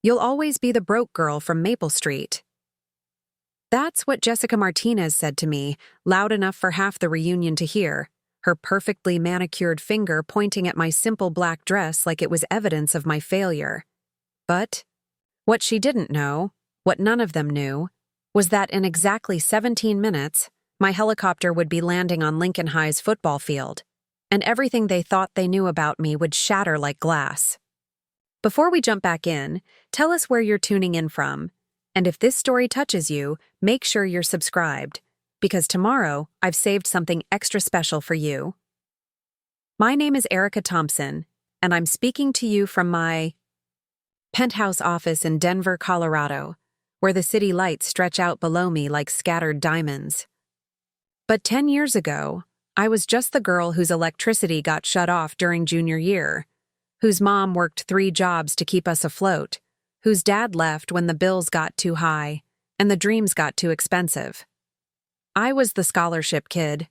You'll always be the broke girl from Maple Street. That's what Jessica Martinez said to me, loud enough for half the reunion to hear, her perfectly manicured finger pointing at my simple black dress like it was evidence of my failure. But what she didn't know, what none of them knew, was that in exactly 17 minutes, my helicopter would be landing on Lincoln High's football field, and everything they thought they knew about me would shatter like glass. Before we jump back in, tell us where you're tuning in from, and if this story touches you, make sure you're subscribed, because tomorrow I've saved something extra special for you. My name is Erika Thompson, and I'm speaking to you from my penthouse office in Denver, Colorado, where the city lights stretch out below me like scattered diamonds. But 10 years ago, I was just the girl whose electricity got shut off during junior year, whose mom worked 3 jobs to keep us afloat, whose dad left when the bills got too high and the dreams got too expensive. I was the scholarship kid,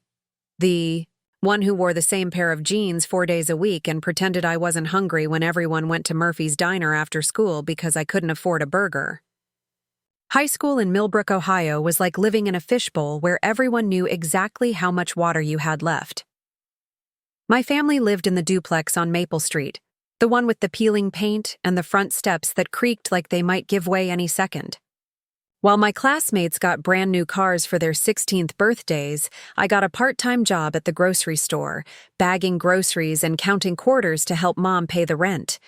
the one who wore the same pair of jeans 4 days a week and pretended I wasn't hungry when everyone went to Murphy's Diner after school because I couldn't afford a burger. High school in Millbrook, Ohio was like living in a fishbowl where everyone knew exactly how much water you had left. My family lived in the duplex on Maple Street, the one with the peeling paint and the front steps that creaked like they might give way any second. While my classmates got brand new cars for their 16th birthdays, I got a part-time job at the grocery store, bagging groceries and counting quarters to help Mom pay the rent.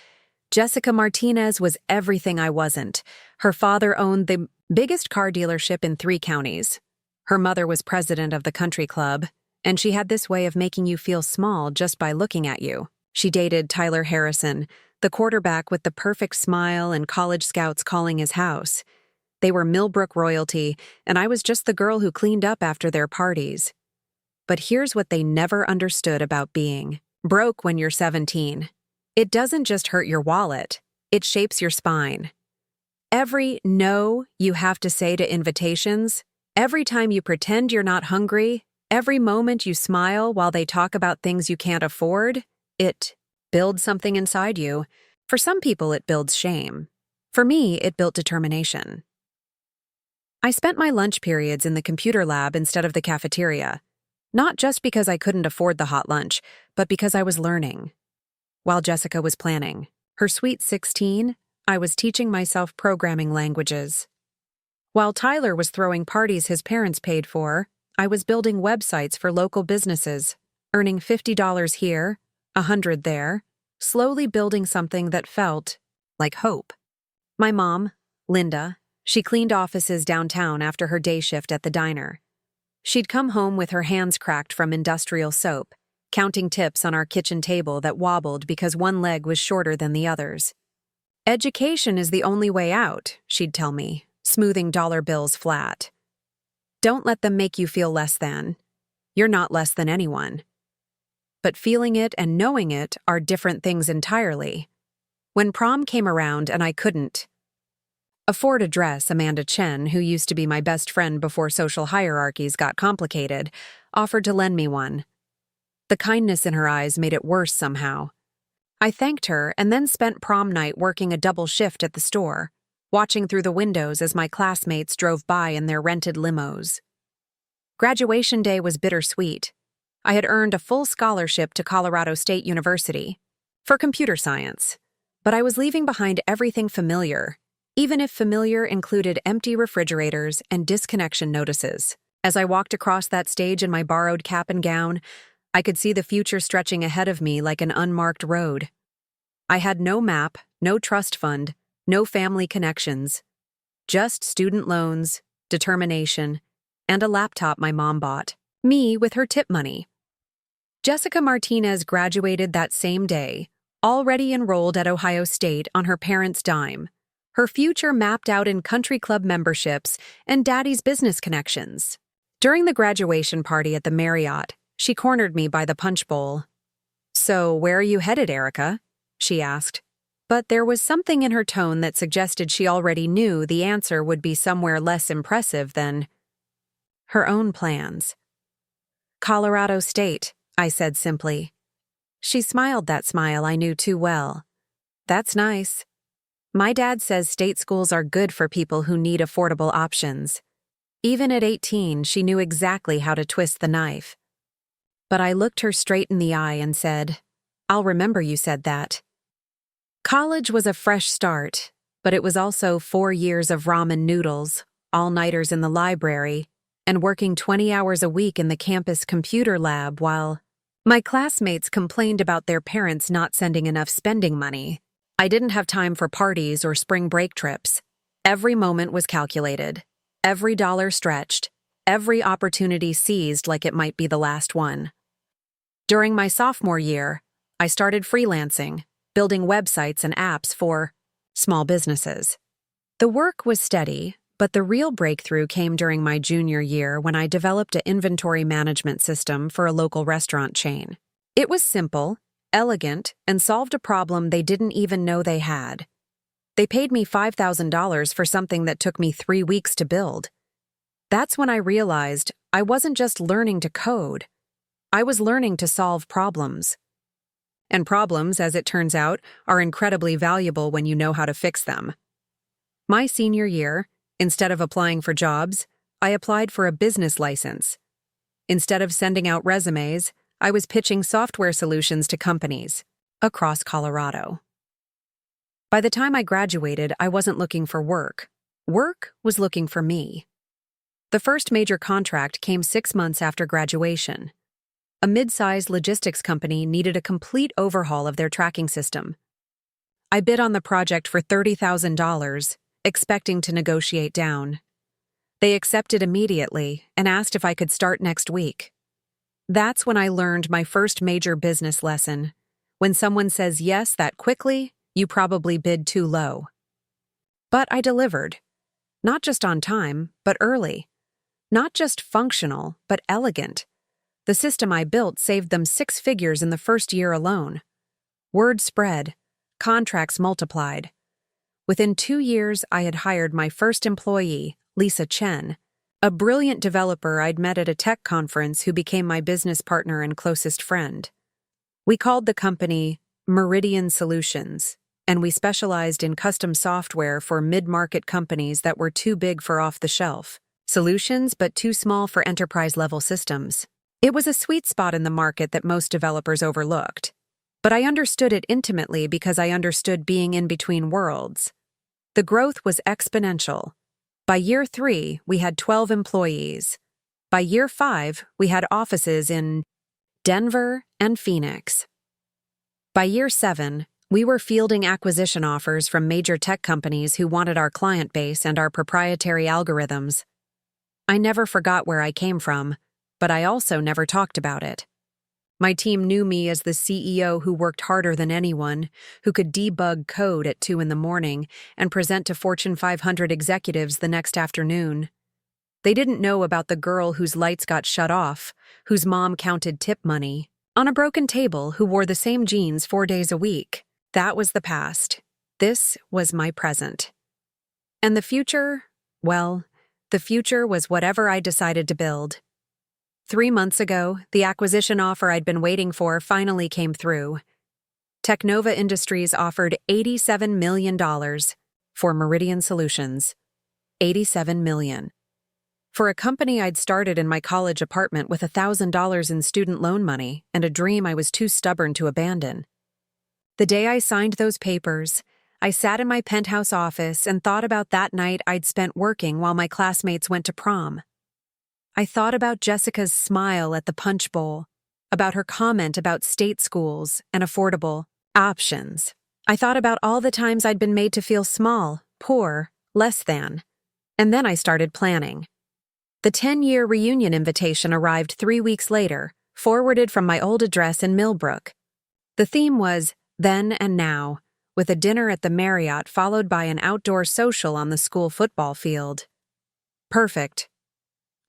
Jessica Martinez was everything I wasn't. Her father owned the biggest car dealership in 3 counties. Her mother was president of the country club, and she had this way of making you feel small just by looking at you. She dated Tyler Harrison, the quarterback with the perfect smile and college scouts calling his house. They were Millbrook royalty, and I was just the girl who cleaned up after their parties. But here's what they never understood about being broke when you're 17. It doesn't just hurt your wallet, it shapes your spine. Every no you have to say to invitations, every time you pretend you're not hungry, every moment you smile while they talk about things you can't afford, it builds something inside you. For some people, it builds shame. For me, it built determination. I spent my lunch periods in the computer lab instead of the cafeteria, not just because I couldn't afford the hot lunch, but because I was learning. While Jessica was planning her sweet 16, I was teaching myself programming languages. While Tyler was throwing parties his parents paid for, I was building websites for local businesses, earning $50 here, $100 there, slowly building something that felt like hope. My mom, Linda, she cleaned offices downtown after her day shift at the diner. She'd come home with her hands cracked from industrial soap, counting tips on our kitchen table that wobbled because one leg was shorter than the others. Education is the only way out, she'd tell me, smoothing dollar bills flat. Don't let them make you feel less than. You're not less than anyone. But feeling it and knowing it are different things entirely. When prom came around and I couldn't afford a dress, Amanda Chen, who used to be my best friend before social hierarchies got complicated, offered to lend me one. The kindness in her eyes made it worse somehow. I thanked her and then spent prom night working a double shift at the store, watching through the windows as my classmates drove by in their rented limos. Graduation day was bittersweet. I had earned a full scholarship to Colorado State University for computer science, but I was leaving behind everything familiar, even if familiar included empty refrigerators and disconnection notices. As I walked across that stage in my borrowed cap and gown, I could see the future stretching ahead of me like an unmarked road. I had no map, no trust fund, no family connections, just student loans, determination, and a laptop my mom bought, me with her tip money. Jessica Martinez graduated that same day, already enrolled at Ohio State on her parents' dime, her future mapped out in country club memberships and daddy's business connections. During the graduation party at the Marriott, she cornered me by the punch bowl. "So, where are you headed, Erika?" she asked. But there was something in her tone that suggested she already knew the answer would be somewhere less impressive than her own plans. "Colorado State," I said simply. She smiled that smile I knew too well. "That's nice." My dad says state schools are good for people who need affordable options. Even at 18, she knew exactly how to twist the knife. But I looked her straight in the eye and said, "I'll remember you said that." College was a fresh start, but it was also 4 years of ramen noodles, all-nighters in the library, and working 20 hours a week in the campus computer lab while my classmates complained about their parents not sending enough spending money. I didn't have time for parties or spring break trips. Every moment was calculated, every dollar stretched, every opportunity seized like it might be the last one. During my sophomore year, I started freelancing, building websites and apps for small businesses. The work was steady, but the real breakthrough came during my junior year when I developed an inventory management system for a local restaurant chain. It was simple, elegant, and solved a problem they didn't even know they had. They paid me $5,000 for something that took me 3 weeks to build. That's when I realized I wasn't just learning to code. I was learning to solve problems. And problems, as it turns out, are incredibly valuable when you know how to fix them. My senior year, instead of applying for jobs, I applied for a business license. Instead of sending out resumes, I was pitching software solutions to companies across Colorado. By the time I graduated, I wasn't looking for work. Work was looking for me. The first major contract came 6 months after graduation. A mid-sized logistics company needed a complete overhaul of their tracking system. I bid on the project for $30,000, expecting to negotiate down. They accepted immediately and asked if I could start next week. That's when I learned my first major business lesson. When someone says yes that quickly, you probably bid too low. But I delivered. Not just on time, but early. Not just functional, but elegant. The system I built saved them 6 figures in the first year alone. Word spread. Contracts multiplied. Within 2 years, I had hired my first employee, Lisa Chen, a brilliant developer I'd met at a tech conference who became my business partner and closest friend. We called the company Meridian Solutions, and we specialized in custom software for mid-market companies that were too big for off-the-shelf solutions but too small for enterprise-level systems. It was a sweet spot in the market that most developers overlooked. But I understood it intimately because I understood being in between worlds. The growth was exponential. By year 3, we had 12 employees. By year 5, we had offices in Denver and Phoenix. By year 7, we were fielding acquisition offers from major tech companies who wanted our client base and our proprietary algorithms. I never forgot where I came from, but I also never talked about it. My team knew me as the CEO who worked harder than anyone, who could debug code at 2 a.m. and present to Fortune 500 executives the next afternoon. They didn't know about the girl whose lights got shut off, whose mom counted tip money, on a broken table who wore the same jeans 4 days a week. That was the past. This was my present. And the future? Well, the future was whatever I decided to build. 3 months ago, the acquisition offer I'd been waiting for finally came through. Technova Industries offered $87 million for Meridian Solutions. $87 million. For a company I'd started in my college apartment with $1,000 in student loan money and a dream I was too stubborn to abandon. The day I signed those papers, I sat in my penthouse office and thought about that night I'd spent working while my classmates went to prom. I thought about Jessica's smile at the punch bowl, about her comment about state schools and affordable options. I thought about all the times I'd been made to feel small, poor, less than. And then I started planning. The 10-year reunion invitation arrived 3 weeks later, forwarded from my old address in Millbrook. The theme was then and now, with a dinner at the Marriott followed by an outdoor social on the school football field. Perfect.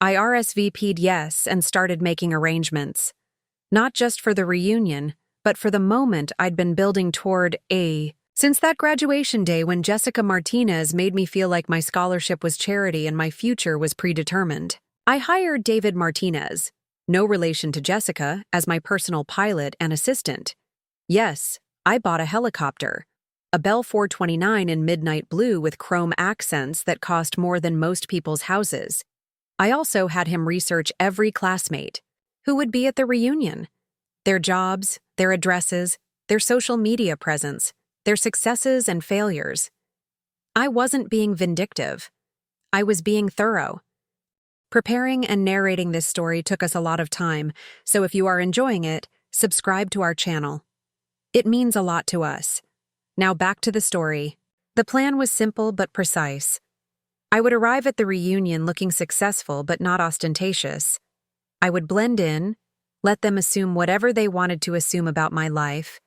I RSVP'd yes and started making arrangements. Not just for the reunion, but for the moment I'd been building toward since that graduation day when Jessica Martinez made me feel like my scholarship was charity and my future was predetermined. I hired David Martinez, no relation to Jessica, as my personal pilot and assistant. Yes, I bought a helicopter. a Bell 429 in midnight blue with chrome accents that cost more than most people's houses. I also had him research every classmate who would be at the reunion, their jobs, their addresses, their social media presence, their successes and failures. I wasn't being vindictive. I was being thorough. Preparing and narrating this story took us a lot of time, so if you are enjoying it, subscribe to our channel. It means a lot to us. Now back to the story. The plan was simple but precise. I would arrive at the reunion looking successful but not ostentatious. I would blend in, let them assume whatever they wanted to assume about my life,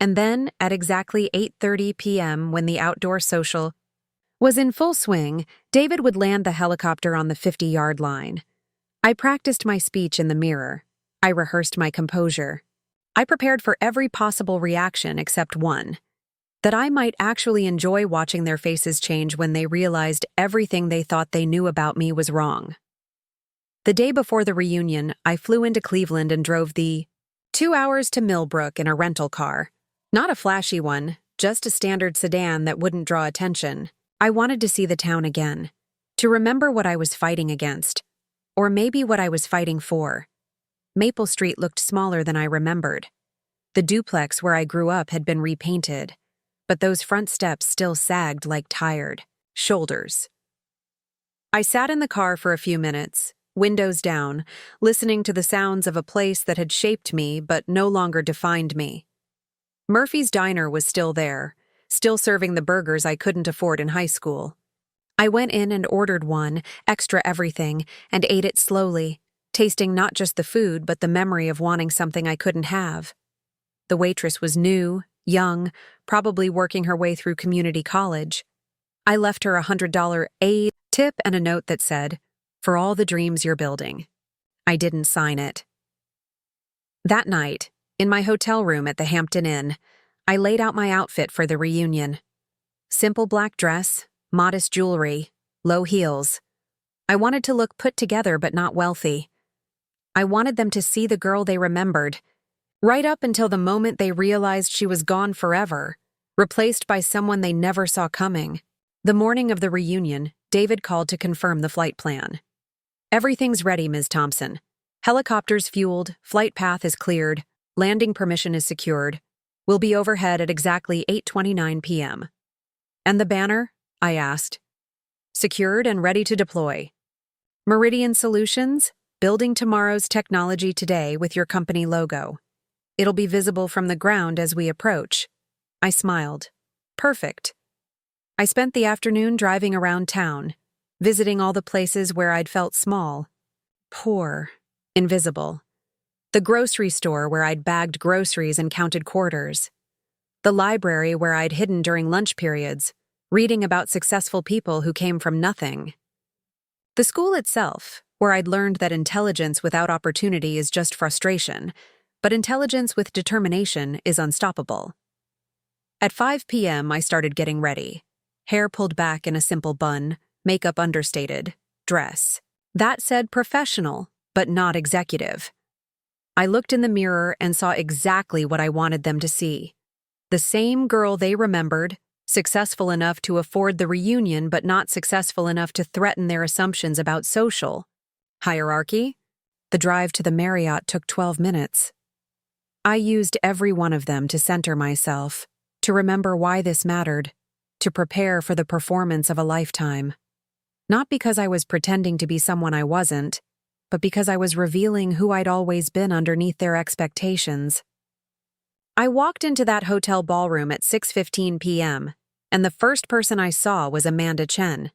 and then, at exactly 8:30 p.m. when the outdoor social was in full swing, David would land the helicopter on the 50-yard line. I practiced my speech in the mirror. I rehearsed my composure. I prepared for every possible reaction except one, that I might actually enjoy watching their faces change when they realized everything they thought they knew about me was wrong. The day before the reunion, I flew into Cleveland and drove the 2 hours to Millbrook in a rental car. Not a flashy one, just a standard sedan that wouldn't draw attention. I wanted to see the town again, to remember what I was fighting against, or maybe what I was fighting for. Maple Street looked smaller than I remembered. The duplex where I grew up had been repainted, but those front steps still sagged like tired shoulders. I sat in the car for a few minutes, windows down, listening to the sounds of a place that had shaped me but no longer defined me. Murphy's Diner was still there, still serving the burgers I couldn't afford in high school. I went in and ordered one, extra everything, and ate it slowly, tasting not just the food but the memory of wanting something I couldn't have. The waitress was new, young, probably working her way through community college. I left her a $100 aid tip and a note that said, "For all the dreams you're building." I didn't sign it. That night, in my hotel room at the Hampton Inn, I laid out my outfit for the reunion. Simple black dress, modest jewelry, low heels. I wanted to look put together but not wealthy. I wanted them to see the girl they remembered, right up until the moment they realized she was gone forever, replaced by someone they never saw coming. The morning of the reunion, David called to confirm the flight plan. "Everything's ready, Ms. Thompson. Helicopter's fueled, flight path is cleared, landing permission is secured. We'll be overhead at exactly 8:29 p.m. "And the banner?" I asked. "Secured and ready to deploy. Meridian Solutions, building tomorrow's technology today with your company logo. It'll be visible from the ground as we approach." I smiled. Perfect. I spent the afternoon driving around town, visiting all the places where I'd felt small, poor, invisible. The grocery store where I'd bagged groceries and counted quarters. The library where I'd hidden during lunch periods, reading about successful people who came from nothing. The school itself, where I'd learned that intelligence without opportunity is just frustration, but intelligence with determination is unstoppable. At 5 p.m., I started getting ready. Hair pulled back in a simple bun, makeup understated, dress. That said professional, but not executive. I looked in the mirror and saw exactly what I wanted them to see. The same girl they remembered, successful enough to afford the reunion but not successful enough to threaten their assumptions about social hierarchy. The drive to the Marriott took 12 minutes. I used every one of them to center myself, to remember why this mattered, to prepare for the performance of a lifetime. Not because I was pretending to be someone I wasn't, but because I was revealing who I'd always been underneath their expectations. I walked into that hotel ballroom at 6:15 p.m., and the first person I saw was Amanda Chen.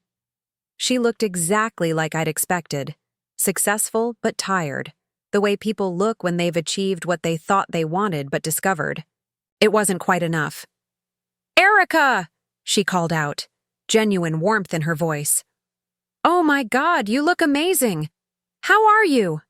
She looked exactly like I'd expected, successful but tired, the way people look when they've achieved what they thought they wanted but discovered. It wasn't quite enough. "Erika!" she called out, genuine warmth in her voice. "Oh my God, you look amazing! How are you?"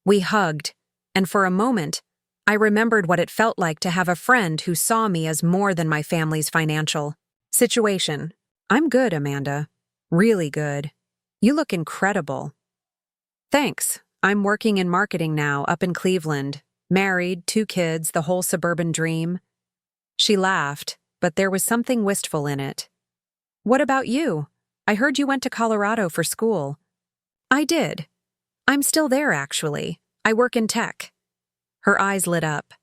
We hugged, and for a moment, I remembered what it felt like to have a friend who saw me as more than my family's financial situation. "I'm good, Amanda. Really good. You look incredible." "Thanks. I'm working in marketing now, up in Cleveland. Married, 2 kids, the whole suburban dream." She laughed, but there was something wistful in it. "What about you? I heard you went to Colorado for school." "I did. I'm still there, actually. I work in tech." Her eyes lit up.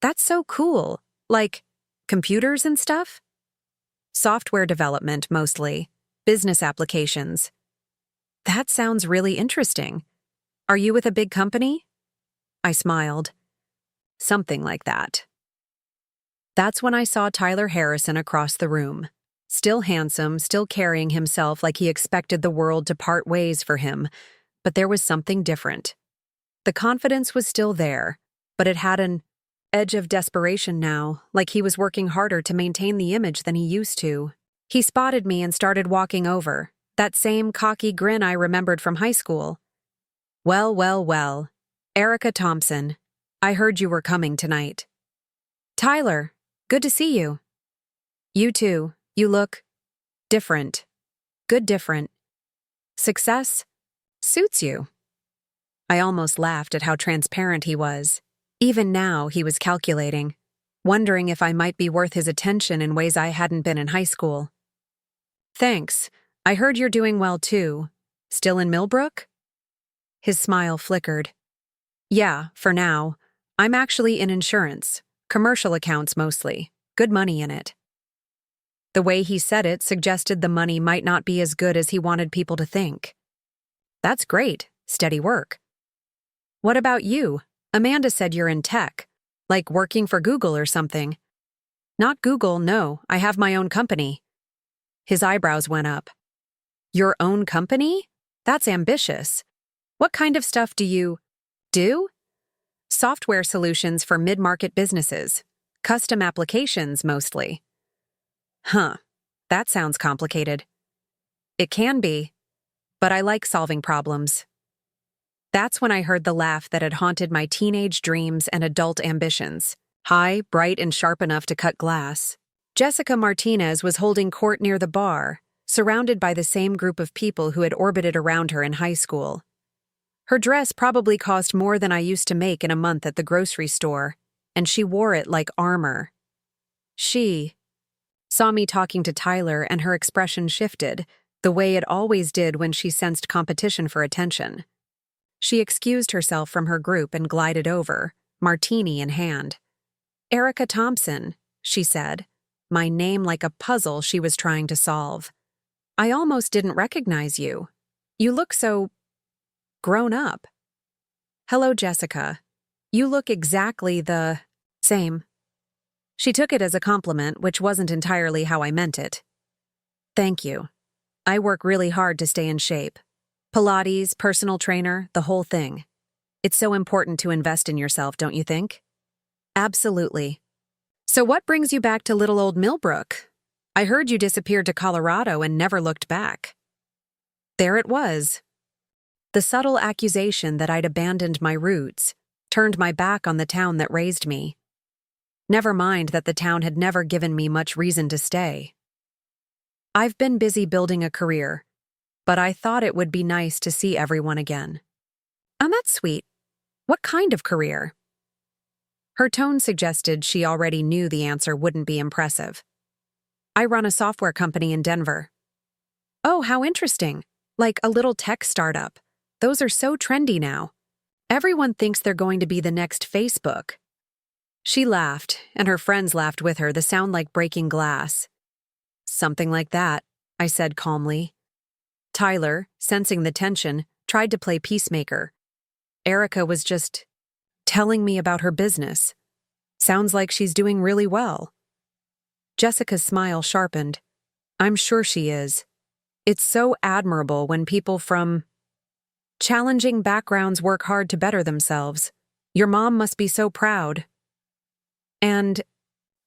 "That's so cool. Like, computers and stuff?" "Software development, mostly. Business applications." "That sounds really interesting. Are you with a big company?" I smiled. "Something like that." That's when I saw Tyler Harrison across the room. Still handsome, still carrying himself like he expected the world to part ways for him, but there was something different. The confidence was still there, but it had an edge of desperation now, like he was working harder to maintain the image than he used to. He spotted me and started walking over, that same cocky grin I remembered from high school. "Well, well, well. Erika Thompson, I heard you were coming tonight." "Tyler, good to see you." "You too. You look different. Good different. Success suits you." I almost laughed at how transparent he was. Even now, he was calculating, wondering if I might be worth his attention in ways I hadn't been in high school. "Thanks. I heard you're doing well too. Still in Millbrook?" His smile flickered. "Yeah, for now. I'm actually in insurance. Commercial accounts mostly. Good money in it." The way he said it suggested the money might not be as good as he wanted people to think. "That's great. Steady work." "What about you? Amanda said you're in tech. Like working for Google or something." "Not Google, no. I have my own company." His eyebrows went up. "Your own company? That's ambitious. What kind of stuff do you do?" "Software solutions for mid-market businesses. Custom applications, mostly." "Huh. That sounds complicated." "It can be, but I like solving problems." That's when I heard the laugh that had haunted my teenage dreams and adult ambitions. High, bright, and sharp enough to cut glass. Jessica Martinez was holding court near the bar, surrounded by the same group of people who had orbited around her in high school. Her dress probably cost more than I used to make in a month at the grocery store, and she wore it like armor. She saw me talking to Tyler, and her expression shifted, the way it always did when she sensed competition for attention. She excused herself from her group and glided over, martini in hand. "Erika Thompson," she said, my name like a puzzle she was trying to solve. "I almost didn't recognize you. You look so grown up." "Hello, Jessica. You look exactly the same." She took it as a compliment, which wasn't entirely how I meant it. "Thank you. I work really hard to stay in shape. Pilates, personal trainer, the whole thing. It's so important to invest in yourself, don't you think?" "Absolutely. So what brings you back to little old Millbrook? I heard you disappeared to Colorado and never looked back." There it was. The subtle accusation that I'd abandoned my roots, turned my back on the town that raised me. Never mind that the town had never given me much reason to stay. "I've been busy building a career, but I thought it would be nice to see everyone again." "And that's sweet. What kind of career?" Her tone suggested she already knew the answer wouldn't be impressive. "I run a software company in Denver." "Oh, how interesting. Like a little tech startup. Those are so trendy now. Everyone thinks they're going to be the next Facebook." She laughed, and her friends laughed with her, the sound like breaking glass. "Something like that," I said calmly. Tyler, sensing the tension, tried to play peacemaker. "Erika was just telling me about her business. Sounds like she's doing really well." Jessica's smile sharpened. "I'm sure she is. It's so admirable when people from challenging backgrounds work hard to better themselves. Your mom must be so proud." And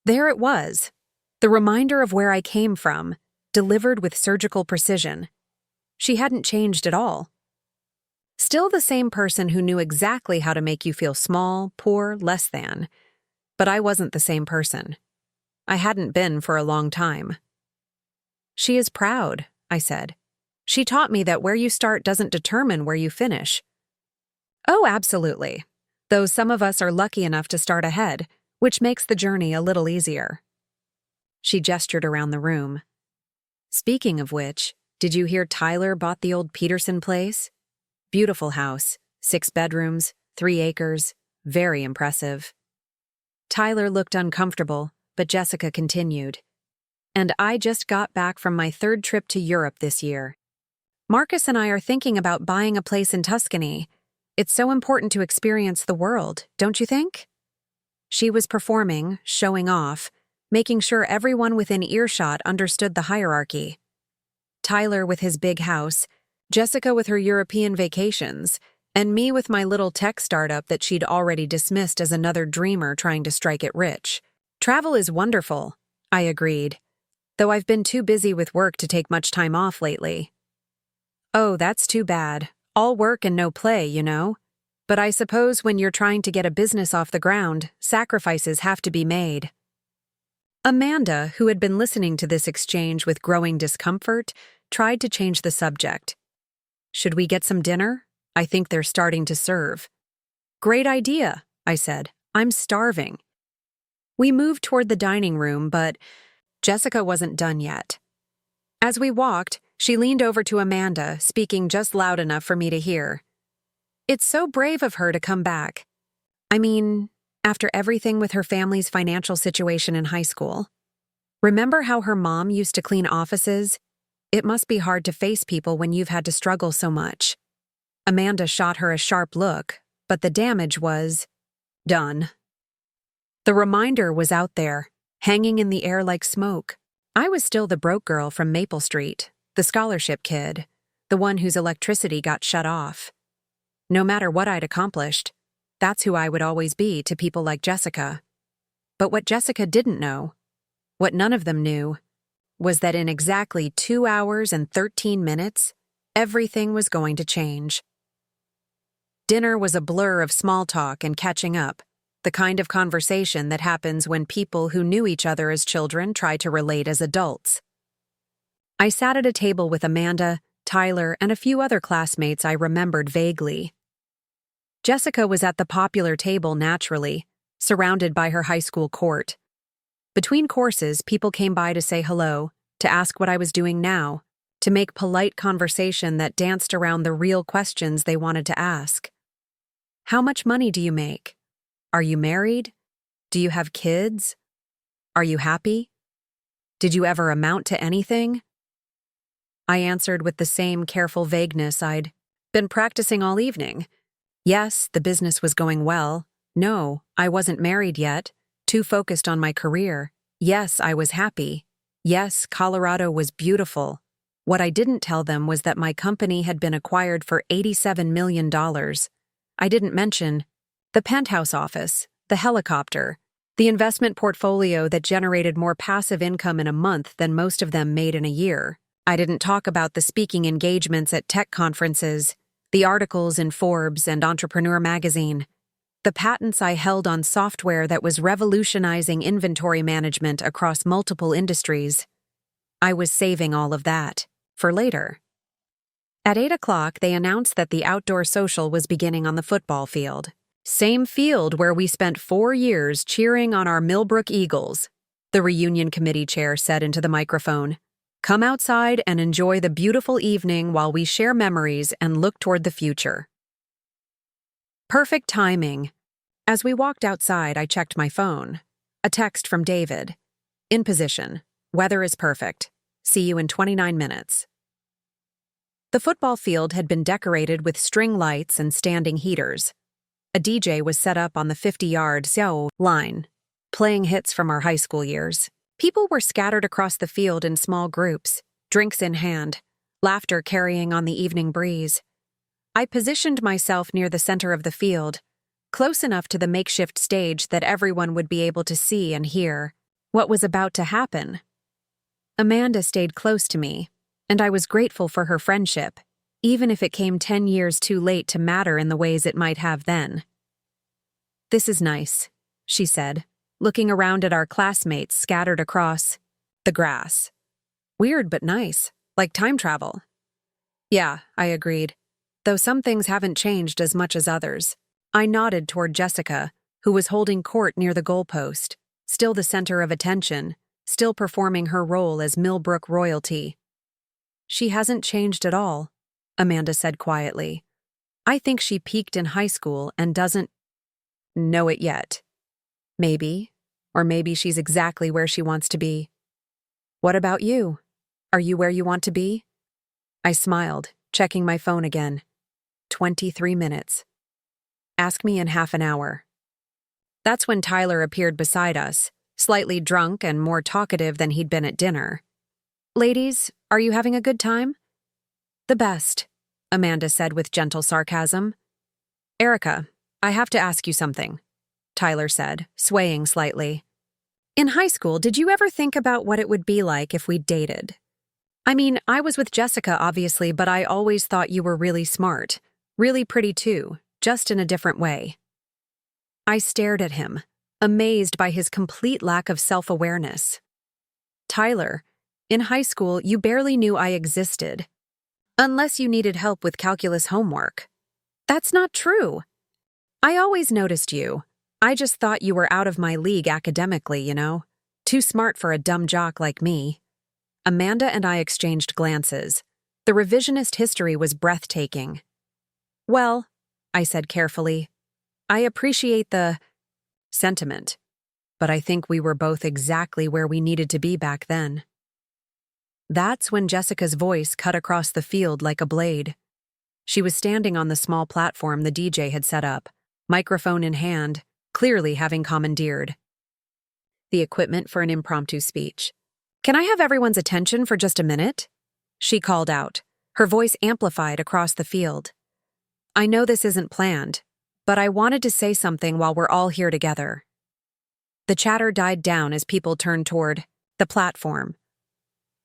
there it was, the reminder of where I came from, delivered with surgical precision. She hadn't changed at all. Still the same person who knew exactly how to make you feel small, poor, less than. But I wasn't the same person. I hadn't been for a long time. "She is proud," I said. "She taught me that where you start doesn't determine where you finish." "Oh, absolutely. Though some of us are lucky enough to start ahead, which makes the journey a little easier." She gestured around the room. Speaking of which, did you hear Tyler bought the old Peterson place? Beautiful house, 6 bedrooms, 3 acres, very impressive. Tyler looked uncomfortable, but Jessica continued. And I just got back from my 3rd trip to Europe this year. Marcus and I are thinking about buying a place in Tuscany. It's so important to experience the world, don't you think? She was performing, showing off, making sure everyone within earshot understood the hierarchy. Tyler with his big house, Jessica with her European vacations, and me with my little tech startup that she'd already dismissed as another dreamer trying to strike it rich. Travel is wonderful, I agreed, though I've been too busy with work to take much time off lately. Oh, that's too bad. All work and no play, you know. But I suppose when you're trying to get a business off the ground, sacrifices have to be made. Amanda, who had been listening to this exchange with growing discomfort, tried to change the subject. Should we get some dinner? I think they're starting to serve. Great idea, I said. I'm starving. We moved toward the dining room, but Jessica wasn't done yet. As we walked, she leaned over to Amanda, speaking just loud enough for me to hear. It's so brave of her to come back. I mean, after everything with her family's financial situation in high school. Remember how her mom used to clean offices? It must be hard to face people when you've had to struggle so much. Amanda shot her a sharp look, but the damage was done. The reminder was out there, hanging in the air like smoke. I was still the broke girl from Maple Street, the scholarship kid, the one whose electricity got shut off. No matter what I'd accomplished, that's who I would always be to people like Jessica. But what Jessica didn't know, what none of them knew, was that in exactly 2 hours and 13 minutes, everything was going to change. Dinner was a blur of small talk and catching up, the kind of conversation that happens when people who knew each other as children try to relate as adults. I sat at a table with Amanda, Tyler, and a few other classmates I remembered vaguely. Jessica was at the popular table naturally, surrounded by her high school court. Between courses, people came by to say hello, to ask what I was doing now, to make polite conversation that danced around the real questions they wanted to ask. How much money do you make? Are you married? Do you have kids? Are you happy? Did you ever amount to anything? I answered with the same careful vagueness I'd been practicing all evening. Yes, the business was going well. No, I wasn't married yet, too focused on my career. Yes, I was happy. Yes, Colorado was beautiful. What I didn't tell them was that my company had been acquired for $87 million. I didn't mention the penthouse office, the helicopter, the investment portfolio that generated more passive income in a month than most of them made in a year. I didn't talk about the speaking engagements at tech conferences, the articles in Forbes and Entrepreneur magazine, the patents I held on software that was revolutionizing inventory management across multiple industries. I was saving all of that for later. At 8 o'clock, they announced that the outdoor social was beginning on the football field. Same field where we spent 4 years cheering on our Millbrook Eagles, the reunion committee chair said into the microphone. Come outside and enjoy the beautiful evening while we share memories and look toward the future. Perfect timing. As we walked outside, I checked my phone. A text from David. In position. Weather is perfect. See you in 29 minutes. The football field had been decorated with string lights and standing heaters. A DJ was set up on the 50-yard line, playing hits from our high school years. People were scattered across the field in small groups, drinks in hand, laughter carrying on the evening breeze. I positioned myself near the center of the field, close enough to the makeshift stage that everyone would be able to see and hear what was about to happen. Amanda stayed close to me, and I was grateful for her friendship, even if it came 10 years too late to matter in the ways it might have then. This is nice, she said, looking around at our classmates scattered across the grass. Weird but nice, like time travel. Yeah, I agreed, though some things haven't changed as much as others. I nodded toward Jessica, who was holding court near the goalpost, still the center of attention, still performing her role as Millbrook royalty. "She hasn't changed at all," Amanda said quietly. "I think she peaked in high school and doesn't know it yet. Maybe, or maybe she's exactly where she wants to be. What about you? Are you where you want to be?" I smiled, checking my phone again. 23 minutes. "Ask me in half an hour." That's when Tyler appeared beside us, slightly drunk and more talkative than he'd been at dinner. "Ladies, are you having a good time?" "The best," Amanda said with gentle sarcasm. "Erika, I have to ask you something," Tyler said, swaying slightly. "In high school, did you ever think about what it would be like if we dated? I mean, I was with Jessica, obviously, but I always thought you were really smart, really pretty too, just in a different way." I stared at him, amazed by his complete lack of self-awareness. "Tyler, in high school, you barely knew I existed. Unless you needed help with calculus homework. That's not true. I always noticed you. I just thought you were out of my league academically, you know? Too smart for a dumb jock like me." Amanda and I exchanged glances. The revisionist history was breathtaking. "Well," I said carefully, "I appreciate the sentiment, but I think we were both exactly where we needed to be back then." That's when Jessica's voice cut across the field like a blade. She was standing on the small platform the DJ had set up, microphone in hand, clearly having commandeered the equipment for an impromptu speech. "Can I have everyone's attention for just a minute?" she called out, her voice amplified across the field. "I know this isn't planned, but I wanted to say something while we're all here together." The chatter died down as people turned toward the platform.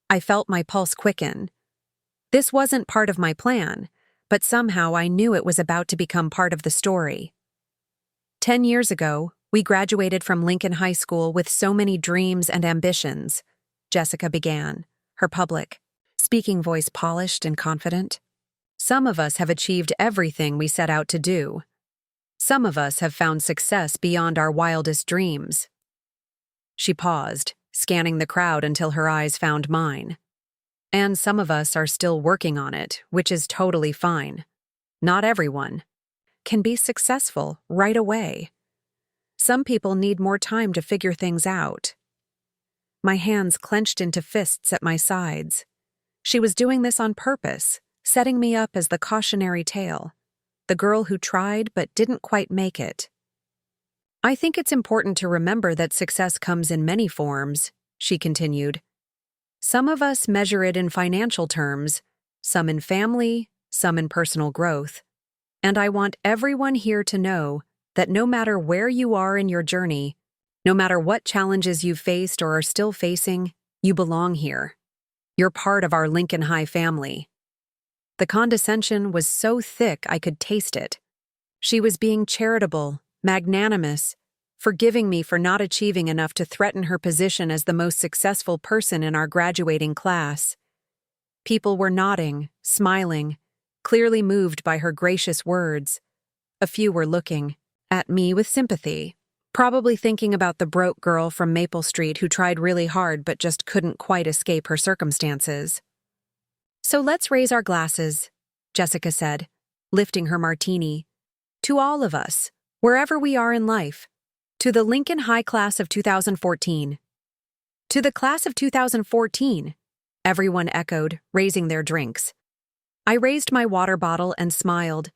I felt my pulse quicken. This wasn't part of my plan, but somehow I knew it was about to become part of the story. 10 years ago, we graduated from Lincoln High School with so many dreams and ambitions, Jessica began, her public, speaking voice polished and confident. "Some of us have achieved everything we set out to do. Some of us have found success beyond our wildest dreams." She paused, scanning the crowd until her eyes found mine. "And some of us are still working on it, which is totally fine. Not everyone can be successful right away. Some people need more time to figure things out." My hands clenched into fists at my sides. She was doing this on purpose, setting me up as the cautionary tale, the girl who tried but didn't quite make it. "I think it's important to remember that success comes in many forms," she continued. "Some of us measure it in financial terms, some in family, some in personal growth. And I want everyone here to know that no matter where you are in your journey, no matter what challenges you've faced or are still facing, you belong here. You're part of our Lincoln High family." The condescension was so thick I could taste it. She was being charitable, magnanimous, forgiving me for not achieving enough to threaten her position as the most successful person in our graduating class. People were nodding, smiling, clearly moved by her gracious words. A few were looking at me with sympathy, probably thinking about the broke girl from Maple Street who tried really hard but just couldn't quite escape her circumstances. "So let's raise our glasses," Jessica said, lifting her martini. "To all of us, wherever we are in life. To the Lincoln High class of 2014. To the class of 2014, everyone echoed, raising their drinks. I raised my water bottle and smiled,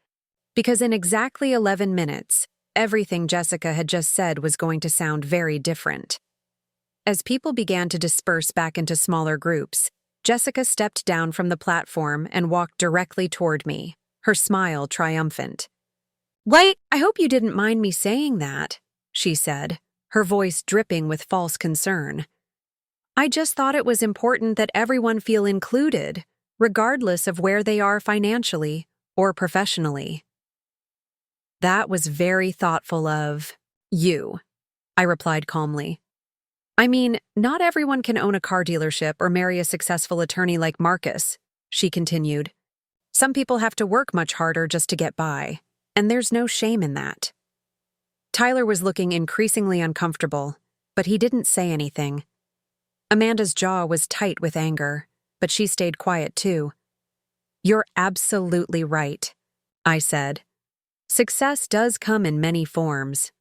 because in exactly 11 minutes, everything Jessica had just said was going to sound very different. As people began to disperse back into smaller groups, Jessica stepped down from the platform and walked directly toward me, her smile triumphant. "Wait, I hope you didn't mind me saying that," she said, her voice dripping with false concern. "I just thought it was important that everyone feel included, regardless of where they are financially or professionally." "That was very thoughtful of you," I replied calmly. "I mean, not everyone can own a car dealership or marry a successful attorney like Marcus," she continued. "Some people have to work much harder just to get by, and there's no shame in that." Tyler was looking increasingly uncomfortable, but he didn't say anything. Amanda's jaw was tight with anger, but she stayed quiet too. "You're absolutely right," I said. "Success does come in many forms."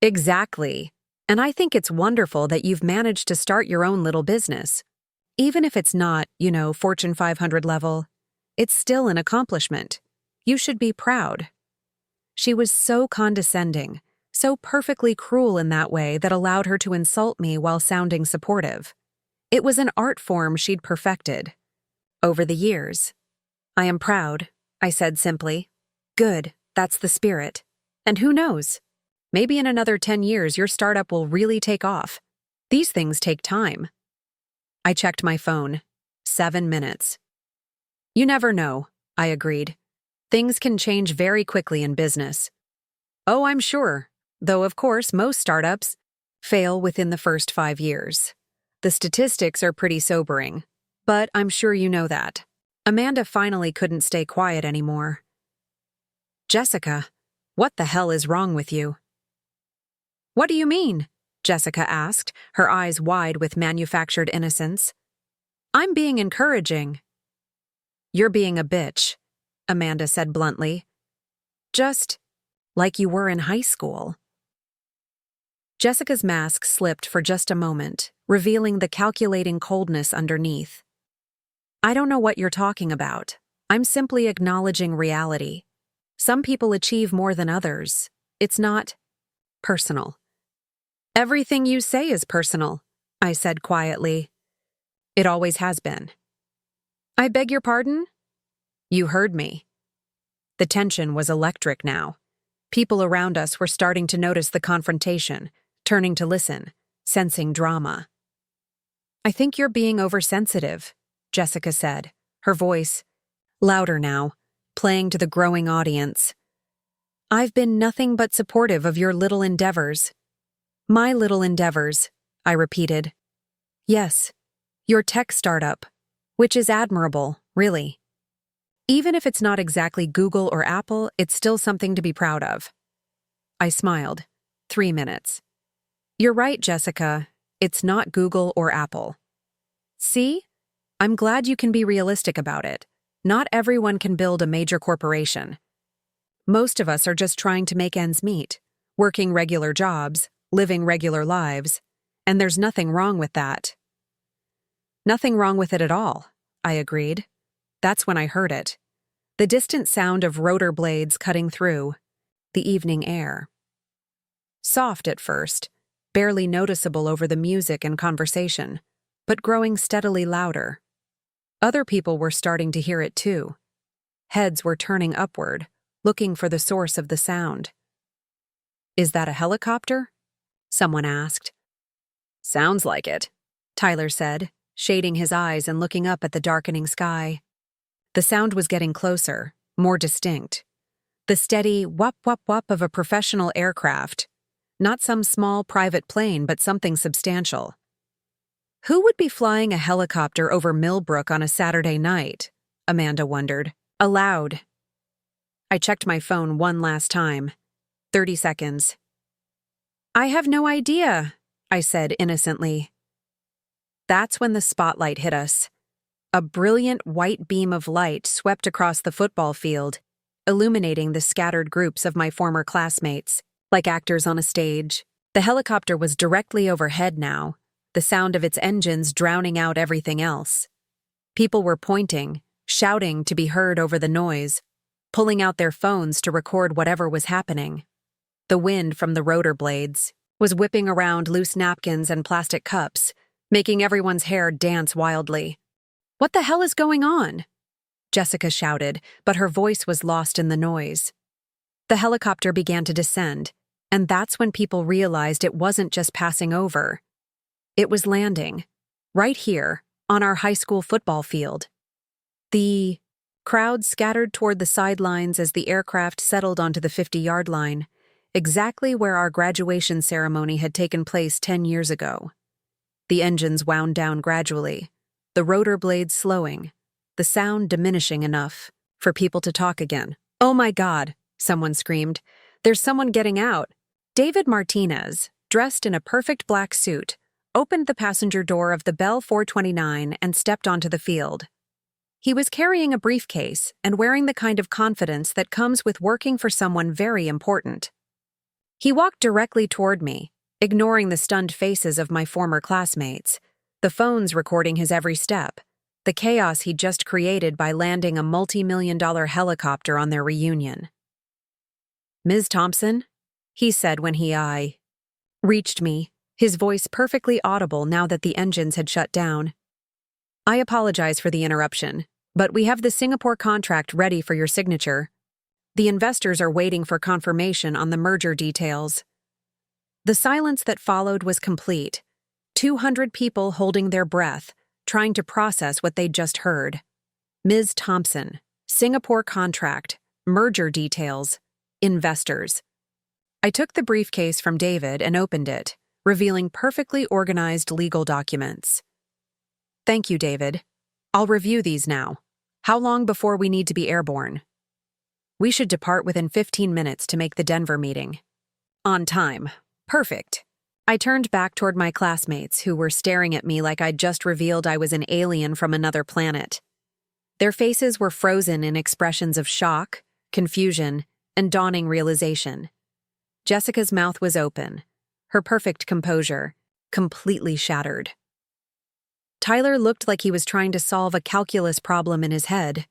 "Exactly. And I think it's wonderful that you've managed to start your own little business. Even if it's not, Fortune 500 level, it's still an accomplishment. You should be proud." She was so condescending, so perfectly cruel in that way that allowed her to insult me while sounding supportive. It was an art form she'd perfected over the years. "I am proud," I said simply. "Good, that's the spirit. And who knows? Maybe in another 10 years your startup will really take off. These things take time." I checked my phone. 7 minutes. "You never know," I agreed. "Things can change very quickly in business." "Oh, I'm sure. Though, of course, most startups fail within the first 5 years. The statistics are pretty sobering. But I'm sure you know that." Amanda finally couldn't stay quiet anymore. "Jessica, what the hell is wrong with you?" "What do you mean?" Jessica asked, her eyes wide with manufactured innocence. "I'm being encouraging." "You're being a bitch," Amanda said bluntly. "Just like you were in high school." Jessica's mask slipped for just a moment, revealing the calculating coldness underneath. "I don't know what you're talking about. I'm simply acknowledging reality. Some people achieve more than others. It's not personal." "Everything you say is personal," I said quietly. "It always has been." "I beg your pardon?" "You heard me." The tension was electric now. People around us were starting to notice the confrontation, turning to listen, sensing drama. "I think you're being oversensitive," Jessica said, her voice louder now, playing to the growing audience. "I've been nothing but supportive of your little endeavors." "My little endeavors," I repeated. "Yes, your tech startup, which is admirable, really. Even if it's not exactly Google or Apple, it's still something to be proud of." I smiled. 3 minutes. "You're right, Jessica. It's not Google or Apple." "See? I'm glad you can be realistic about it. Not everyone can build a major corporation. Most of us are just trying to make ends meet, working regular jobs, living regular lives, and there's nothing wrong with that." "Nothing wrong with it at all," I agreed. That's when I heard it. The distant sound of rotor blades cutting through the evening air. Soft at first, barely noticeable over the music and conversation, but growing steadily louder. Other people were starting to hear it too. Heads were turning upward, looking for the source of the sound. "Is that a helicopter?" someone asked. "Sounds like it," Tyler said, shading his eyes and looking up at the darkening sky. The sound was getting closer, more distinct. The steady whop-whop-whop of a professional aircraft. Not some small private plane, but something substantial. Who would be flying a helicopter over Millbrook on a Saturday night? Amanda wondered. Aloud. I checked my phone one last time. 30 seconds. "I have no idea," I said innocently. That's when the spotlight hit us. A brilliant white beam of light swept across the football field, illuminating the scattered groups of my former classmates, like actors on a stage. The helicopter was directly overhead now, the sound of its engines drowning out everything else. People were pointing, shouting to be heard over the noise, pulling out their phones to record whatever was happening. The wind from the rotor blades was whipping around loose napkins and plastic cups, making everyone's hair dance wildly. "What the hell is going on?" Jessica shouted, but her voice was lost in the noise. The helicopter began to descend, and that's when people realized it wasn't just passing over. It was landing, right here, on our high school football field. The crowd scattered toward the sidelines as the aircraft settled onto the 50-yard line, exactly where our graduation ceremony had taken place 10 years ago. The engines wound down gradually, the rotor blades slowing, the sound diminishing enough for people to talk again. "Oh my God," someone screamed. "There's someone getting out. David Martinez, dressed in a perfect black suit, opened the passenger door of the Bell 429 and stepped onto the field. He was carrying a briefcase and wearing the kind of confidence that comes with working for someone very important. He walked directly toward me, ignoring the stunned faces of my former classmates, the phones recording his every step, the chaos he'd just created by landing a multi-million-dollar helicopter on their reunion. "Ms. Thompson?" he said when he reached me, his voice perfectly audible now that the engines had shut down. "I apologize for the interruption, but we have the Singapore contract ready for your signature. The investors are waiting for confirmation on the merger details." The silence that followed was complete. 200 people holding their breath, trying to process what they'd just heard. Ms. Thompson, Singapore contract, merger details, investors. I took the briefcase from David and opened it, revealing perfectly organized legal documents. "Thank you, David. I'll review these now. How long before we need to be airborne?" "We should depart within 15 minutes to make the Denver meeting." "On time. Perfect." I turned back toward my classmates who were staring at me like I'd just revealed I was an alien from another planet. Their faces were frozen in expressions of shock, confusion, and dawning realization. Jessica's mouth was open, her perfect composure completely shattered. Tyler looked like he was trying to solve a calculus problem in his head.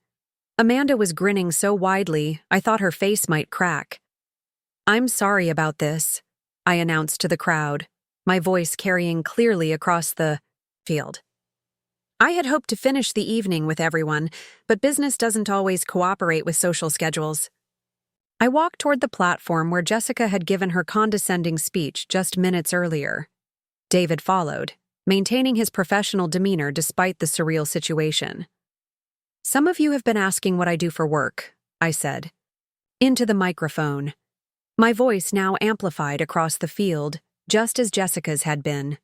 Amanda was grinning so widely I thought her face might crack. "I'm sorry about this," I announced to the crowd, my voice carrying clearly across the field. I had hoped to finish the evening with everyone, but business doesn't always cooperate with social schedules. I walked toward the platform where Jessica had given her condescending speech just minutes earlier. David followed, maintaining his professional demeanor despite the surreal situation. "Some of you have been asking what I do for work," I said. Into the microphone. My voice now amplified across the field, just as Jessica's had been.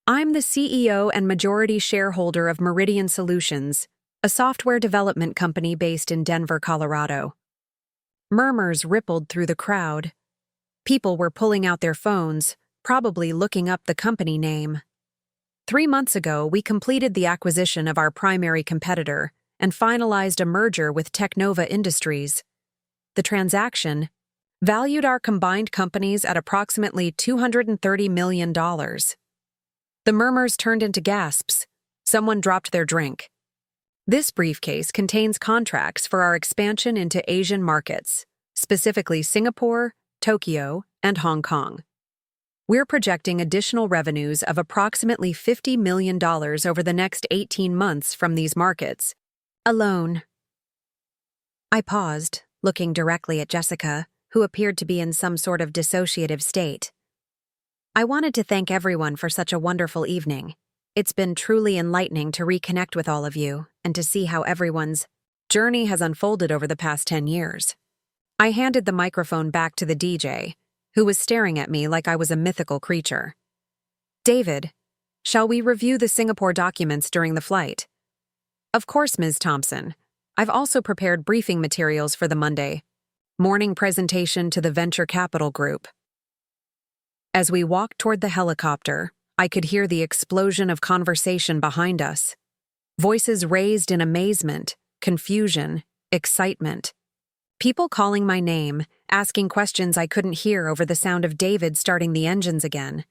"I'm the CEO and majority shareholder of Meridian Solutions, a software development company based in Denver, Colorado." Murmurs rippled through the crowd. People were pulling out their phones, probably looking up the company name. 3 months ago, we completed the acquisition of our primary competitor and finalized a merger with Technova Industries. The transaction valued our combined companies at approximately $230 million. The murmurs turned into gasps. Someone dropped their drink. "This briefcase contains contracts for our expansion into Asian markets, specifically Singapore, Tokyo, and Hong Kong. We're projecting additional revenues of approximately $50 million over the next 18 months from these markets alone." I paused, looking directly at Jessica, who appeared to be in some sort of dissociative state. "I wanted to thank everyone for such a wonderful evening. It's been truly enlightening to reconnect with all of you and to see how everyone's journey has unfolded over the past 10 years. I handed the microphone back to the DJ, who was staring at me like I was a mythical creature. "David, shall we review the Singapore documents during the flight?" "Of course, Ms. Thompson. I've also prepared briefing materials for the Monday morning presentation to the venture capital group." As we walked toward the helicopter, I could hear the explosion of conversation behind us. Voices raised in amazement, confusion, excitement. People calling my name, asking questions I couldn't hear over the sound of David starting the engines again.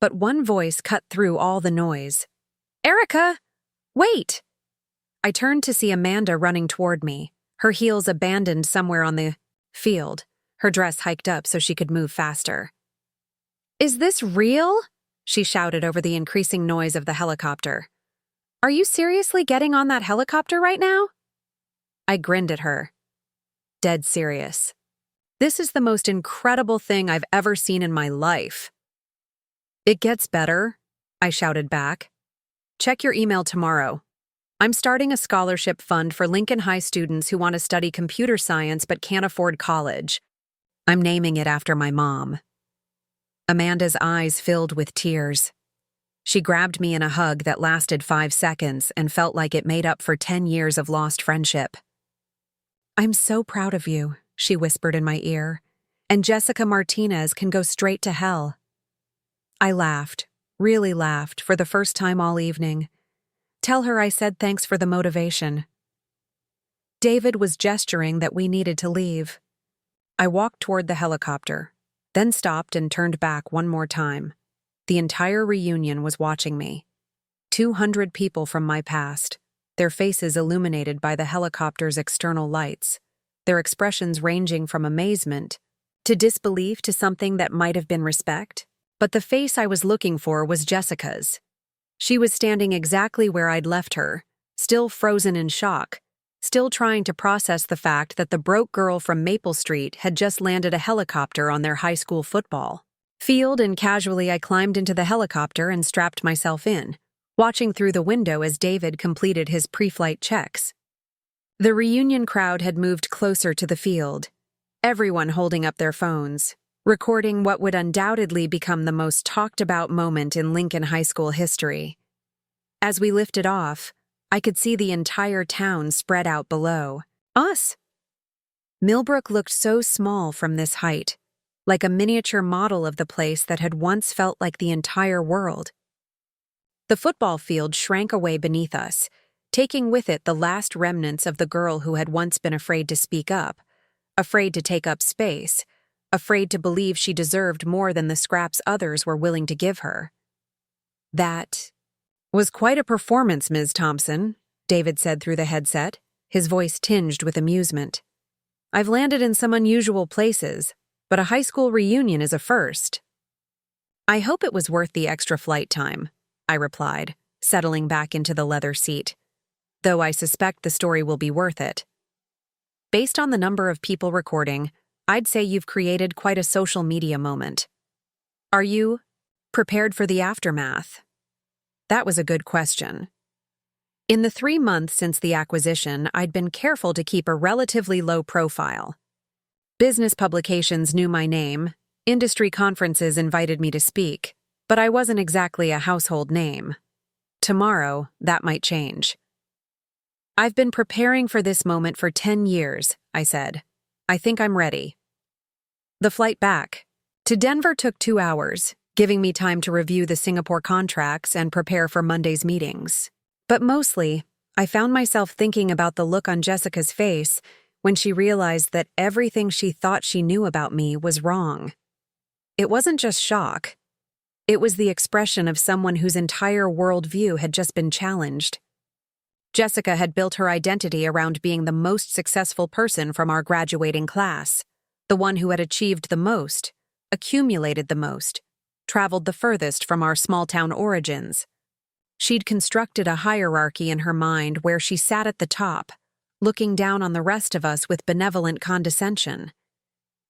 But one voice cut through all the noise. "Erika! Wait!" I turned to see Amanda running toward me, her heels abandoned somewhere on the field, her dress hiked up so she could move faster. "Is this real?" she shouted over the increasing noise of the helicopter. "Are you seriously getting on that helicopter right now?" I grinned at her. Dead serious. "This is the most incredible thing I've ever seen in my life." "It gets better," I shouted back. "Check your email tomorrow. I'm starting a scholarship fund for Lincoln High students who want to study computer science but can't afford college. I'm naming it after my mom." Amanda's eyes filled with tears. She grabbed me in a hug that lasted 5 seconds and felt like it made up for 10 years of lost friendship. "I'm so proud of you," she whispered in my ear, "and Jessica Martinez can go straight to hell." I laughed, Really laughed for the first time all evening. Tell her I said thanks for the motivation. David was gesturing that we needed to leave. I walked toward the helicopter, then stopped and turned back one more time. The entire reunion was watching me. 200 people from my past, their faces illuminated by the helicopter's external lights, their expressions ranging from amazement to disbelief to something that might have been respect. But the face I was looking for was Jessica's. She was standing exactly where I'd left her, still frozen in shock, still trying to process the fact that the broke girl from Maple Street had just landed a helicopter on their high school football field, and casually I climbed into the helicopter and strapped myself in, watching through the window as David completed his pre-flight checks. The reunion crowd had moved closer to the field, everyone holding up their phones, recording what would undoubtedly become the most talked-about moment in Lincoln High School history. As we lifted off, I could see the entire town spread out below us. Millbrook looked so small from this height, like a miniature model of the place that had once felt like the entire world. The football field shrank away beneath us, taking with it the last remnants of the girl who had once been afraid to speak up, afraid to take up space, afraid to believe she deserved more than the scraps others were willing to give her. That was quite a performance, Ms. Thompson, David said through the headset, his voice tinged with amusement. I've landed in some unusual places, but a high school reunion is a first. I hope it was worth the extra flight time, I replied, settling back into the leather seat, though I suspect the story will be worth it. Based on the number of people recording, I'd say you've created quite a social media moment. Are you prepared for the aftermath? That was a good question. In the 3 months since the acquisition, I'd been careful to keep a relatively low profile. Business publications knew my name, industry conferences invited me to speak, but I wasn't exactly a household name. Tomorrow, that might change. I've been preparing for this moment for 10 years, I said. I think I'm ready. The flight back to Denver took 2 hours, giving me time to review the Singapore contracts and prepare for Monday's meetings. But mostly, I found myself thinking about the look on Jessica's face when she realized that everything she thought she knew about me was wrong. It wasn't just shock. It was the expression of someone whose entire worldview had just been challenged. Jessica had built her identity around being the most successful person from our graduating class, the one who had achieved the most, accumulated the most, traveled the furthest from our small-town origins. She'd constructed a hierarchy in her mind where she sat at the top, looking down on the rest of us with benevolent condescension.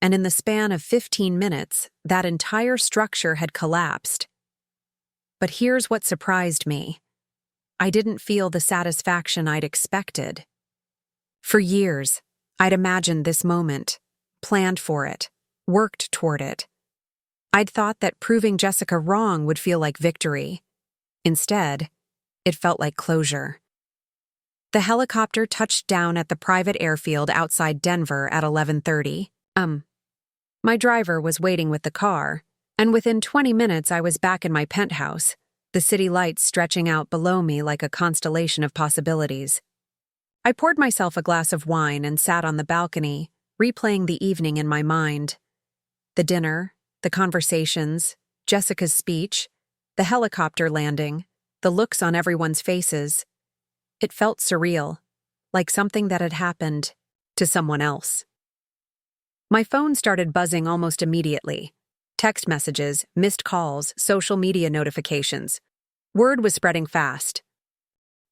And in the span of 15 minutes, that entire structure had collapsed. But here's what surprised me. I didn't feel the satisfaction I'd expected. For years, I'd imagined this moment, planned for it, worked toward it. I'd thought that proving Jessica wrong would feel like victory. Instead, it felt like closure. The helicopter touched down at the private airfield outside Denver at 11:30. My driver was waiting with the car, and within 20 minutes I was back in my penthouse, the city lights stretching out below me like a constellation of possibilities. I poured myself a glass of wine and sat on the balcony, replaying the evening in my mind. The dinner, the conversations, Jessica's speech, the helicopter landing, the looks on everyone's faces. It felt surreal, like something that had happened to someone else. My phone started buzzing almost immediately. Text messages, missed calls, social media notifications. Word was spreading fast.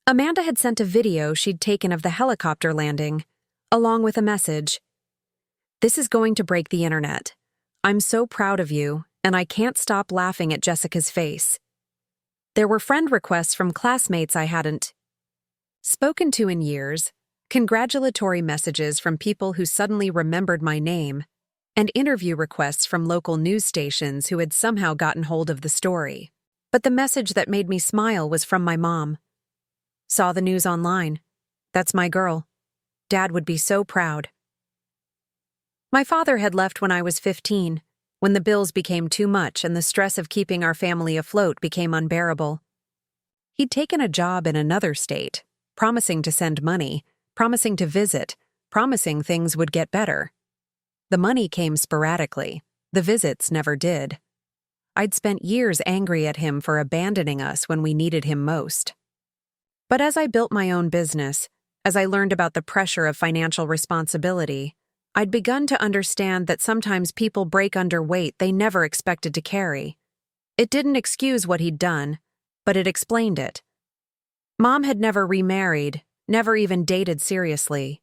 Amanda had sent a video she'd taken of the helicopter landing, along with a message. This is going to break the internet. I'm so proud of you, and I can't stop laughing at Jessica's face. There were friend requests from classmates I hadn't spoken to in years, congratulatory messages from people who suddenly remembered my name, and interview requests from local news stations who had somehow gotten hold of the story. But the message that made me smile was from my mom. Saw the news online. That's my girl. Dad would be so proud. My father had left when I was 15, when the bills became too much and the stress of keeping our family afloat became unbearable. He'd taken a job in another state, promising to send money, promising to visit, promising things would get better. The money came sporadically. The visits never did. I'd spent years angry at him for abandoning us when we needed him most. But as I built my own business, as I learned about the pressure of financial responsibility, I'd begun to understand that sometimes people break under weight they never expected to carry. It didn't excuse what he'd done, but it explained it. Mom had never remarried, never even dated seriously.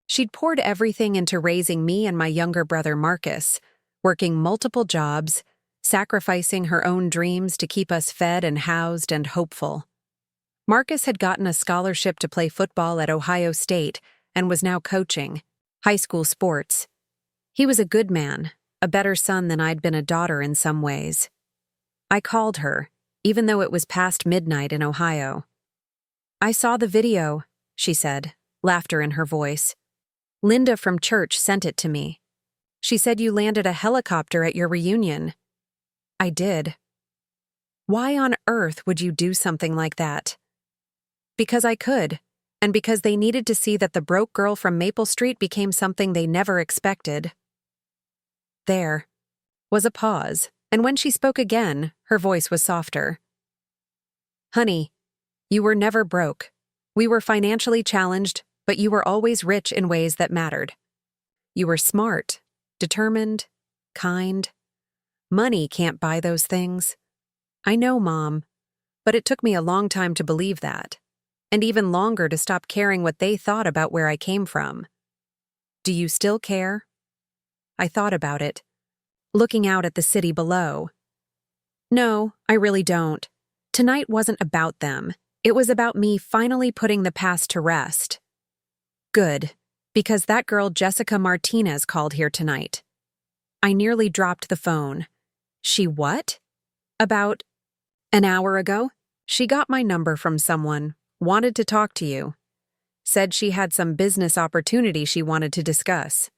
She'd poured everything into raising me and my younger brother Marcus, working multiple jobs, sacrificing her own dreams to keep us fed and housed and hopeful. Marcus had gotten a scholarship to play football at Ohio State and was now coaching high school sports. He was a good man, a better son than I'd been a daughter in some ways. I called her, even though it was past midnight in Ohio. "I saw the video," she said, laughter in her voice. "Linda from church sent it to me. She said you landed a helicopter at your reunion." "I did." "Why on earth would you do something like that?" "Because I could, and because they needed to see that the broke girl from Maple Street became something they never expected." There was a pause, and when she spoke again, her voice was softer. "Honey, you were never broke. We were financially challenged, but you were always rich in ways that mattered. You were smart, determined, kind. Money can't buy those things. I know, Mom, but it took me a long time to believe that, and even longer to stop caring what they thought about where I came from. Do you still care?" I thought about it, looking out at the city below. "No, I really don't. Tonight wasn't about them. It was about me finally putting the past to rest." "Good, because that girl Jessica Martinez called here tonight." I nearly dropped the phone. "She what?" "About an hour ago. She got my number from someone, wanted to talk to you. Said she had some business opportunity she wanted to discuss."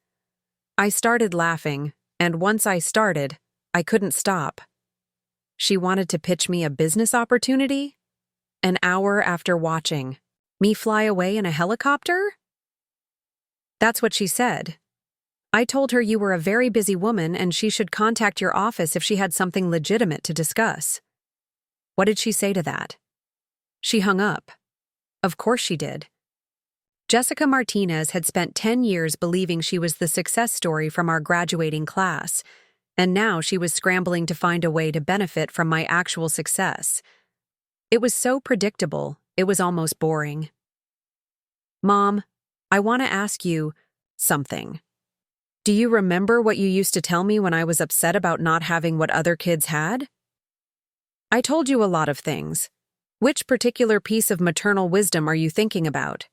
I started laughing, and once I started, I couldn't stop. She wanted to pitch me a business opportunity? An hour after watching me fly away in a helicopter? That's what she said. I told her you were a very busy woman and she should contact your office if she had something legitimate to discuss. What did she say to that? She hung up. Of course she did. Jessica Martinez had spent 10 years believing she was the success story from our graduating class, and now she was scrambling to find a way to benefit from my actual success. It was so predictable, it was almost boring. "Mom, I want to ask you something. Do you remember what you used to tell me when I was upset about not having what other kids had?" "I told you a lot of things. Which particular piece of maternal wisdom are you thinking about?"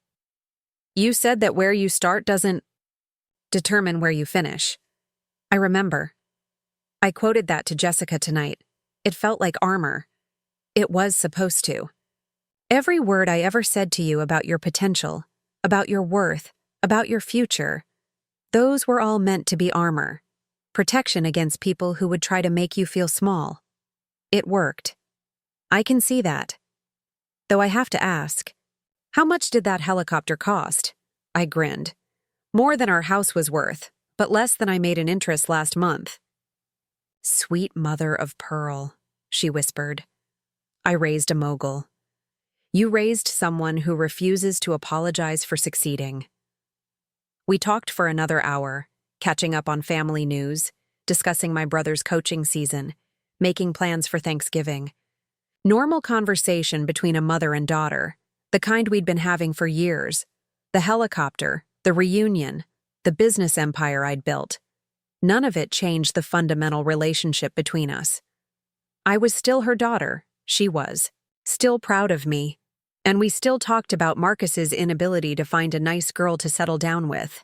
"You said that where you start doesn't determine where you finish." I remember. I quoted that to Jessica tonight. It felt like armor. It was supposed to. Every word I ever said to you about your potential, about your worth, about your future, those were all meant to be armor, protection against people who would try to make you feel small. It worked. I can see that. Though I have to ask, how much did that helicopter cost? I grinned. More than our house was worth, but less than I made in interest last month. Sweet mother of pearl, she whispered. I raised a mogul. You raised someone who refuses to apologize for succeeding. We talked for another hour, catching up on family news, discussing my brother's coaching season, making plans for Thanksgiving. Normal conversation between a mother and daughter, the kind we'd been having for years. The helicopter, the reunion, the business empire I'd built. None of it changed the fundamental relationship between us. I was still her daughter, she was, still proud of me, and we still talked about Marcus's inability to find a nice girl to settle down with.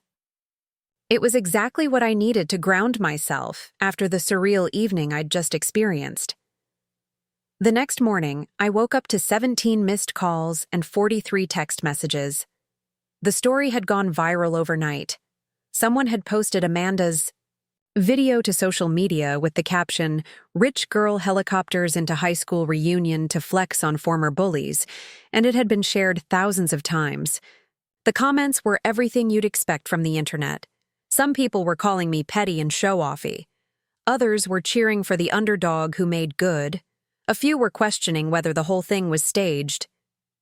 It was exactly what I needed to ground myself after the surreal evening I'd just experienced. The next morning, I woke up to 17 missed calls and 43 text messages. The story had gone viral overnight. Someone had posted Amanda's video to social media with the caption, "Rich girl helicopters into high school reunion to flex on former bullies," and it had been shared thousands of times. The comments were everything you'd expect from the internet. Some people were calling me petty and show-offy. Others were cheering for the underdog who made good. A few were questioning whether the whole thing was staged.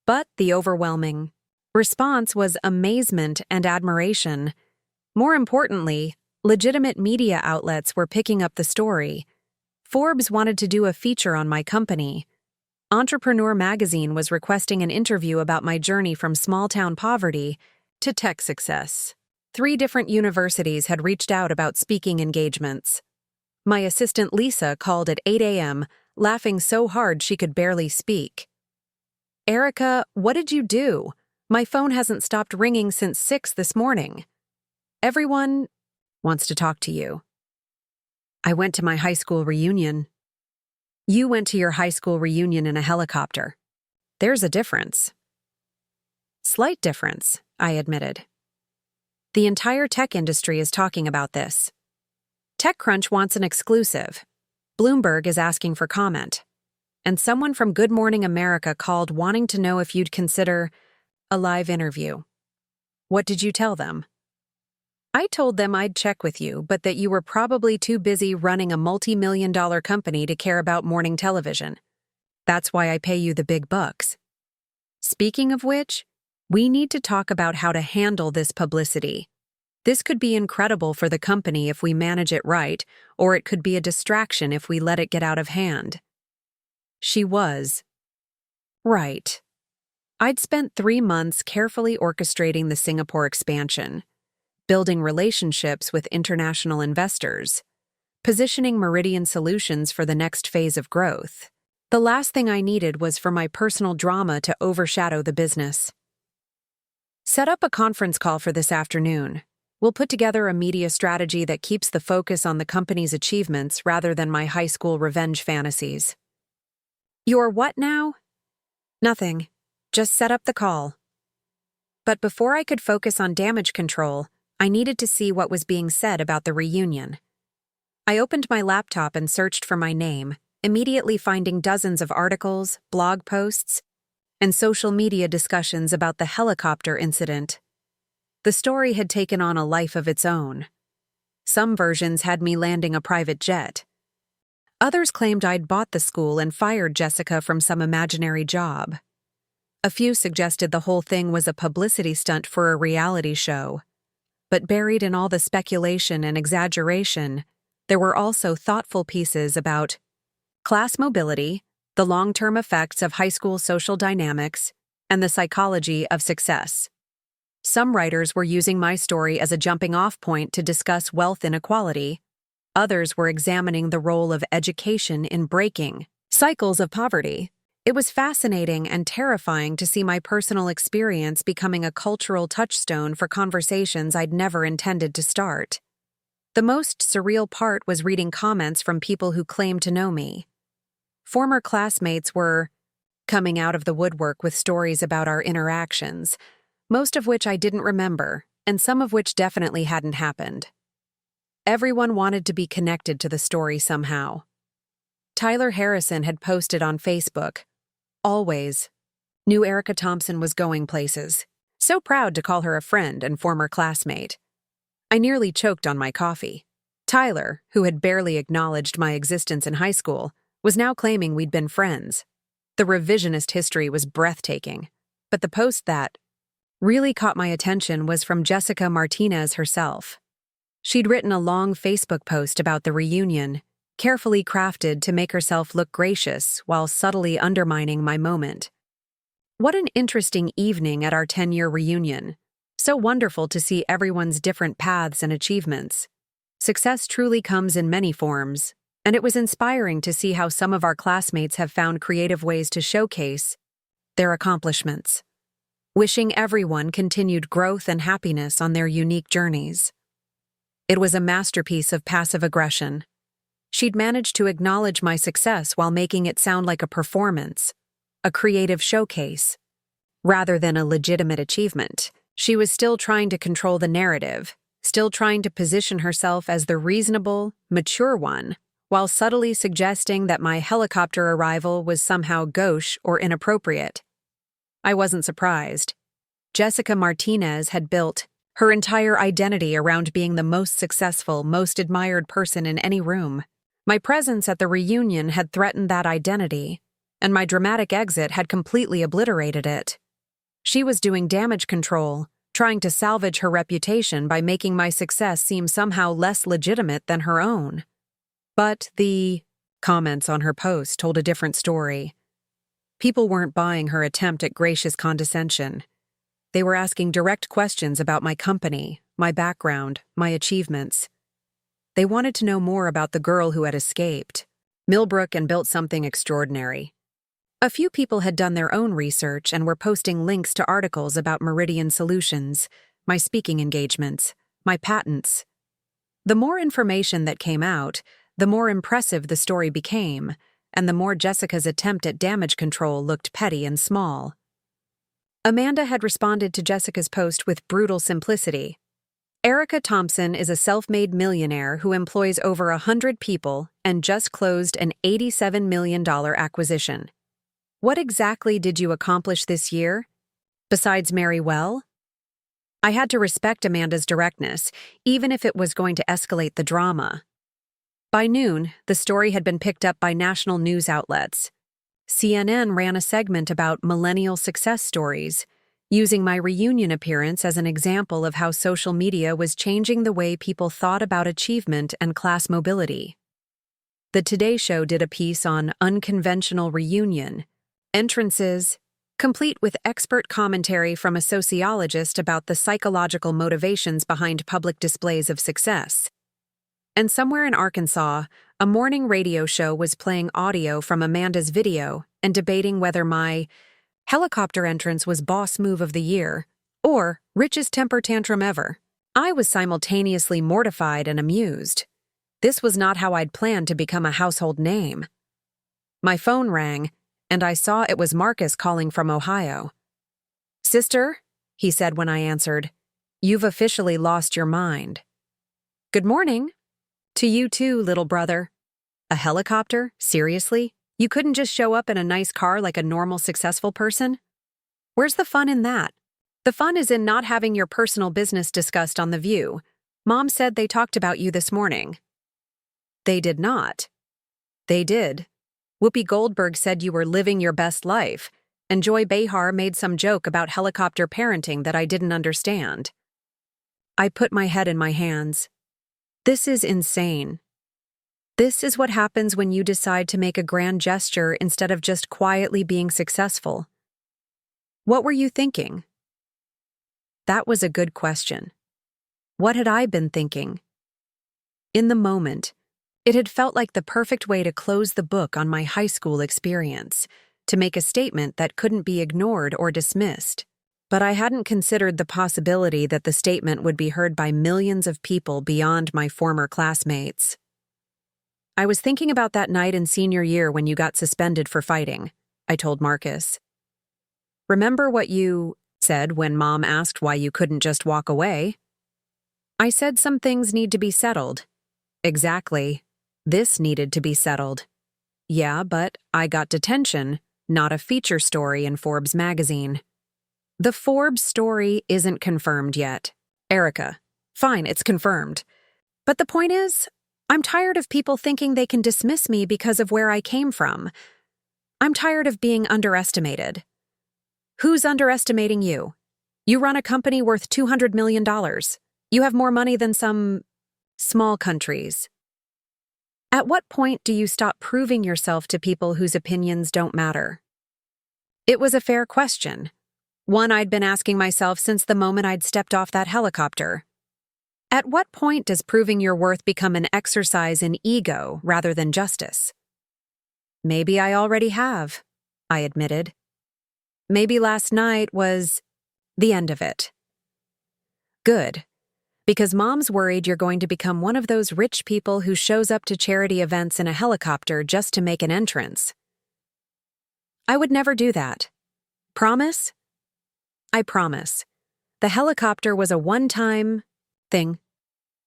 But the overwhelming response was amazement and admiration. More importantly, legitimate media outlets were picking up the story. Forbes wanted to do a feature on my company. Entrepreneur magazine was requesting an interview about my journey from small-town poverty to tech success. 3 different universities had reached out about speaking engagements. My assistant Lisa called at 8 a.m., laughing so hard she could barely speak. "Erika, what did you do? My phone hasn't stopped ringing since 6 this morning. Everyone wants to talk to you." "I went to my high school reunion." "You went to your high school reunion in a helicopter. There's a difference." "Slight difference," I admitted. "The entire tech industry is talking about this. TechCrunch wants an exclusive. Bloomberg is asking for comment. And someone from Good Morning America called wanting to know if you'd consider a live interview." "What did you tell them?" "I told them I'd check with you, but that you were probably too busy running a multi-million-dollar company to care about morning television. That's why I pay you the big bucks. Speaking of which, we need to talk about how to handle this publicity. This could be incredible for the company if we manage it right, or it could be a distraction if we let it get out of hand." She was right. I'd spent 3 months carefully orchestrating the Singapore expansion, building relationships with international investors, positioning Meridian Solutions for the next phase of growth. The last thing I needed was for my personal drama to overshadow the business. "Set up a conference call for this afternoon. We'll put together a media strategy that keeps the focus on the company's achievements rather than my high school revenge fantasies." "Your what now?" "Nothing. Just set up the call." But before I could focus on damage control, I needed to see what was being said about the reunion. I opened my laptop and searched for my name, immediately finding dozens of articles, blog posts, and social media discussions about the helicopter incident. The story had taken on a life of its own. Some versions had me landing a private jet. Others claimed I'd bought the school and fired Jessica from some imaginary job. A few suggested the whole thing was a publicity stunt for a reality show. But buried in all the speculation and exaggeration, there were also thoughtful pieces about class mobility, the long-term effects of high school social dynamics, and the psychology of success. Some writers were using my story as a jumping-off point to discuss wealth inequality. Others were examining the role of education in breaking cycles of poverty. It was fascinating and terrifying to see my personal experience becoming a cultural touchstone for conversations I'd never intended to start. The most surreal part was reading comments from people who claimed to know me. Former classmates were coming out of the woodwork with stories about our interactions, most of which I didn't remember, and some of which definitely hadn't happened. Everyone wanted to be connected to the story somehow. Tyler Harrison had posted on Facebook, "Always knew Erika Thompson was going places. So proud to call her a friend and former classmate." I nearly choked on my coffee. Tyler, who had barely acknowledged my existence in high school, was now claiming we'd been friends. The revisionist history was breathtaking, but the post that really caught my attention was from Jessica Martinez herself. She'd written a long Facebook post about the reunion, carefully crafted to make herself look gracious while subtly undermining my moment. What an interesting evening at our 10-year reunion. So wonderful to see everyone's different paths and achievements. Success truly comes in many forms, and it was inspiring to see how some of our classmates have found creative ways to showcase their accomplishments. Wishing everyone continued growth and happiness on their unique journeys. It was a masterpiece of passive aggression. She'd managed to acknowledge my success while making it sound like a performance, a creative showcase, rather than a legitimate achievement. She was still trying to control the narrative, still trying to position herself as the reasonable, mature one, while subtly suggesting that my helicopter arrival was somehow gauche or inappropriate. I wasn't surprised. Jessica Martinez had built her entire identity around being the most successful, most admired person in any room. My presence at the reunion had threatened that identity, and my dramatic exit had completely obliterated it. She was doing damage control, trying to salvage her reputation by making my success seem somehow less legitimate than her own. But the comments on her post told a different story. People weren't buying her attempt at gracious condescension. They were asking direct questions about my company, my background, my achievements. They wanted to know more about the girl who had escaped Millbrook and built something extraordinary. A few people had done their own research and were posting links to articles about Meridian Solutions, my speaking engagements, my patents. The more information that came out, the more impressive the story became, and the more Jessica's attempt at damage control looked petty and small. Amanda had responded to Jessica's post with brutal simplicity. Erika Thompson is a self-made millionaire who employs over 100 people and just closed an $87 million acquisition. What exactly did you accomplish this year? Besides marry well? I had to respect Amanda's directness, even if it was going to escalate the drama. By noon, the story had been picked up by national news outlets. CNN ran a segment about millennial success stories, using my reunion appearance as an example of how social media was changing the way people thought about achievement and class mobility. The Today Show did a piece on unconventional reunion, entrances, complete with expert commentary from a sociologist about the psychological motivations behind public displays of success. And somewhere in Arkansas, a morning radio show was playing audio from Amanda's video and debating whether my helicopter entrance was boss move of the year or richest temper tantrum ever. I was simultaneously mortified and amused. This was not how I'd planned to become a household name. My phone rang, and I saw it was Marcus calling from Ohio. "Sister," he said when I answered, "you've officially lost your mind." "Good morning." "To you too, little brother." "A helicopter? Seriously? You couldn't just show up in a nice car like a normal, successful person?" "Where's the fun in that?" "The fun is in not having your personal business discussed on The View. Mom said they talked about you this morning." "They did not." "They did. Whoopi Goldberg said you were living your best life, and Joy Behar made some joke about helicopter parenting that I didn't understand." I put my head in my hands. This is insane. This is what happens when you decide to make a grand gesture instead of just quietly being successful. What were you thinking? That was a good question. What had I been thinking? In the moment, it had felt like the perfect way to close the book on my high school experience, to make a statement that couldn't be ignored or dismissed. But I hadn't considered the possibility that the statement would be heard by millions of people beyond my former classmates. "I was thinking about that night in senior year when you got suspended for fighting," I told Marcus. "Remember what you said when Mom asked why you couldn't just walk away?" "I said some things need to be settled." "Exactly. This needed to be settled." "Yeah, but I got detention, not a feature story in Forbes magazine." "The Forbes story isn't confirmed yet." "Erika, fine, it's confirmed. But the point is, I'm tired of people thinking they can dismiss me because of where I came from. I'm tired of being underestimated." "Who's underestimating you? You run a company worth $200 million. You have more money than some small countries. At what point do you stop proving yourself to people whose opinions don't matter?" It was a fair question. One I'd been asking myself since the moment I'd stepped off that helicopter. At what point does proving your worth become an exercise in ego rather than justice? "Maybe I already have," I admitted. "Maybe last night was the end of it." "Good, because Mom's worried you're going to become one of those rich people who shows up to charity events in a helicopter just to make an entrance." "I would never do that." "Promise?" "I promise. The helicopter was a one-time thing.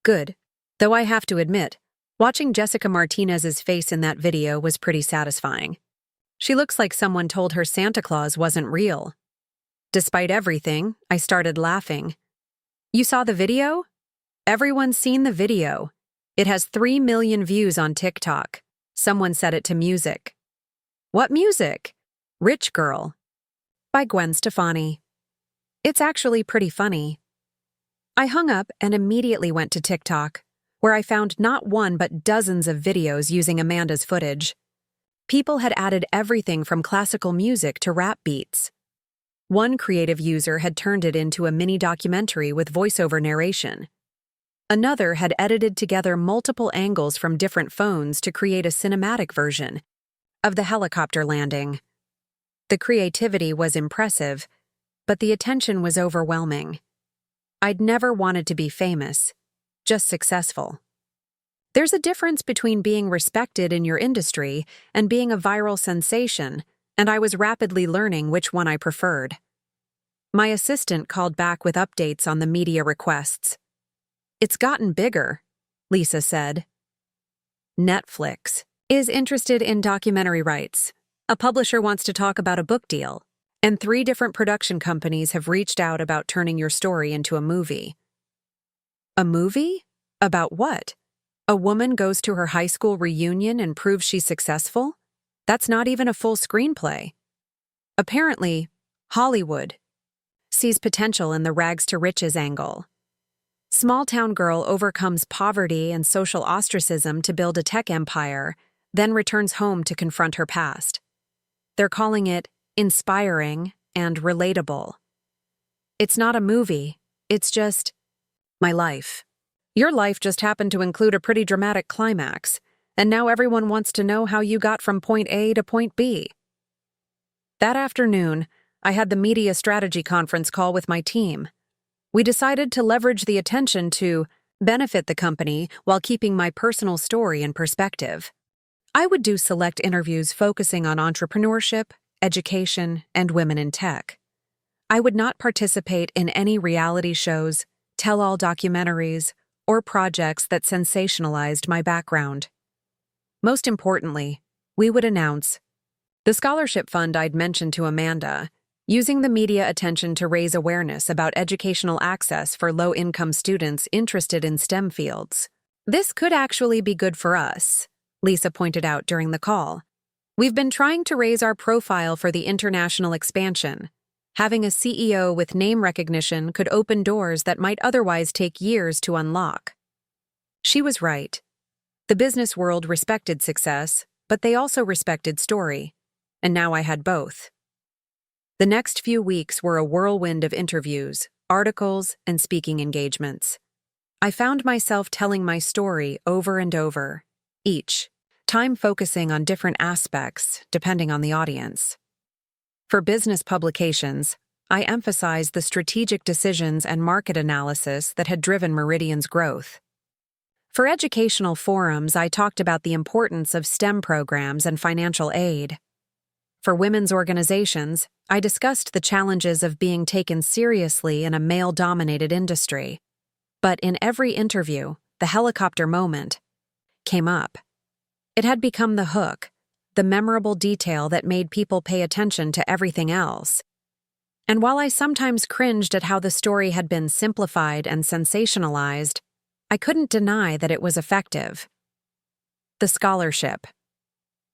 Good. Though I have to admit, watching Jessica Martinez's face in that video was pretty satisfying. She looks like someone told her Santa Claus wasn't real. Despite everything, I started laughing. You saw the video? Everyone's seen the video. It has 3 million views on TikTok. Someone set it to music. What music? Rich Girl, by Gwen Stefani. It's actually pretty funny. I hung up and immediately went to TikTok, where I found not one but dozens of videos using Amanda's footage. People had added everything from classical music to rap beats. One creative user had turned it into a mini documentary with voiceover narration. Another had edited together multiple angles from different phones to create a cinematic version of the helicopter landing. The creativity was impressive, but the attention was overwhelming. I'd never wanted to be famous, just successful. There's a difference between being respected in your industry and being a viral sensation, and I was rapidly learning which one I preferred. My assistant called back with updates on the media requests. It's gotten bigger, Lisa said. Netflix is interested in documentary rights. A publisher wants to talk about a book deal, and 3 different production companies have reached out about turning your story into a movie. A movie? About what? A woman goes to her high school reunion and proves she's successful? That's not even a full screenplay. Apparently, Hollywood sees potential in the rags to riches angle. Small-town girl overcomes poverty and social ostracism to build a tech empire, then returns home to confront her past. They're calling it inspiring and relatable. It's not a movie, it's just my life. Your life just happened to include a pretty dramatic climax, and now everyone wants to know how you got from point A to point B. That afternoon, I had the media strategy conference call with my team. We decided to leverage the attention to benefit the company while keeping my personal story in perspective. I would do select interviews focusing on entrepreneurship, education, and women in tech. I would not participate in any reality shows, tell-all documentaries, or projects that sensationalized my background. Most importantly, we would announce the scholarship fund I'd mentioned to Amanda, using the media attention to raise awareness about educational access for low-income students interested in STEM fields. This could actually be good for us, Lisa pointed out during the call. We've been trying to raise our profile for the international expansion. Having a CEO with name recognition could open doors that might otherwise take years to unlock. She was right. The business world respected success, but they also respected story. And now I had both. The next few weeks were a whirlwind of interviews, articles, and speaking engagements. I found myself telling my story over and over, each time focusing on different aspects depending on the audience. For business publications, I emphasized the strategic decisions and market analysis that had driven Meridian's growth. For educational forums, I talked about the importance of STEM programs and financial aid. For women's organizations, I discussed the challenges of being taken seriously in a male-dominated industry. But in every interview, the helicopter moment came up. It had become the hook, the memorable detail that made people pay attention to everything else. And while I sometimes cringed at how the story had been simplified and sensationalized, I couldn't deny that it was effective. The scholarship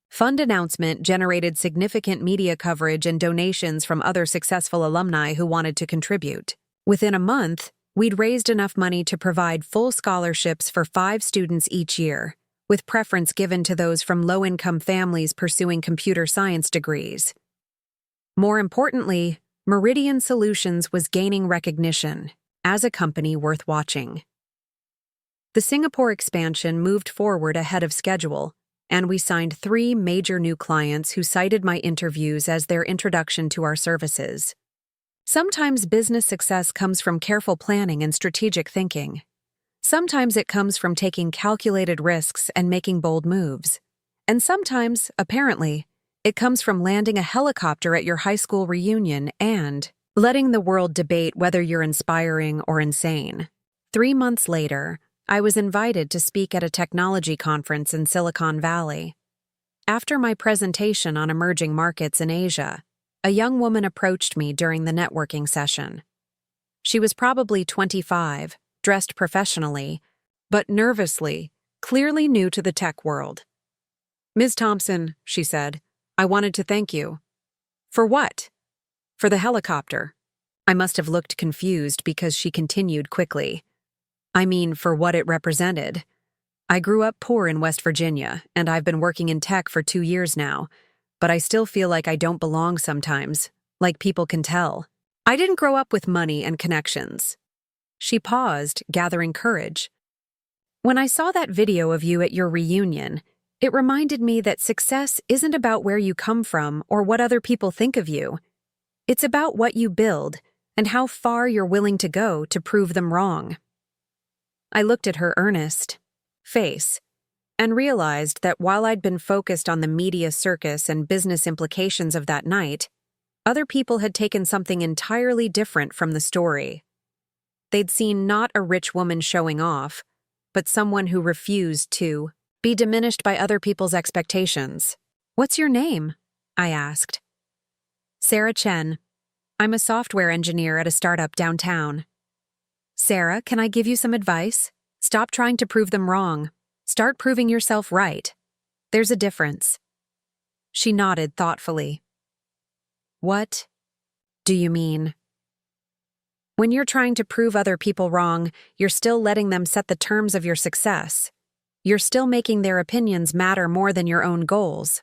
fund announcement generated significant media coverage and donations from other successful alumni who wanted to contribute. Within a month, we'd raised enough money to provide full scholarships for 5 students each year, with preference given to those from low-income families pursuing computer science degrees. More importantly, Meridian Solutions was gaining recognition as a company worth watching. The Singapore expansion moved forward ahead of schedule, and we signed 3 major new clients who cited my interviews as their introduction to our services. Sometimes business success comes from careful planning and strategic thinking. Sometimes it comes from taking calculated risks and making bold moves. And sometimes, apparently, it comes from landing a helicopter at your high school reunion and letting the world debate whether you're inspiring or insane. 3 months later, I was invited to speak at a technology conference in Silicon Valley. After my presentation on emerging markets in Asia, a young woman approached me during the networking session. She was probably 25, dressed professionally, but nervously, clearly new to the tech world. "Ms. Thompson," she said, "I wanted to thank you." "For what?" "For the helicopter." I must have looked confused because she continued quickly. "I mean, for what it represented. I grew up poor in West Virginia, and I've been working in tech for 2 years now, but I still feel like I don't belong sometimes, like people can tell. I didn't grow up with money and connections." She paused, gathering courage. "When I saw that video of you at your reunion, it reminded me that success isn't about where you come from or what other people think of you. It's about what you build and how far you're willing to go to prove them wrong." I looked at her earnest face and realized that while I'd been focused on the media circus and business implications of that night, other people had taken something entirely different from the story. They'd seen not a rich woman showing off, but someone who refused to be diminished by other people's expectations. "What's your name?" I asked. "Sarah Chen. I'm a software engineer at a startup downtown." "Sarah, can I give you some advice? Stop trying to prove them wrong. Start proving yourself right. There's a difference." She nodded thoughtfully. "What do you mean?" "When you're trying to prove other people wrong, you're still letting them set the terms of your success. You're still making their opinions matter more than your own goals.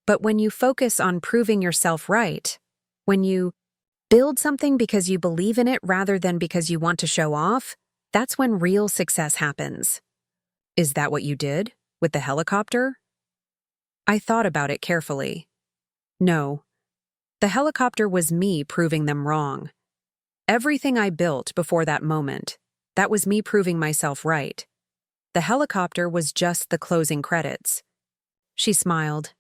But when you focus on proving yourself right, when you build something because you believe in it rather than because you want to show off, that's when real success happens." "Is that what you did? With the helicopter?" I thought about it carefully. No. The helicopter was me proving them wrong. Everything I built before that moment, that was me proving myself right. The helicopter was just the closing credits. She smiled.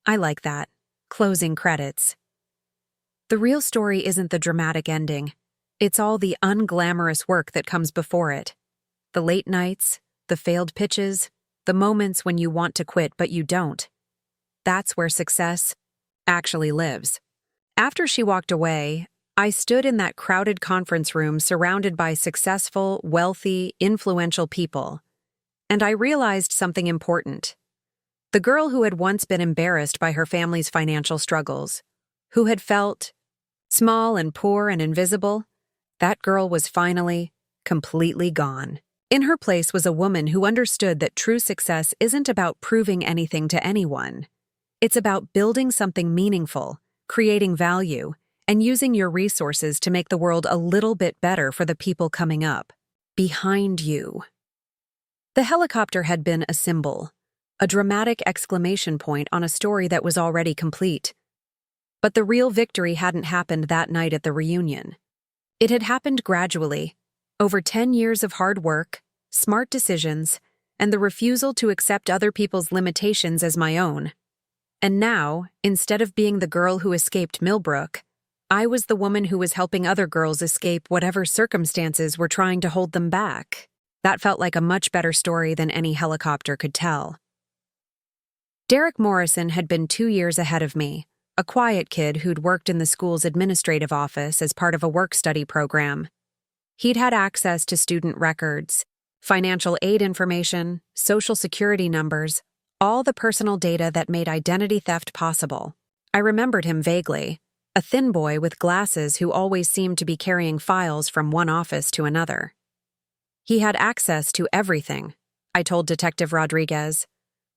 "I like that. Closing credits. The real story isn't the dramatic ending. It's all the unglamorous work that comes before it. The late nights, the failed pitches, the moments when you want to quit but you don't. That's where success actually lives." After she walked away, I stood in that crowded conference room surrounded by successful, wealthy, influential people. And I realized something important. The girl who had once been embarrassed by her family's financial struggles, who had felt small and poor and invisible, that girl was finally, completely gone. In her place was a woman who understood that true success isn't about proving anything to anyone. It's about building something meaningful, creating value, and using your resources to make the world a little bit better for the people coming up, behind you. The helicopter had been a symbol, a dramatic exclamation point on a story that was already complete. But the real victory hadn't happened that night at the reunion. It had happened gradually, over 10 years of hard work, smart decisions, and the refusal to accept other people's limitations as my own. And now, instead of being the girl who escaped Millbrook, I was the woman who was helping other girls escape whatever circumstances were trying to hold them back. That felt like a much better story than any helicopter could tell. Derek Morrison had been 2 years ahead of me, a quiet kid who'd worked in the school's administrative office as part of a work-study program. He'd had access to student records, financial aid information, social security numbers, all the personal data that made identity theft possible. I remembered him vaguely, a thin boy with glasses who always seemed to be carrying files from one office to another. He had access to everything, I told Detective Rodriguez.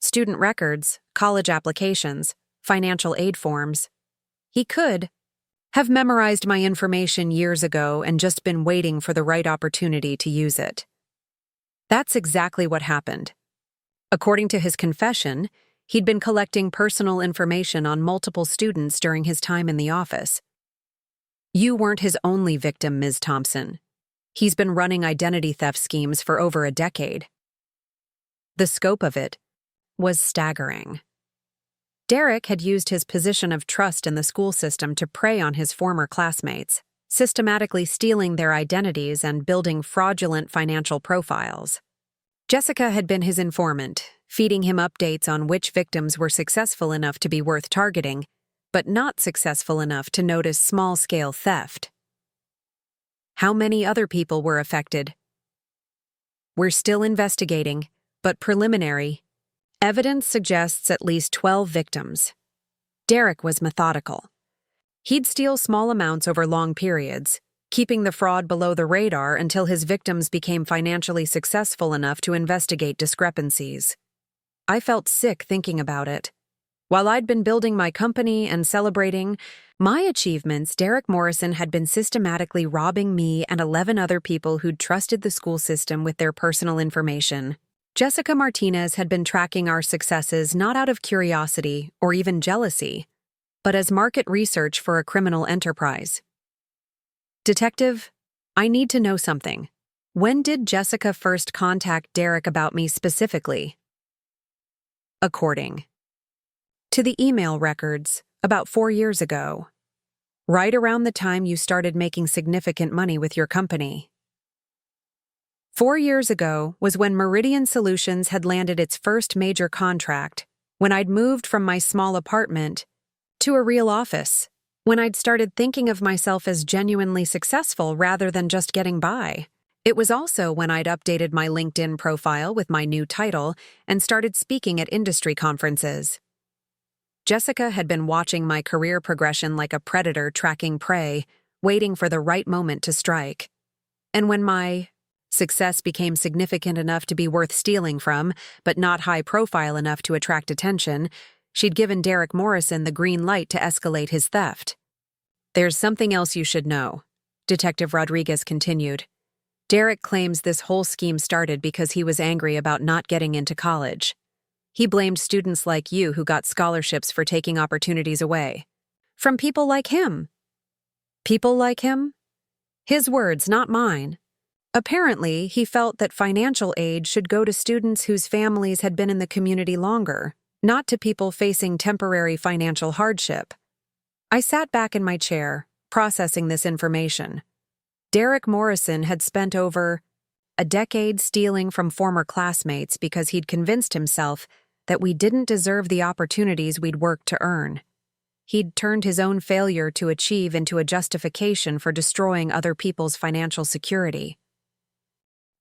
Student records, college applications, financial aid forms. He could have memorized my information years ago and just been waiting for the right opportunity to use it. That's exactly what happened. According to his confession, he'd been collecting personal information on multiple students during his time in the office. You weren't his only victim, Ms. Thompson. He's been running identity theft schemes for over a decade. The scope of it was staggering. Derek had used his position of trust in the school system to prey on his former classmates, systematically stealing their identities and building fraudulent financial profiles. Jessica had been his informant, feeding him updates on which victims were successful enough to be worth targeting, but not successful enough to notice small-scale theft. How many other people were affected? We're still investigating, but preliminary evidence suggests at least 12 victims. Derek was methodical. He'd steal small amounts over long periods, keeping the fraud below the radar until his victims became financially successful enough to investigate discrepancies. I felt sick thinking about it. While I'd been building my company and celebrating my achievements, Derek Morrison had been systematically robbing me and 11 other people who'd trusted the school system with their personal information. Jessica Martinez had been tracking our successes not out of curiosity or even jealousy, but as market research for a criminal enterprise. Detective, I need to know something. When did Jessica first contact Derek about me specifically? According to the email records, about 4 years ago. Right around the time you started making significant money with your company. 4 years ago was when Meridian Solutions had landed its first major contract, when I'd moved from my small apartment to a real office, when I'd started thinking of myself as genuinely successful rather than just getting by. It was also when I'd updated my LinkedIn profile with my new title and started speaking at industry conferences. Jessica had been watching my career progression like a predator tracking prey, waiting for the right moment to strike. And when my success became significant enough to be worth stealing from, but not high profile enough to attract attention, she'd given Derek Morrison the green light to escalate his theft. There's something else you should know, Detective Rodriguez continued. Derek claims this whole scheme started because he was angry about not getting into college. He blamed students like you who got scholarships for taking opportunities away. From people like him. People like him? His words, not mine. Apparently, he felt that financial aid should go to students whose families had been in the community longer, not to people facing temporary financial hardship. I sat back in my chair, processing this information. Derek Morrison had spent over a decade stealing from former classmates because he'd convinced himself that we didn't deserve the opportunities we'd worked to earn. He'd turned his own failure to achieve into a justification for destroying other people's financial security.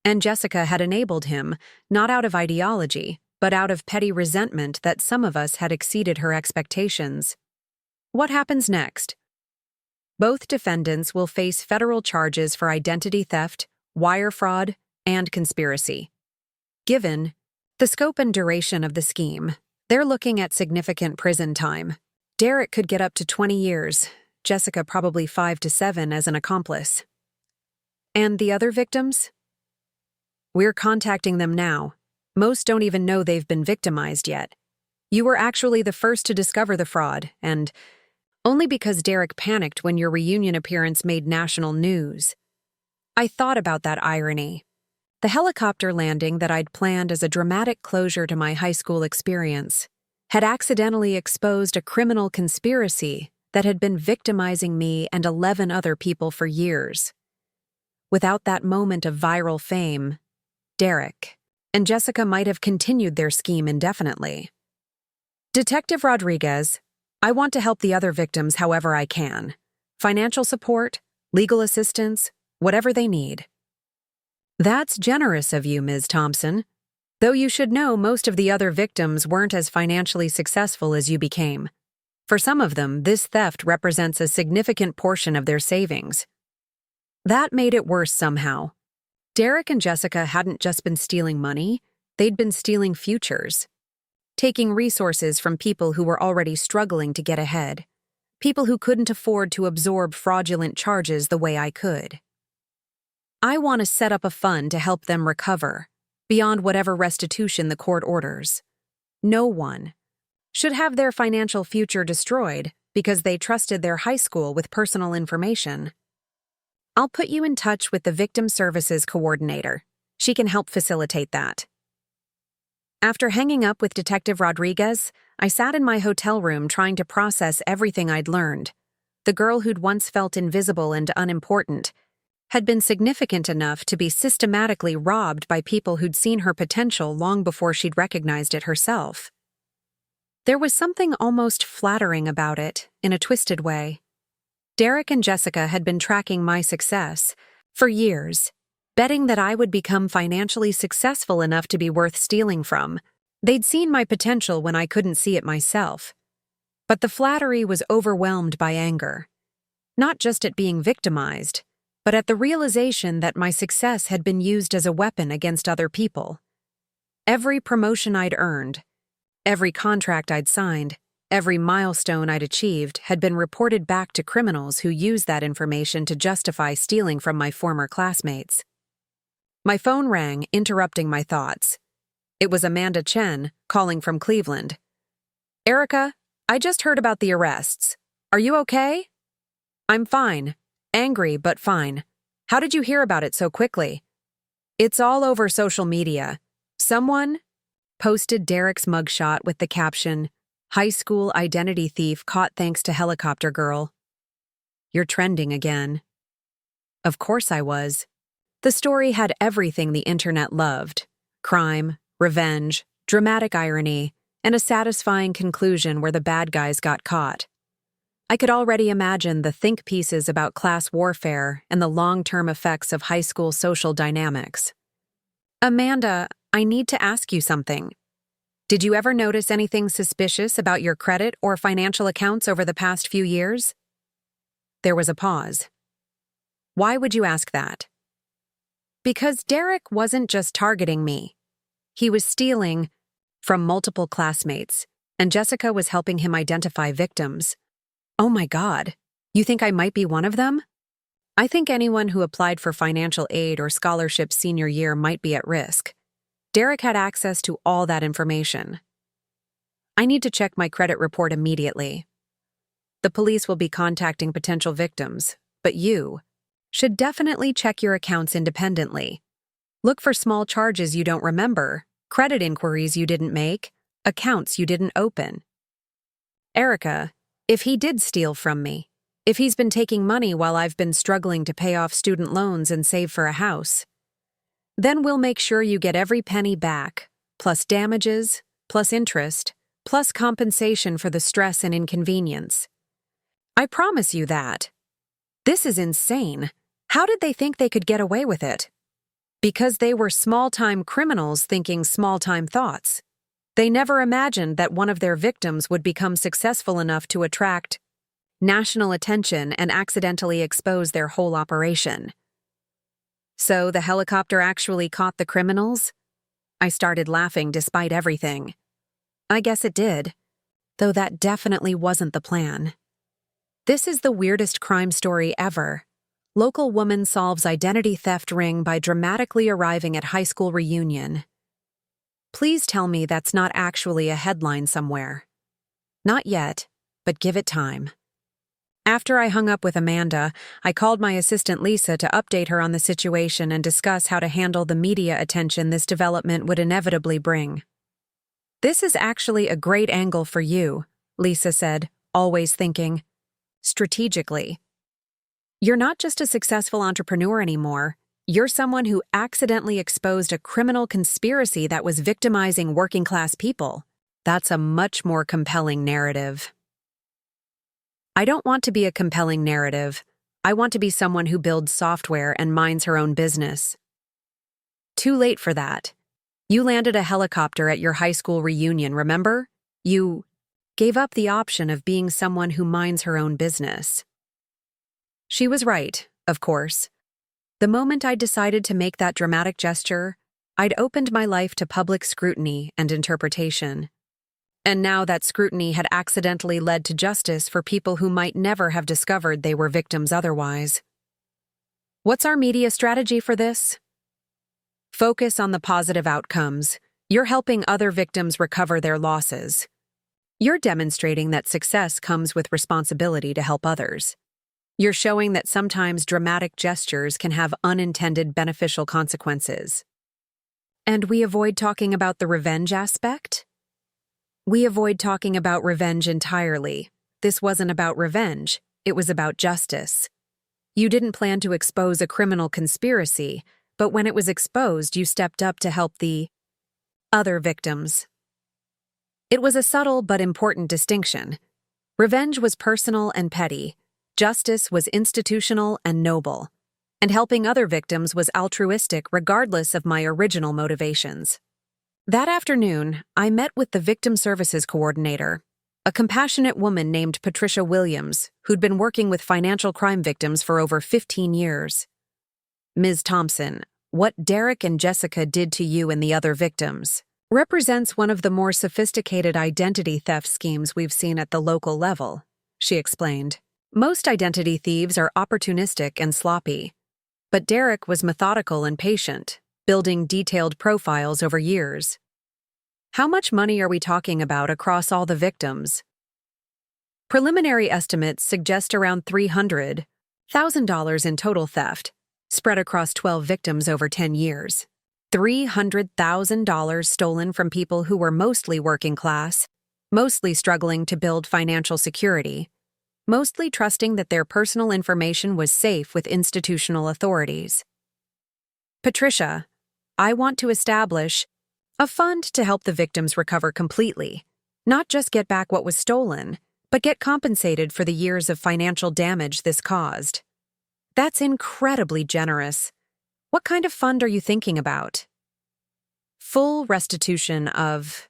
And Jessica had enabled him, not out of ideology, but out of petty resentment that some of us had exceeded her expectations. What happens next? Both defendants will face federal charges for identity theft, wire fraud, and conspiracy. Given the scope and duration of the scheme, they're looking at significant prison time. Derek could get up to 20 years, Jessica probably 5 to 7 as an accomplice. And the other victims? We're contacting them now. Most don't even know they've been victimized yet. You were actually the first to discover the fraud, and only because Derek panicked when your reunion appearance made national news. I thought about that irony. The helicopter landing that I'd planned as a dramatic closure to my high school experience had accidentally exposed a criminal conspiracy that had been victimizing me and 11 other people for years. Without that moment of viral fame, Derek and Jessica might have continued their scheme indefinitely. Detective Rodriguez, I want to help the other victims however I can. Financial support, legal assistance, whatever they need. That's generous of you, Ms. Thompson. Though you should know most of the other victims weren't as financially successful as you became. For some of them, this theft represents a significant portion of their savings. That made it worse somehow. Derek and Jessica hadn't just been stealing money, they'd been stealing futures. Taking resources from people who were already struggling to get ahead. People who couldn't afford to absorb fraudulent charges the way I could. I want to set up a fund to help them recover, beyond whatever restitution the court orders. No one should have their financial future destroyed because they trusted their high school with personal information. I'll put you in touch with the Victim Services Coordinator. She can help facilitate that. After hanging up with Detective Rodriguez, I sat in my hotel room trying to process everything I'd learned. the girl who'd once felt invisible and unimportant, had been significant enough to be systematically robbed by people who'd seen her potential long before she'd recognized it herself. There was something almost flattering about it, in a twisted way. Derek and Jessica had been tracking my success for years, betting that I would become financially successful enough to be worth stealing from. They'd seen my potential when I couldn't see it myself. But the flattery was overwhelmed by anger. Not just at being victimized, but at the realization that my success had been used as a weapon against other people. Every promotion I'd earned, every contract I'd signed, every milestone I'd achieved had been reported back to criminals who used that information to justify stealing from my former classmates. My phone rang, interrupting my thoughts. It was Amanda Chen, calling from Cleveland. "Erika, I just heard about the arrests. Are you okay?" "I'm fine. Angry, but fine. How did you hear about it so quickly?" "It's all over social media. Someone posted Derek's mugshot with the caption, 'High school identity thief caught thanks to helicopter girl.'" "You're trending again." Of course I was. The story had everything the internet loved: crime, revenge, dramatic irony, and a satisfying conclusion where the bad guys got caught. I could already imagine the think pieces about class warfare and the long-term effects of high school social dynamics. "Amanda, I need to ask you something. Did you ever notice anything suspicious about your credit or financial accounts over the past few years?" There was a pause. "Why would you ask that?" "Because Derek wasn't just targeting me. He was stealing from multiple classmates, and Jessica was helping him identify victims." "Oh my God, you think I might be one of them?" "I think anyone who applied for financial aid or scholarship senior year might be at risk. Derek had access to all that information." "I need to check my credit report immediately." "The police will be contacting potential victims, but you should definitely check your accounts independently. Look for small charges you don't remember, credit inquiries you didn't make, accounts you didn't open." "Erika, if he did steal from me, if he's been taking money while I've been struggling to pay off student loans and save for a house, then we'll make sure you get every penny back, plus damages, plus interest, plus compensation for the stress and inconvenience. I promise you that." "This is insane. How did they think they could get away with it?" "Because they were small-time criminals thinking small-time thoughts. They never imagined that one of their victims would become successful enough to attract national attention and accidentally expose their whole operation." "So the helicopter actually caught the criminals?" I started laughing despite everything. "I guess it did, though that definitely wasn't the plan. This is the weirdest crime story ever. Local woman solves identity theft ring by dramatically arriving at high school reunion. Please tell me that's not actually a headline somewhere." "Not yet, but give it time." After I hung up with Amanda, I called my assistant Lisa to update her on the situation and discuss how to handle the media attention this development would inevitably bring. "This is actually a great angle for you," Lisa said, always thinking strategically. "You're not just a successful entrepreneur anymore. You're someone who accidentally exposed a criminal conspiracy that was victimizing working-class people. That's a much more compelling narrative." "I don't want to be a compelling narrative. I want to be someone who builds software and minds her own business." "Too late for that. You landed a helicopter at your high school reunion, remember? You gave up the option of being someone who minds her own business." She was right, of course. The moment I decided to make that dramatic gesture, I'd opened my life to public scrutiny and interpretation. And now that scrutiny had accidentally led to justice for people who might never have discovered they were victims otherwise. "What's our media strategy for this?" "Focus on the positive outcomes. You're helping other victims recover their losses. You're demonstrating that success comes with responsibility to help others. You're showing that sometimes dramatic gestures can have unintended beneficial consequences." "And we avoid talking about the revenge aspect?" "We avoid talking about revenge entirely. This wasn't about revenge. It was about justice. You didn't plan to expose a criminal conspiracy, but when it was exposed, you stepped up to help the other victims. It was a subtle but important distinction. Revenge was personal and petty. Justice was institutional and noble. And helping other victims was altruistic regardless of my original motivations. That afternoon, I met with the Victim Services Coordinator, a compassionate woman named Patricia Williams, who'd been working with financial crime victims for over 15 years. Ms. Thompson, what Derek and Jessica did to you and the other victims represents one of the more sophisticated identity theft schemes we've seen at the local level, she explained. Most identity thieves are opportunistic and sloppy, but Derek was methodical and patient, building detailed profiles over years. How much money are we talking about across all the victims? Preliminary estimates suggest around $300,000 in total theft, spread across 12 victims over 10 years. $300,000 stolen from people who were mostly working class, mostly struggling to build financial security, mostly trusting that their personal information was safe with institutional authorities. Patricia, I want to establish a fund to help the victims recover completely, not just get back what was stolen, but get compensated for the years of financial damage this caused. That's incredibly generous. What kind of fund are you thinking about? Full restitution of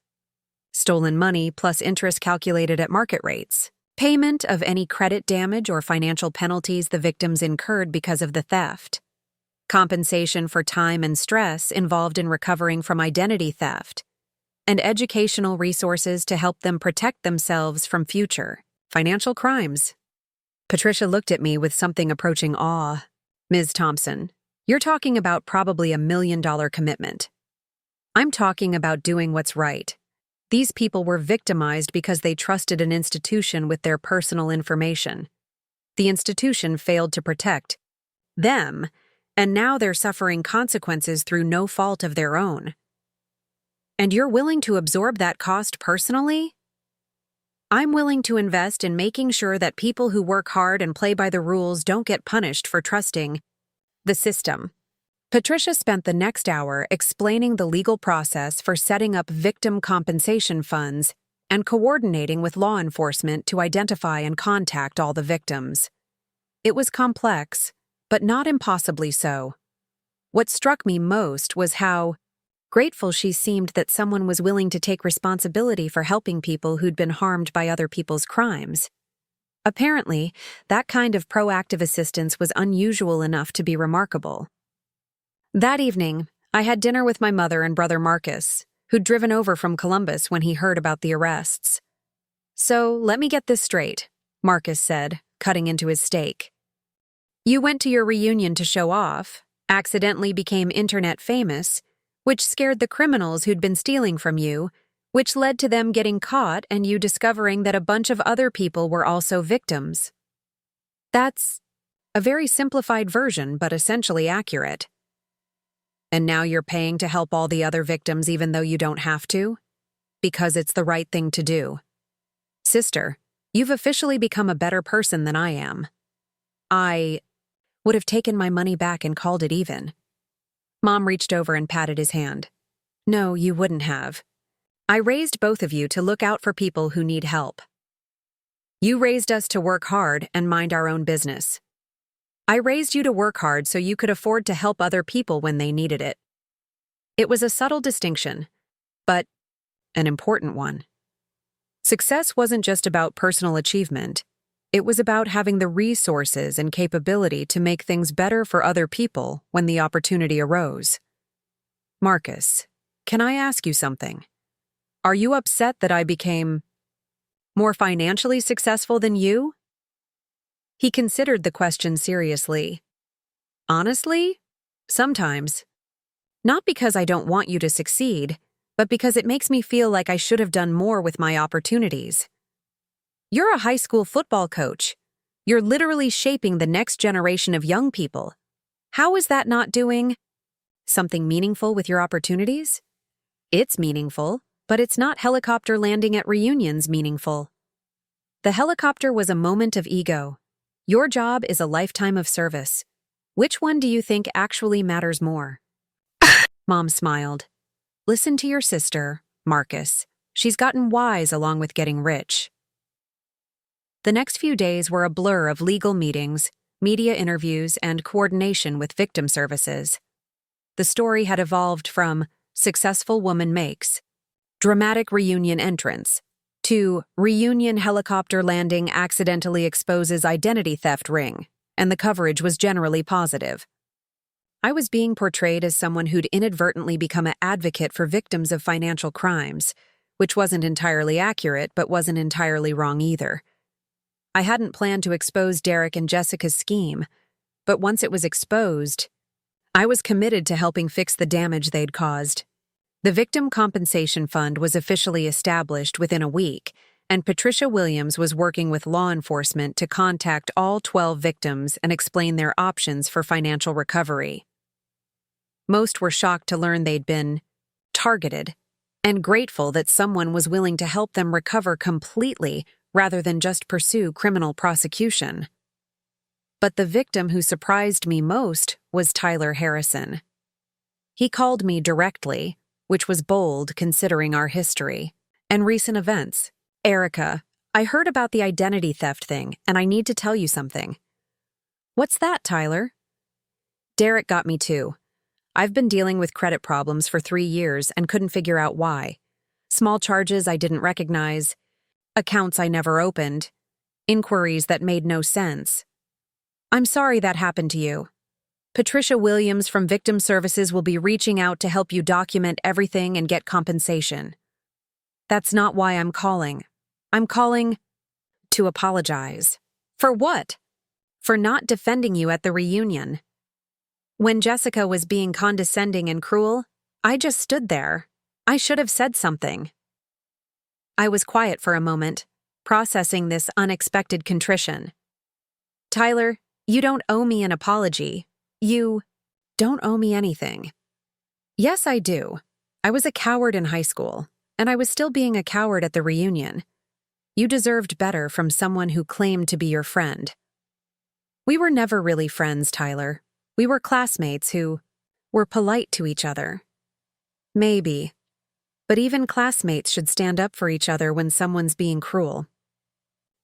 stolen money plus interest calculated at market rates. Payment of any credit damage or financial penalties the victims incurred because of the theft. Compensation for time and stress involved in recovering from identity theft. And educational resources to help them protect themselves from future financial crimes. Patricia looked at me with something approaching awe. Ms. Thompson, you're talking about probably $1 million commitment. I'm talking about doing what's right. These people were victimized because they trusted an institution with their personal information. The institution failed to protect them, and now they're suffering consequences through no fault of their own. And you're willing to absorb that cost personally? I'm willing to invest in making sure that people who work hard and play by the rules don't get punished for trusting the system. Patricia spent the next hour explaining the legal process for setting up victim compensation funds and coordinating with law enforcement to identify and contact all the victims. It was complex, but not impossibly so. What struck me most was how grateful she seemed that someone was willing to take responsibility for helping people who'd been harmed by other people's crimes. Apparently, that kind of proactive assistance was unusual enough to be remarkable. That evening, I had dinner with my mother and brother Marcus, who'd driven over from Columbus when he heard about the arrests. So, let me get this straight, Marcus said, cutting into his steak. You went to your reunion to show off, accidentally became internet famous, which scared the criminals who'd been stealing from you, which led to them getting caught and you discovering that a bunch of other people were also victims. That's a very simplified version, but essentially accurate. And now you're paying to help all the other victims even though you don't have to? Because it's the right thing to do. Sister, you've officially become a better person than I am. I would have taken my money back and called it even. Mom reached over and patted his hand. No, you wouldn't have. I raised both of you to look out for people who need help. You raised us to work hard and mind our own business. I raised you to work hard so you could afford to help other people when they needed it. It was a subtle distinction, but an important one. Success wasn't just about personal achievement. It was about having the resources and capability to make things better for other people when the opportunity arose. Marcus, can I ask you something? Are you upset that I became more financially successful than you? He considered the question seriously. Honestly, sometimes. Not because I don't want you to succeed, but because it makes me feel like I should have done more with my opportunities. You're a high school football coach. You're literally shaping the next generation of young people. How is that not doing something meaningful with your opportunities? It's meaningful, but it's not helicopter landing at reunions meaningful. The helicopter was a moment of ego. Your job is a lifetime of service. Which one do you think actually matters more? Mom smiled. Listen to your sister, Marcus. She's gotten wise along with getting rich. The next few days were a blur of legal meetings, media interviews, and coordination with victim services. The story had evolved from successful woman makes, dramatic reunion entrance, to reunion helicopter landing accidentally exposes identity theft ring, and the coverage was generally positive. I was being portrayed as someone who'd inadvertently become an advocate for victims of financial crimes, which wasn't entirely accurate but wasn't entirely wrong either. I hadn't planned to expose Derek and Jessica's scheme, but once it was exposed, I was committed to helping fix the damage they'd caused. The Victim Compensation Fund was officially established within a week, and Patricia Williams was working with law enforcement to contact all 12 victims and explain their options for financial recovery. Most were shocked to learn they'd been targeted, and grateful that someone was willing to help them recover completely rather than just pursue criminal prosecution. But the victim who surprised me most was Tyler Harrison. He called me directly, which was bold considering our history and recent events. Erika, I heard about the identity theft thing, and I need to tell you something. What's that, Tyler? Derek got me too. I've been dealing with credit problems for 3 years and couldn't figure out why. Small charges I didn't recognize, accounts I never opened, inquiries that made no sense. I'm sorry that happened to you. Patricia Williams from Victim Services will be reaching out to help you document everything and get compensation. That's not why I'm calling. I'm calling to apologize. For what? For not defending you at the reunion. When Jessica was being condescending and cruel, I just stood there. I should have said something. I was quiet for a moment, processing this unexpected contrition. Tyler, you don't owe me an apology. You don't owe me anything. Yes, I do. I was a coward in high school, and I was still being a coward at the reunion. You deserved better from someone who claimed to be your friend. We were never really friends, Tyler. We were classmates who were polite to each other. Maybe. But even classmates should stand up for each other when someone's being cruel.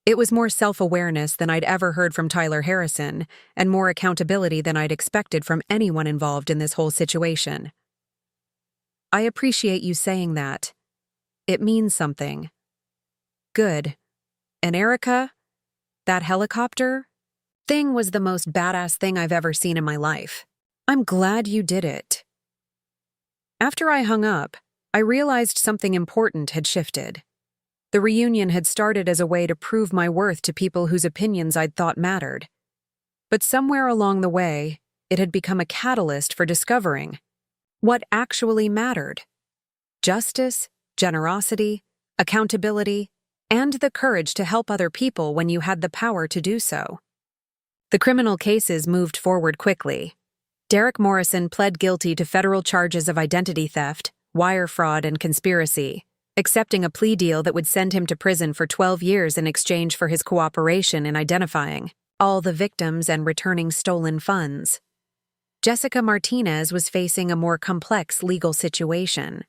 It was more self-awareness than I'd ever heard from Tyler Harrison, and more accountability than I'd expected from anyone involved in this whole situation. I appreciate you saying that. It means something. Good. And Erika, that helicopter thing was the most badass thing I've ever seen in my life. I'm glad you did it. After I hung up, I realized something important had shifted. The reunion had started as a way to prove my worth to people whose opinions I'd thought mattered. But somewhere along the way, it had become a catalyst for discovering what actually mattered. Justice, generosity, accountability, and the courage to help other people when you had the power to do so. The criminal cases moved forward quickly. Derek Morrison pled guilty to federal charges of identity theft, wire fraud, and conspiracy, accepting a plea deal that would send him to prison for 12 years in exchange for his cooperation in identifying all the victims and returning stolen funds. Jessica Martinez was facing a more complex legal situation.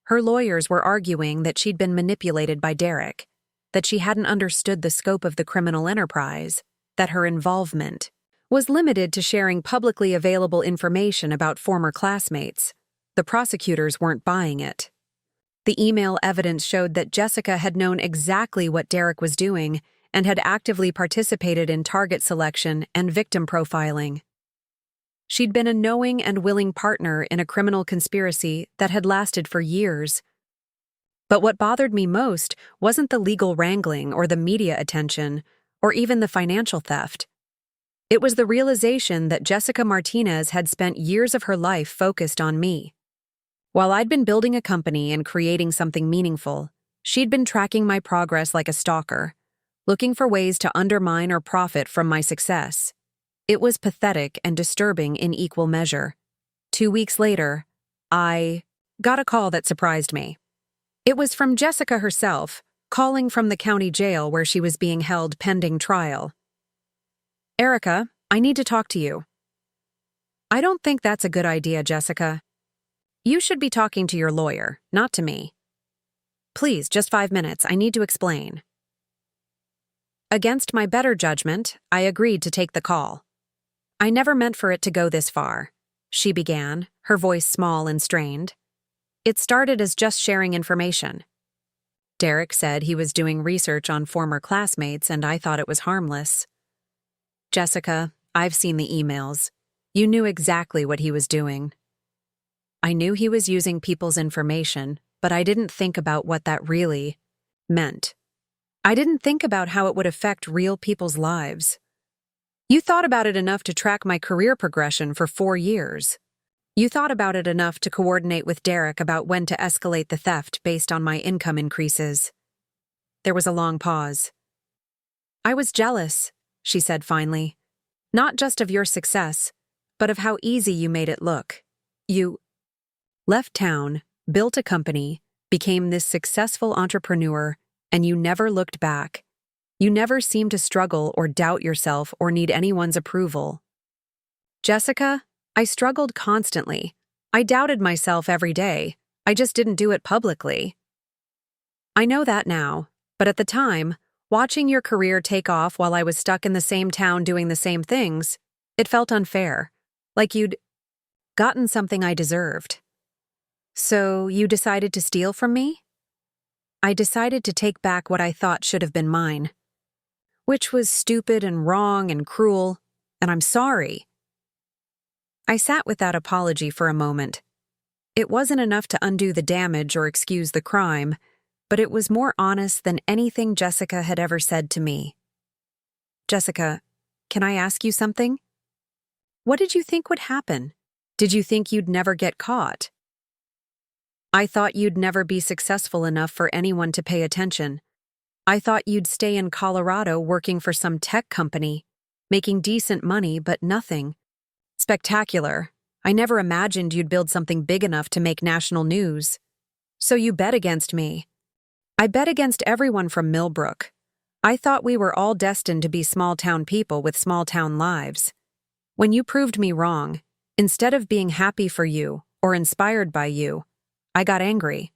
Her lawyers were arguing that she'd been manipulated by Derek, that she hadn't understood the scope of the criminal enterprise, that her involvement was limited to sharing publicly available information about former classmates. The prosecutors weren't buying it. The email evidence showed that Jessica had known exactly what Derek was doing and had actively participated in target selection and victim profiling. She'd been a knowing and willing partner in a criminal conspiracy that had lasted for years. But what bothered me most wasn't the legal wrangling or the media attention, or even the financial theft. It was the realization that Jessica Martinez had spent years of her life focused on me. While I'd been building a company and creating something meaningful, she'd been tracking my progress like a stalker, looking for ways to undermine or profit from my success. It was pathetic and disturbing in equal measure. 2 weeks later, I got a call that surprised me. It was from Jessica herself, calling from the county jail where she was being held pending trial. Erika, I need to talk to you. I don't think that's a good idea, Jessica. You should be talking to your lawyer, not to me. Please, just 5 minutes, I need to explain. Against my better judgment, I agreed to take the call. I never meant for it to go this far, she began, her voice small and strained. It started as just sharing information. Derek said he was doing research on former classmates and I thought it was harmless. Jessica, I've seen the emails. You knew exactly what he was doing. I knew he was using people's information, but I didn't think about what that really meant. I didn't think about how it would affect real people's lives. You thought about it enough to track my career progression for 4 years. You thought about it enough to coordinate with Derek about when to escalate the theft based on my income increases. There was a long pause. I was jealous, she said finally. Not just of your success, but of how easy you made it look. You left town, built a company, became this successful entrepreneur, and you never looked back. You never seemed to struggle or doubt yourself or need anyone's approval. Jessica, I struggled constantly. I doubted myself every day. I just didn't do it publicly. I know that now, but at the time, watching your career take off while I was stuck in the same town doing the same things, it felt unfair, like you'd gotten something I deserved. So you decided to steal from me? I decided to take back what I thought should have been mine, which was stupid and wrong and cruel, and I'm sorry. I sat with that apology for a moment. It wasn't enough to undo the damage or excuse the crime, but it was more honest than anything Jessica had ever said to me. Jessica, can I ask you something? What did you think would happen? Did you think you'd never get caught? I thought you'd never be successful enough for anyone to pay attention. I thought you'd stay in Colorado working for some tech company, making decent money but nothing. Spectacular. I never imagined you'd build something big enough to make national news. So you bet against me. I bet against everyone from Millbrook. I thought we were all destined to be small-town people with small-town lives. When you proved me wrong, instead of being happy for you or inspired by you, I got angry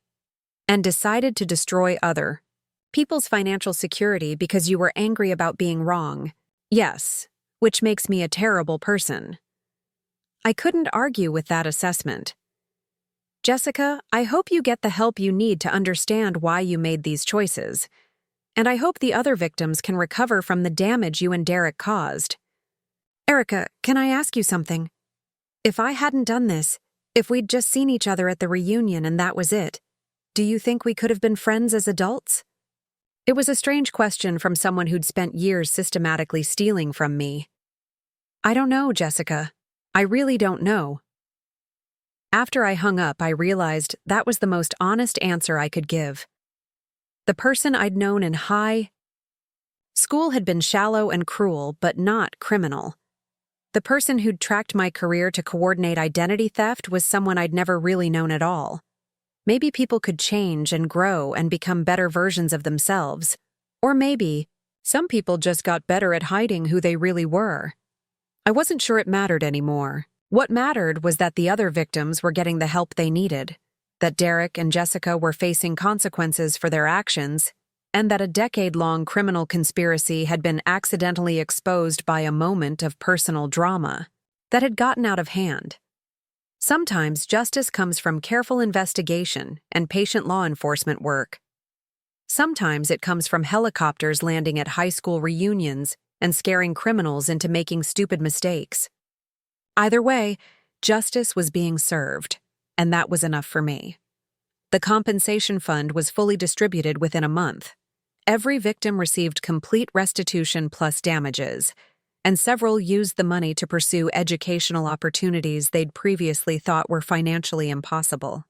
and decided to destroy other people's financial security because you were angry about being wrong. Yes, which makes me a terrible person. I couldn't argue with that assessment. Jessica, I hope you get the help you need to understand why you made these choices, and I hope the other victims can recover from the damage you and Derek caused. Erika, can I ask you something? If I hadn't done this, if we'd just seen each other at the reunion and that was it, do you think we could have been friends as adults? It was a strange question from someone who'd spent years systematically stealing from me. I don't know, Jessica. I really don't know. After I hung up, I realized that was the most honest answer I could give. The person I'd known in high school had been shallow and cruel, but not criminal. The person who'd tracked my career to coordinate identity theft was someone I'd never really known at all. Maybe people could change and grow and become better versions of themselves. Or maybe some people just got better at hiding who they really were. I wasn't sure it mattered anymore. What mattered was that the other victims were getting the help they needed, that Derek and Jessica were facing consequences for their actions, and that a decade-long criminal conspiracy had been accidentally exposed by a moment of personal drama that had gotten out of hand. Sometimes justice comes from careful investigation and patient law enforcement work. Sometimes it comes from helicopters landing at high school reunions and scaring criminals into making stupid mistakes. Either way, justice was being served, and that was enough for me. The compensation fund was fully distributed within a month. Every victim received complete restitution plus damages, and several used the money to pursue educational opportunities they'd previously thought were financially impossible.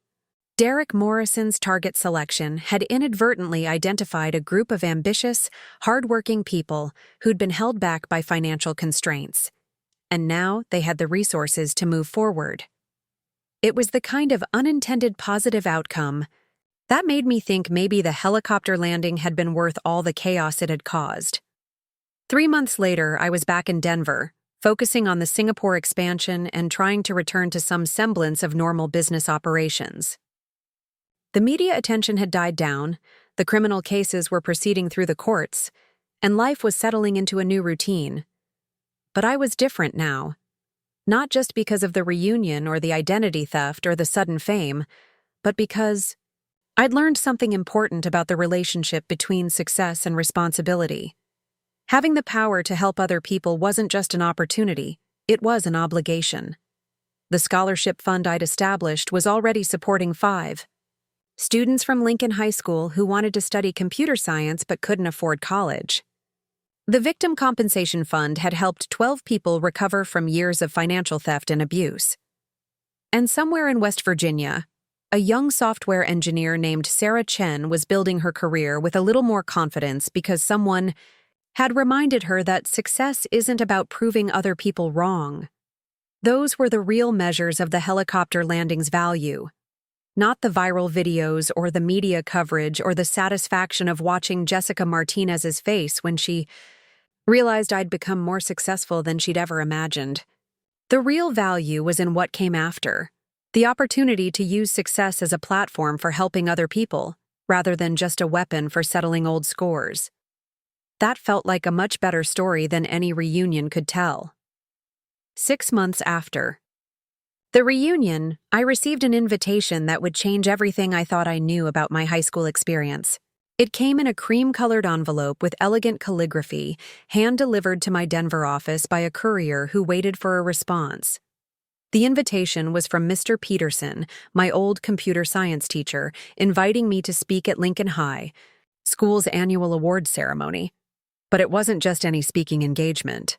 Derek Morrison's target selection had inadvertently identified a group of ambitious, hard-working people who'd been held back by financial constraints, and now they had the resources to move forward. It was the kind of unintended positive outcome that made me think maybe the helicopter landing had been worth all the chaos it had caused. 3 months later, I was back in Denver, focusing on the Singapore expansion and trying to return to some semblance of normal business operations. The media attention had died down, the criminal cases were proceeding through the courts, and life was settling into a new routine. But I was different now. Not just because of the reunion or the identity theft or the sudden fame, but because I'd learned something important about the relationship between success and responsibility. Having the power to help other people wasn't just an opportunity, it was an obligation. The scholarship fund I'd established was already supporting 5 students from Lincoln High School who wanted to study computer science but couldn't afford college. The Victim Compensation Fund had helped 12 people recover from years of financial theft and abuse. And somewhere in West Virginia, a young software engineer named Sarah Chen was building her career with a little more confidence because someone had reminded her that success isn't about proving other people wrong. Those were the real measures of the helicopter landing's value, not the viral videos or the media coverage or the satisfaction of watching Jessica Martinez's face when she realized I'd become more successful than she'd ever imagined. The real value was in what came after, the opportunity to use success as a platform for helping other people, rather than just a weapon for settling old scores. That felt like a much better story than any reunion could tell. 6 months after the reunion, I received an invitation that would change everything I thought I knew about my high school experience. It came in a cream-colored envelope with elegant calligraphy, hand-delivered to my Denver office by a courier who waited for a response. The invitation was from Mr. Peterson, my old computer science teacher, inviting me to speak at Lincoln High, school's annual awards ceremony. But it wasn't just any speaking engagement.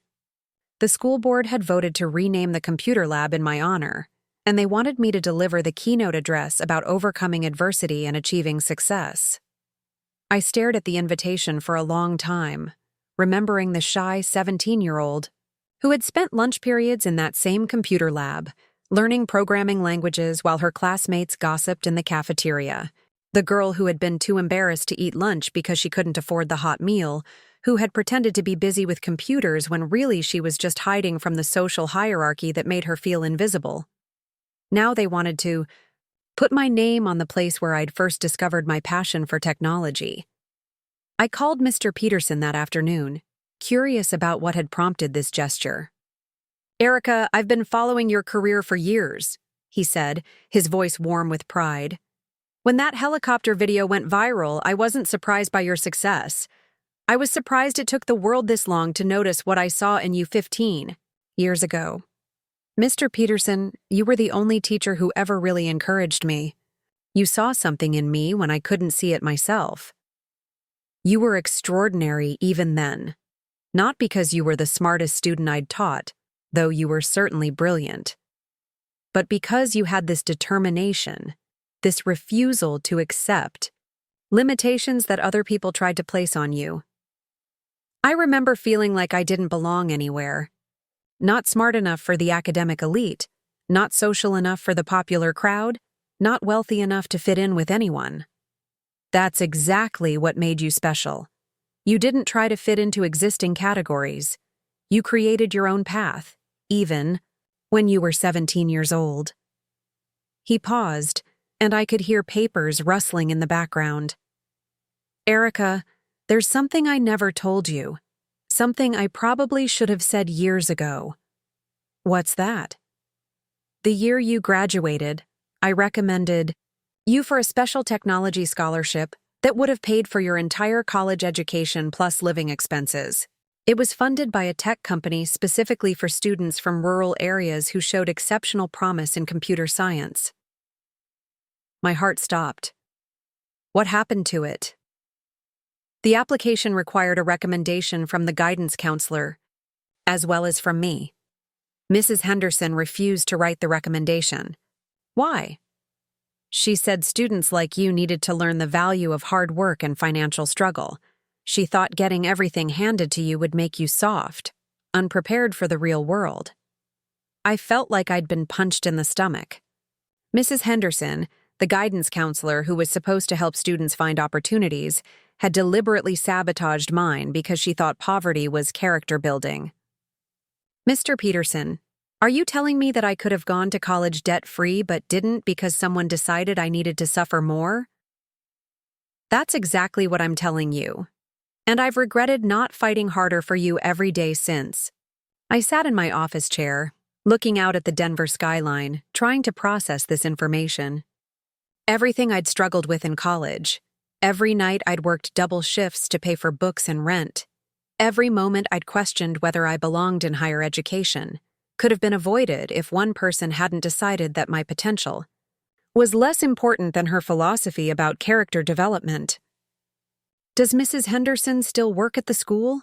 The school board had voted to rename the computer lab in my honor, and they wanted me to deliver the keynote address about overcoming adversity and achieving success. I stared at the invitation for a long time, remembering the shy 17-year-old who had spent lunch periods in that same computer lab, learning programming languages while her classmates gossiped in the cafeteria, the girl who had been too embarrassed to eat lunch because she couldn't afford the hot meal, who had pretended to be busy with computers when really she was just hiding from the social hierarchy that made her feel invisible. Now they wanted to put my name on the place where I'd first discovered my passion for technology. I called Mr. Peterson that afternoon, curious about what had prompted this gesture. "Erika, I've been following your career for years," he said, his voice warm with pride. "When that helicopter video went viral, I wasn't surprised by your success. I was surprised it took the world this long to notice what I saw in you 15 years ago. Mr. Peterson, you were the only teacher who ever really encouraged me. You saw something in me when I couldn't see it myself. You were extraordinary even then. Not because you were the smartest student I'd taught, though you were certainly brilliant, but because you had this determination, this refusal to accept limitations that other people tried to place on you. I remember feeling like I didn't belong anywhere. Not smart enough for the academic elite, not social enough for the popular crowd, not wealthy enough to fit in with anyone. That's exactly what made you special. You didn't try to fit into existing categories. You created your own path, even when you were 17 years old." He paused, and I could hear papers rustling in the background. "Erika, there's something I never told you. Something I probably should have said years ago." "What's that?" "The year you graduated, I recommended you for a special technology scholarship that would have paid for your entire college education plus living expenses. It was funded by a tech company specifically for students from rural areas who showed exceptional promise in computer science." My heart stopped. What happened to it? The application required a recommendation from the guidance counselor, as well as from me. Mrs. Henderson refused to write the recommendation. Why? She said students like you needed to learn the value of hard work and financial struggle. She thought getting everything handed to you would make you soft, unprepared for the real world. I felt like I'd been punched in the stomach. Mrs. Henderson, The guidance counselor who was supposed to help students find opportunities had deliberately sabotaged mine because she thought poverty was character building. Mr. Peterson, are you telling me that I could have gone to college debt-free but didn't because someone decided I needed to suffer more? That's exactly what I'm telling you. And I've regretted not fighting harder for you every day since. I sat in my office chair, looking out at the Denver skyline, trying to process this information. Everything I'd struggled with in college. Every night I'd worked double shifts to pay for books and rent. Every moment I'd questioned whether I belonged in higher education could have been avoided if one person hadn't decided that my potential was less important than her philosophy about character development. Does Mrs. Henderson still work at the school?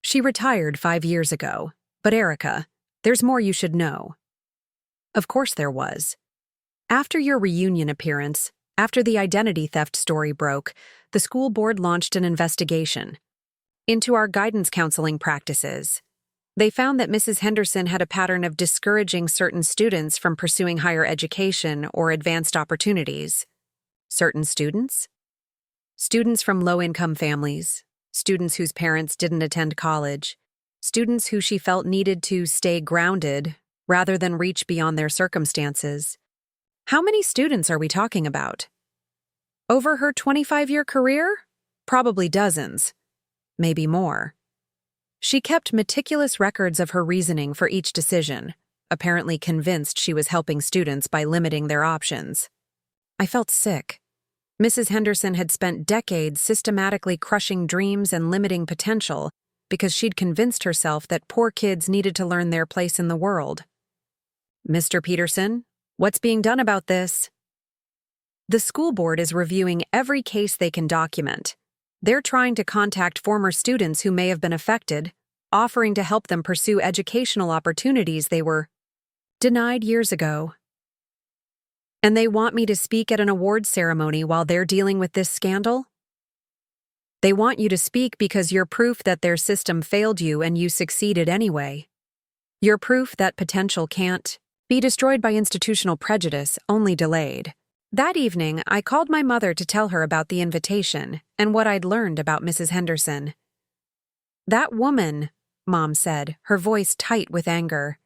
She retired 5 years ago, but Erika, there's more you should know. Of course there was. After your reunion appearance, after the identity theft story broke, the school board launched an investigation into our guidance counseling practices. They found that Mrs. Henderson had a pattern of discouraging certain students from pursuing higher education or advanced opportunities. Certain students? Students from low-income families, students whose parents didn't attend college, students who she felt needed to stay grounded rather than reach beyond their circumstances. How many students are we talking about? Over her 25-year career? Probably dozens. Maybe more. She kept meticulous records of her reasoning for each decision, apparently convinced she was helping students by limiting their options. I felt sick. Mrs. Henderson had spent decades systematically crushing dreams and limiting potential because she'd convinced herself that poor kids needed to learn their place in the world. Mr. Peterson, what's being done about this? The school board is reviewing every case they can document. They're trying to contact former students who may have been affected, offering to help them pursue educational opportunities they were denied years ago. And they want me to speak at an awards ceremony while they're dealing with this scandal? They want you to speak because you're proof that their system failed you and you succeeded anyway. You're proof that potential can't be destroyed by institutional prejudice, only delayed. That evening, I called my mother to tell her about the invitation and what I'd learned about Mrs. Henderson. That woman, Mom said, her voice tight with anger.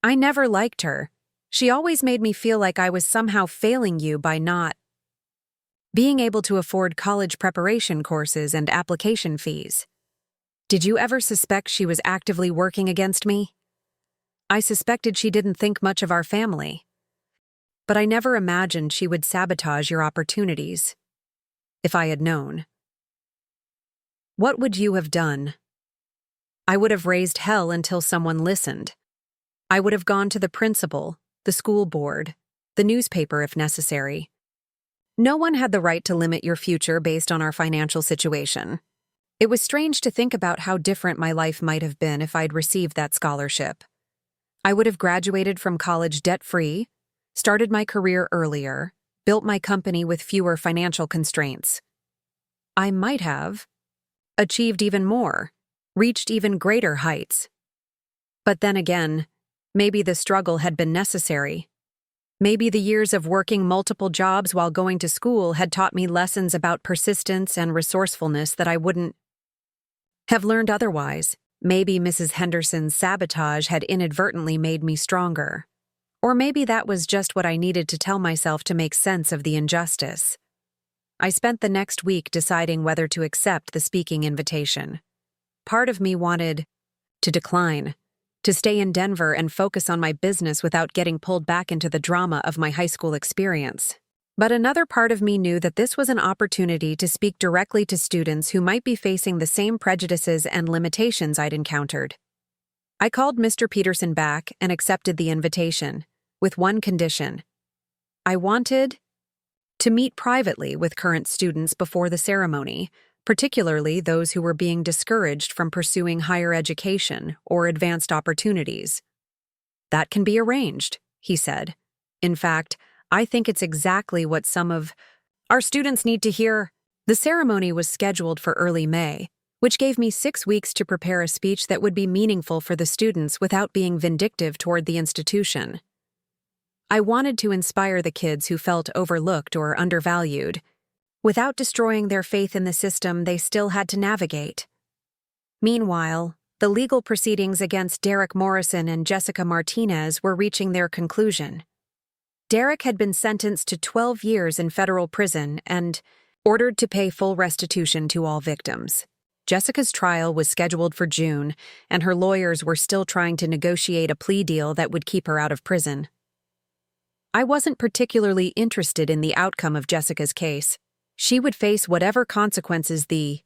I never liked her. She always made me feel like I was somehow failing you by not being able to afford college preparation courses and application fees. Did you ever suspect she was actively working against me? I suspected she didn't think much of our family. But I never imagined she would sabotage your opportunities. If I had known. What would you have done? I would have raised hell until someone listened. I would have gone to the principal, the school board, the newspaper if necessary. No one had the right to limit your future based on our financial situation. It was strange to think about how different my life might have been if I'd received that scholarship. I would have graduated from college debt-free, started my career earlier, built my company with fewer financial constraints. I might have achieved even more, reached even greater heights. But then again, maybe the struggle had been necessary. Maybe the years of working multiple jobs while going to school had taught me lessons about persistence and resourcefulness that I wouldn't have learned otherwise. Maybe Mrs. Henderson's sabotage had inadvertently made me stronger. Or maybe that was just what I needed to tell myself to make sense of the injustice. I spent the next week deciding whether to accept the speaking invitation. Part of me wanted to decline, to stay in Denver and focus on my business without getting pulled back into the drama of my high school experience. But another part of me knew that this was an opportunity to speak directly to students who might be facing the same prejudices and limitations I'd encountered. I called Mr. Peterson back and accepted the invitation, with one condition. I wanted to meet privately with current students before the ceremony, particularly those who were being discouraged from pursuing higher education or advanced opportunities. That can be arranged, he said. In fact, I think it's exactly what some of our students need to hear. The ceremony was scheduled for early May, which gave me 6 weeks to prepare a speech that would be meaningful for the students without being vindictive toward the institution. I wanted to inspire the kids who felt overlooked or undervalued, without destroying their faith in the system they still had to navigate. Meanwhile, the legal proceedings against Derek Morrison and Jessica Martinez were reaching their conclusion. Derek had been sentenced to 12 years in federal prison and ordered to pay full restitution to all victims. Jessica's trial was scheduled for June, and her lawyers were still trying to negotiate a plea deal that would keep her out of prison. I wasn't particularly interested in the outcome of Jessica's case. She would face whatever consequences the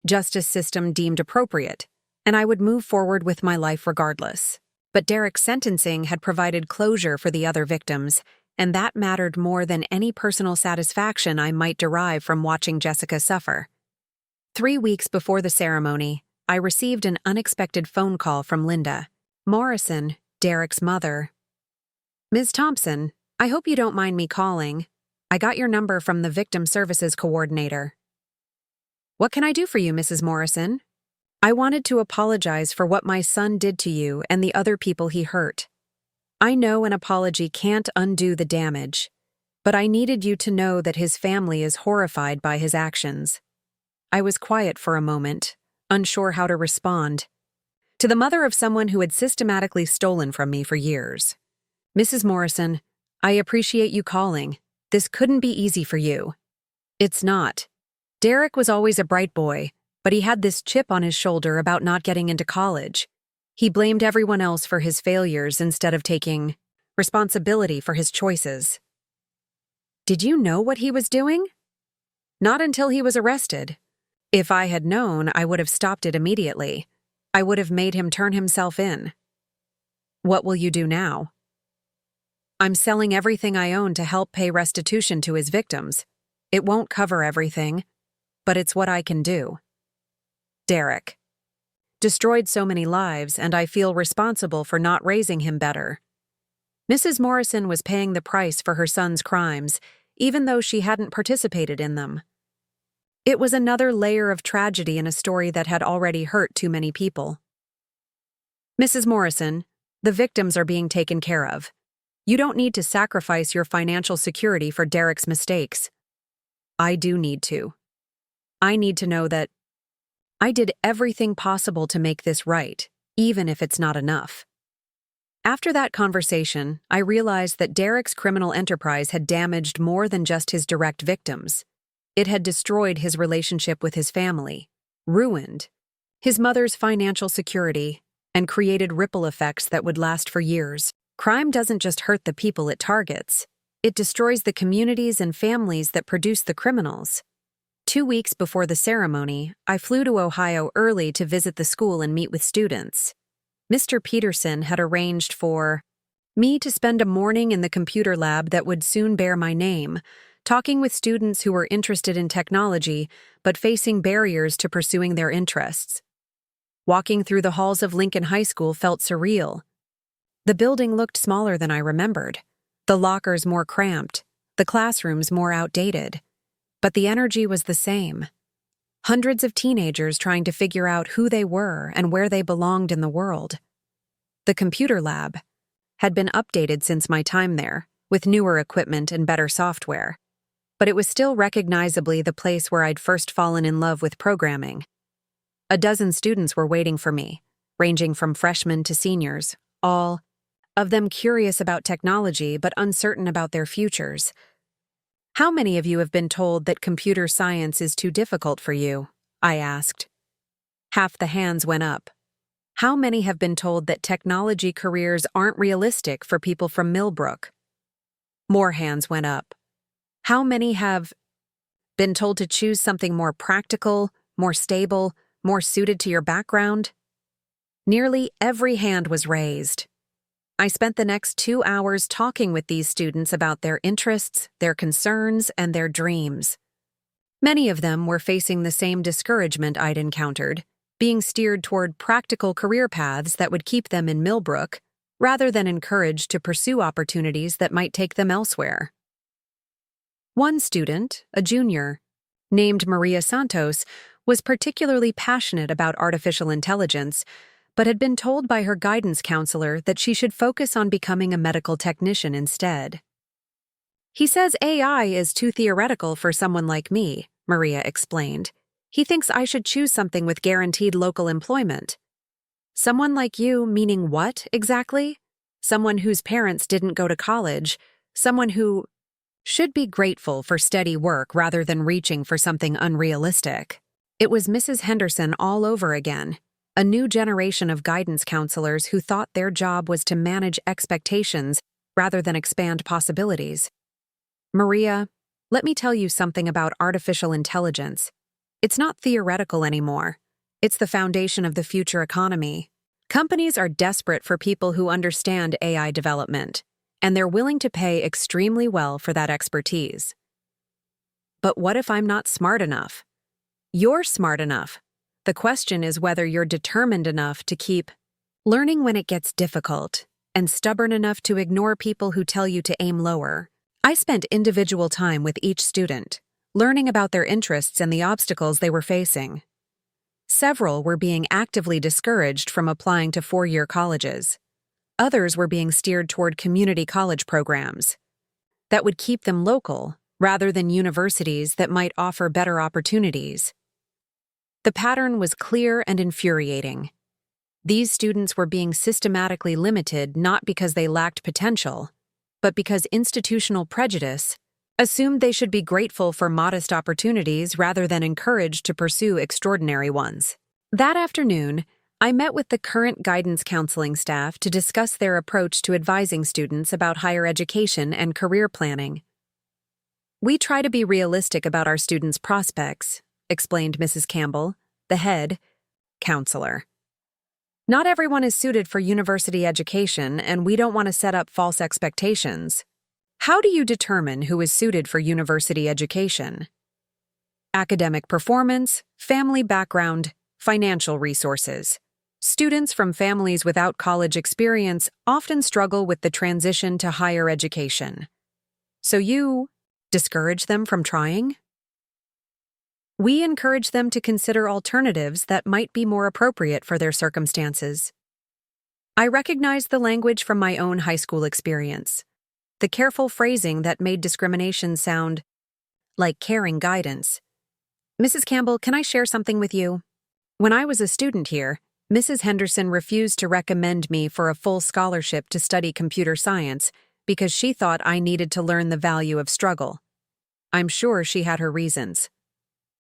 justice system deemed appropriate, and I would move forward with my life regardless. But Derek's sentencing had provided closure for the other victims, and that mattered more than any personal satisfaction I might derive from watching Jessica suffer. 3 weeks before the ceremony, I received an unexpected phone call from Linda Morrison, Derek's mother. "Ms. Thompson, I hope you don't mind me calling. I got your number from the Victim Services Coordinator." "What can I do for you, Mrs. Morrison?" "I wanted to apologize for what my son did to you and the other people he hurt. I know an apology can't undo the damage, but I needed you to know that his family is horrified by his actions." I was quiet for a moment, unsure how to respond. To the mother of someone who had systematically stolen from me for years. "Mrs. Morrison, I appreciate you calling. This couldn't be easy for you." "It's not. Derek was always a bright boy, but he had this chip on his shoulder about not getting into college. He blamed everyone else for his failures instead of taking responsibility for his choices." "Did you know what he was doing?" "Not until he was arrested. If I had known, I would have stopped it immediately. I would have made him turn himself in." "What will you do now?" "I'm selling everything I own to help pay restitution to his victims. It won't cover everything, but it's what I can do." Derek destroyed so many lives, and I feel responsible for not raising him better. Mrs. Morrison was paying the price for her son's crimes, even though she hadn't participated in them. It was another layer of tragedy in a story that had already hurt too many people. "Mrs. Morrison, the victims are being taken care of. You don't need to sacrifice your financial security for Derek's mistakes." "I do need to. I need to know that I did everything possible to make this right, even if it's not enough." After that conversation, I realized that Derek's criminal enterprise had damaged more than just his direct victims. It had destroyed his relationship with his family, ruined his mother's financial security, and created ripple effects that would last for years. Crime doesn't just hurt the people it targets. It destroys the communities and families that produce the criminals. 2 weeks before the ceremony, I flew to Ohio early to visit the school and meet with students. Mr. Peterson had arranged for me to spend a morning in the computer lab that would soon bear my name, talking with students who were interested in technology but facing barriers to pursuing their interests. Walking through the halls of Lincoln High School felt surreal. The building looked smaller than I remembered, the lockers more cramped, the classrooms more outdated. But the energy was the same. Hundreds of teenagers trying to figure out who they were and where they belonged in the world. The computer lab had been updated since my time there, with newer equipment and better software. But it was still recognizably the place where I'd first fallen in love with programming. A dozen students were waiting for me, ranging from freshmen to seniors, all of them curious about technology but uncertain about their futures. "How many of you have been told that computer science is too difficult for you?" I asked. Half the hands went up. "How many have been told that technology careers aren't realistic for people from Millbrook?" More hands went up. "How many have been told to choose something more practical, more stable, more suited to your background?" Nearly every hand was raised. I spent the next 2 hours talking with these students about their interests, their concerns, and their dreams. Many of them were facing the same discouragement I'd encountered, being steered toward practical career paths that would keep them in Millbrook, rather than encouraged to pursue opportunities that might take them elsewhere. One student, a junior, named Maria Santos, was particularly passionate about artificial intelligence, but had been told by her guidance counselor that she should focus on becoming a medical technician instead. "He says AI is too theoretical for someone like me," Maria explained. "He thinks I should choose something with guaranteed local employment." "Someone like you, meaning what, exactly?" "Someone whose parents didn't go to college. Someone who should be grateful for steady work rather than reaching for something unrealistic." It was Mrs. Henderson all over again, a new generation of guidance counselors who thought their job was to manage expectations rather than expand possibilities. "Maria, let me tell you something about artificial intelligence. It's not theoretical anymore. It's the foundation of the future economy. Companies are desperate for people who understand AI development, and they're willing to pay extremely well for that expertise. But what if I'm not smart enough? You're smart enough. The question is whether you're determined enough to keep learning when it gets difficult and stubborn enough to ignore people who tell you to aim lower." I spent individual time with each student, learning about their interests and the obstacles they were facing. Several were being actively discouraged from applying to four-year colleges. Others were being steered toward community college programs that would keep them local rather than universities that might offer better opportunities. The pattern was clear and infuriating. These students were being systematically limited not because they lacked potential, but because institutional prejudice assumed they should be grateful for modest opportunities rather than encouraged to pursue extraordinary ones. That afternoon, I met with the current guidance counseling staff to discuss their approach to advising students about higher education and career planning. "We try to be realistic about our students' prospects," explained Mrs. Campbell, the head counselor. "Not everyone is suited for university education, and we don't want to set up false expectations. How do you determine who is suited for university education? Academic performance, family background, financial resources. Students from families without college experience often struggle with the transition to higher education. So you discourage them from trying? We encourage them to consider alternatives that might be more appropriate for their circumstances." I recognized the language from my own high school experience, the careful phrasing that made discrimination sound like caring guidance. "Mrs. Campbell, can I share something with you? When I was a student here, Mrs. Henderson refused to recommend me for a full scholarship to study computer science because she thought I needed to learn the value of struggle. I'm sure she had her reasons.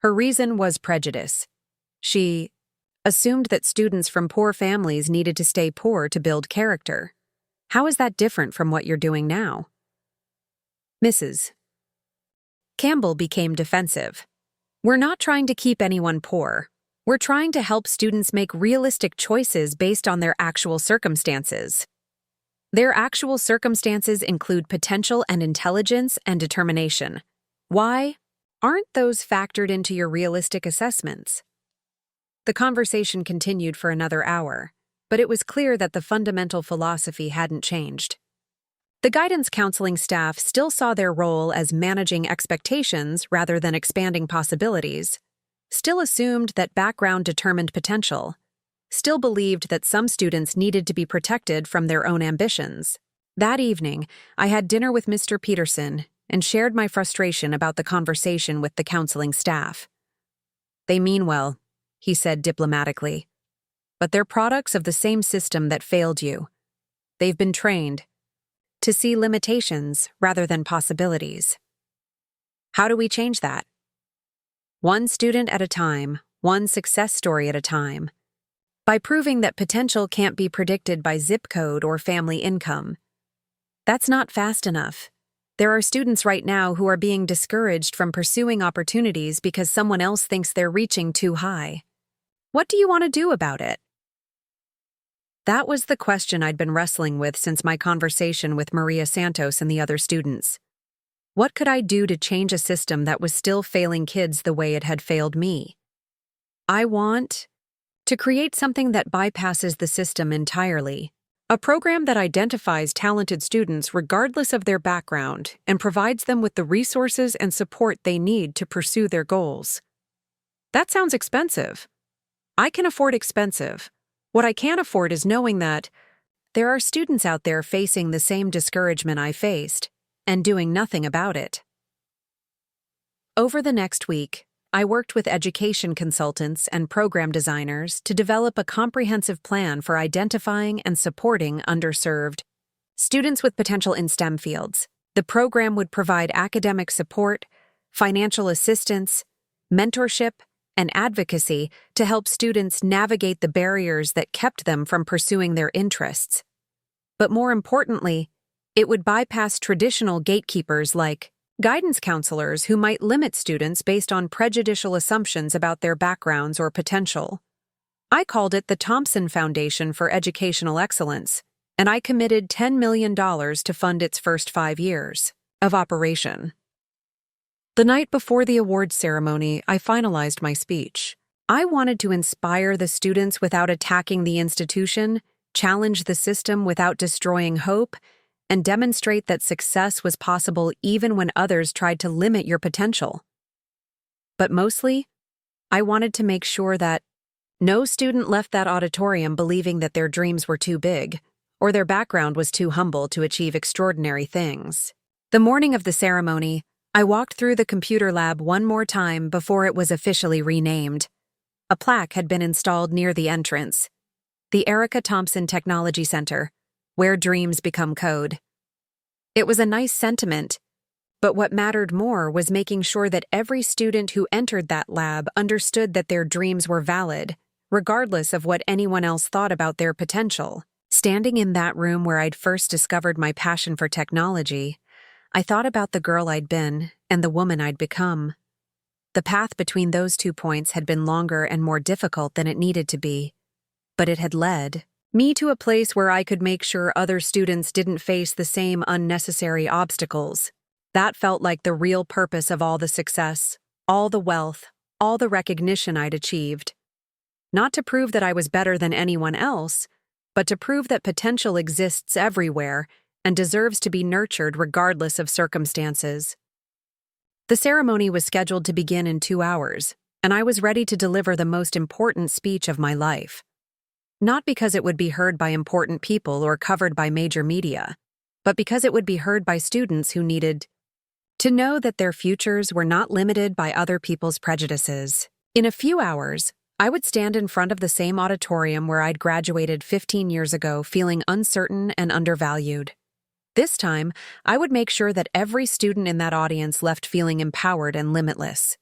Her reason was prejudice. She assumed that students from poor families needed to stay poor to build character. How is that different from what you're doing now?" Mrs. Campbell became defensive. "We're not trying to keep anyone poor. We're trying to help students make realistic choices based on their actual circumstances. Their actual circumstances include potential and intelligence and determination. Why aren't those factored into your realistic assessments?" The conversation continued for another hour, but it was clear that the fundamental philosophy hadn't changed. The guidance counseling staff still saw their role as managing expectations rather than expanding possibilities, still assumed that background determined potential, still believed that some students needed to be protected from their own ambitions. That evening, I had dinner with Mr. Peterson and shared my frustration about the conversation with the counseling staff. "They mean well," he said diplomatically, "but they're products of the same system that failed you. They've been trained to see limitations rather than possibilities. How do we change that? One student at a time, one success story at a time. By proving that potential can't be predicted by zip code or family income. That's not fast enough. There are students right now who are being discouraged from pursuing opportunities because someone else thinks they're reaching too high. What do you want to do about it?" That was the question I'd been wrestling with since my conversation with Maria Santos and the other students. What could I do to change a system that was still failing kids the way it had failed me? I want to create something that bypasses the system entirely. A program that identifies talented students regardless of their background and provides them with the resources and support they need to pursue their goals. That sounds expensive. I can afford expensive, What I can't afford is knowing that there are students out there facing the same discouragement I faced and doing nothing about it. Over the next week, I worked with education consultants and program designers to develop a comprehensive plan for identifying and supporting underserved students with potential in STEM fields. The program would provide academic support, financial assistance, mentorship, and advocacy to help students navigate the barriers that kept them from pursuing their interests. But more importantly, it would bypass traditional gatekeepers like guidance counselors who might limit students based on prejudicial assumptions about their backgrounds or potential. I called it the Thompson Foundation for Educational Excellence, and I committed $10 million to fund its first 5 years of operation. The night before the awards ceremony, I finalized my speech. I wanted to inspire the students without attacking the institution, challenge the system without destroying hope, and demonstrate that success was possible even when others tried to limit your potential. But mostly, I wanted to make sure that no student left that auditorium believing that their dreams were too big, or their background was too humble to achieve extraordinary things. The morning of the ceremony, I walked through the computer lab one more time before it was officially renamed. A plaque had been installed near the entrance. The Erika Thompson Technology Center, where dreams become code. It was a nice sentiment, but what mattered more was making sure that every student who entered that lab understood that their dreams were valid, regardless of what anyone else thought about their potential. Standing in that room where I'd first discovered my passion for technology, I thought about the girl I'd been and the woman I'd become. The path between those 2 points had been longer and more difficult than it needed to be, but it had led me to a place where I could make sure other students didn't face the same unnecessary obstacles. That felt like the real purpose of all the success, all the wealth, all the recognition I'd achieved. Not to prove that I was better than anyone else, but to prove that potential exists everywhere and deserves to be nurtured regardless of circumstances. The ceremony was scheduled to begin in 2 hours, and I was ready to deliver the most important speech of my life. Not because it would be heard by important people or covered by major media, but because it would be heard by students who needed to know that their futures were not limited by other people's prejudices. In a few hours, I would stand in front of the same auditorium where I'd graduated 15 years ago feeling uncertain and undervalued. This time, I would make sure that every student in that audience left feeling empowered and limitless.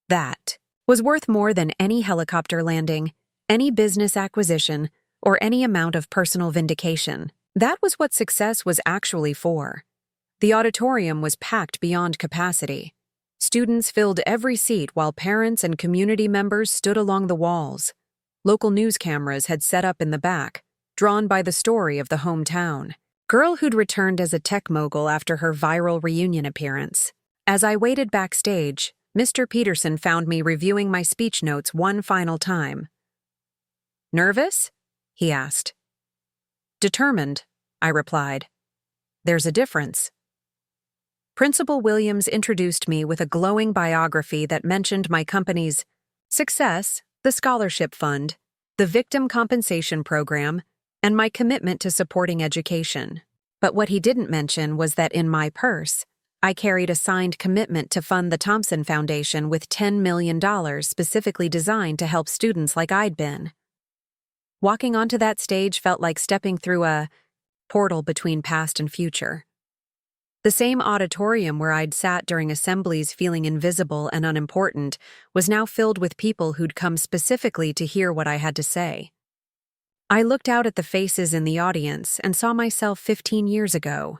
That was worth more than any helicopter landing, any business acquisition, or any amount of personal vindication. That was what success was actually for. The auditorium was packed beyond capacity. Students filled every seat while parents and community members stood along the walls. Local news cameras had set up in the back, drawn by the story of the hometown girl who'd returned as a tech mogul after her viral reunion appearance. As I waited backstage, Mr. Peterson found me reviewing my speech notes one final time. "Nervous?" he asked. "Determined," I replied. "There's a difference." Principal Williams introduced me with a glowing biography that mentioned my company's success, the scholarship fund, the victim compensation program, and my commitment to supporting education. But what he didn't mention was that in my purse, I carried a signed commitment to fund the Thompson Foundation with $10 million specifically designed to help students like I'd been. Walking onto that stage felt like stepping through a portal between past and future. The same auditorium where I'd sat during assemblies feeling invisible and unimportant was now filled with people who'd come specifically to hear what I had to say. I looked out at the faces in the audience and saw myself 15 years ago.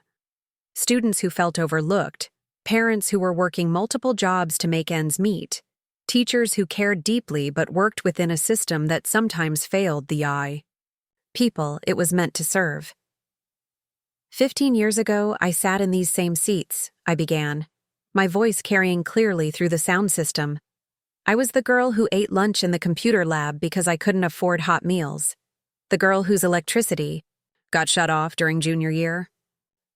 Students who felt overlooked, parents who were working multiple jobs to make ends meet, teachers who cared deeply but worked within a system that sometimes failed the eye. People it was meant to serve. 15 years ago, I sat in these same seats, I began, my voice carrying clearly through the sound system. I was the girl who ate lunch in the computer lab because I couldn't afford hot meals. The girl whose electricity got shut off during junior year.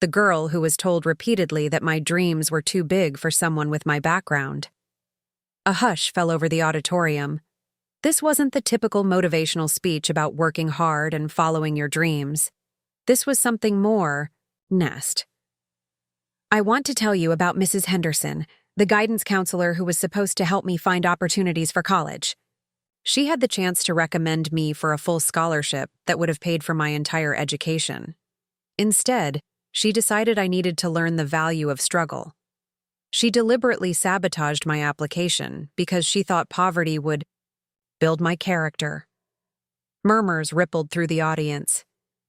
The girl who was told repeatedly that my dreams were too big for someone with my background. A hush fell over the auditorium. This wasn't the typical motivational speech about working hard and following your dreams. This was something more. Nest. I want to tell you about Mrs. Henderson, the guidance counselor who was supposed to help me find opportunities for college. She had the chance to recommend me for a full scholarship that would have paid for my entire education. Instead, she decided I needed to learn the value of struggle. She deliberately sabotaged my application because she thought poverty would build my character. Murmurs rippled through the audience.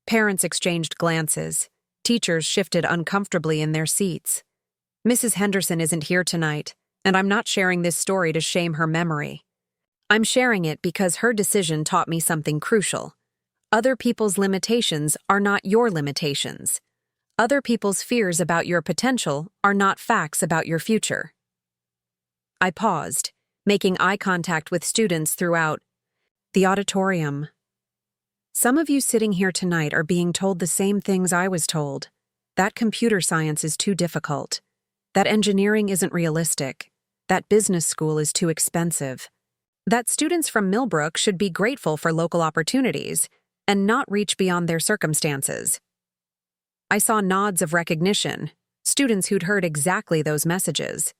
Parents exchanged glances. Teachers shifted uncomfortably in their seats. Mrs. Henderson isn't here tonight, and I'm not sharing this story to shame her memory. I'm sharing it because her decision taught me something crucial. Other people's limitations are not your limitations. Other people's fears about your potential are not facts about your future. I paused, making eye contact with students throughout the auditorium. Some of you sitting here tonight are being told the same things I was told. That computer science is too difficult. That engineering isn't realistic. That business school is too expensive. That students from Millbrook should be grateful for local opportunities and not reach beyond their circumstances. I saw nods of recognition, students who'd heard exactly those messages.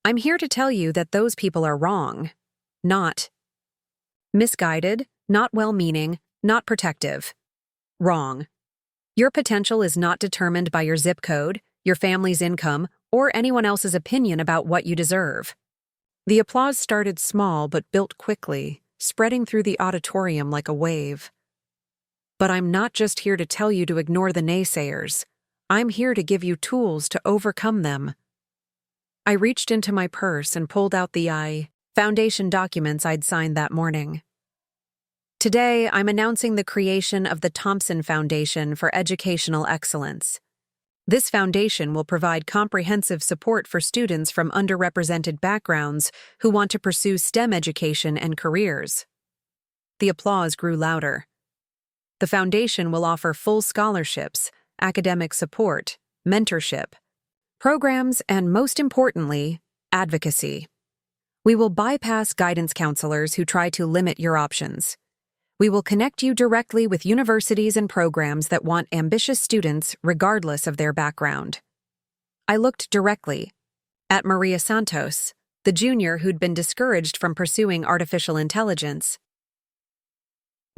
I'm here to tell you that those people are wrong. Not misguided, not well-meaning, not protective. Wrong. Your potential is not determined by your zip code, your family's income, or anyone else's opinion about what you deserve. The applause started small but built quickly, spreading through the auditorium like a wave. But I'm not just here to tell you to ignore the naysayers. I'm here to give you tools to overcome them. I reached into my purse and pulled out the foundation documents I'd signed that morning. Today, I'm announcing the creation of the Thompson Foundation for Educational Excellence. This foundation will provide comprehensive support for students from underrepresented backgrounds who want to pursue STEM education and careers. The applause grew louder. The foundation will offer full scholarships, academic support, mentorship, programs, and most importantly, advocacy. We will bypass guidance counselors who try to limit your options. We will connect you directly with universities and programs that want ambitious students regardless of their background. I looked directly at Maria Santos, the junior who'd been discouraged from pursuing artificial intelligence.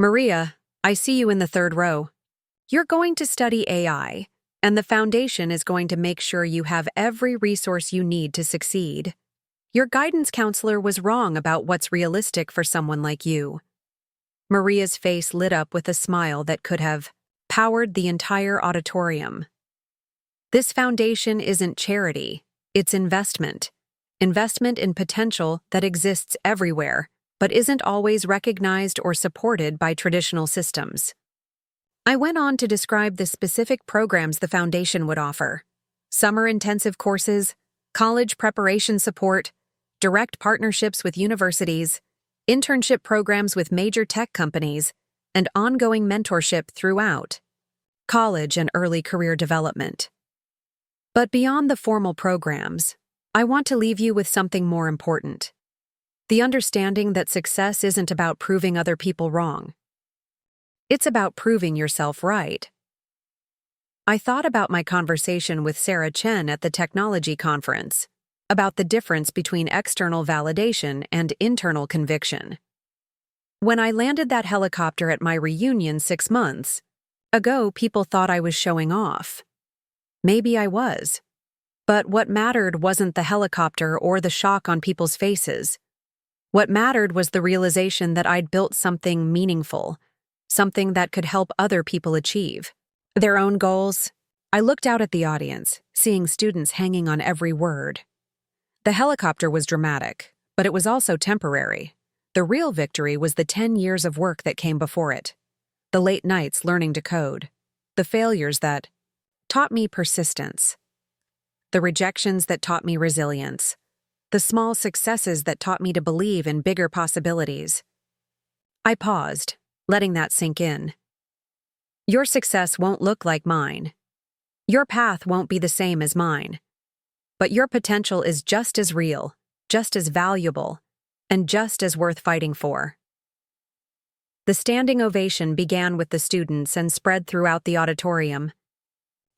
Maria, I see you in the third row. You're going to study AI, and the foundation is going to make sure you have every resource you need to succeed. Your guidance counselor was wrong about what's realistic for someone like you. Maria's face lit up with a smile that could have powered the entire auditorium. This foundation isn't charity, it's investment. Investment in potential that exists everywhere, but isn't always recognized or supported by traditional systems. I went on to describe the specific programs the foundation would offer: summer intensive courses, college preparation support, direct partnerships with universities, internship programs with major tech companies, and ongoing mentorship throughout college and early career development. But beyond the formal programs, I want to leave you with something more important: the understanding that success isn't about proving other people wrong. It's about proving yourself right. I thought about my conversation with Sarah Chen at the technology conference, about the difference between external validation and internal conviction. When I landed that helicopter at my reunion 6 months ago, people thought I was showing off. Maybe I was. But what mattered wasn't the helicopter or the shock on people's faces. What mattered was the realization that I'd built something meaningful, something that could help other people achieve their own goals. I looked out at the audience, seeing students hanging on every word. The helicopter was dramatic, but it was also temporary. The real victory was the 10 years of work that came before it. The late nights learning to code. The failures that taught me persistence. The rejections that taught me resilience. The small successes that taught me to believe in bigger possibilities. I paused, letting that sink in. Your success won't look like mine. Your path won't be the same as mine. But your potential is just as real, just as valuable, and just as worth fighting for. The standing ovation began with the students and spread throughout the auditorium.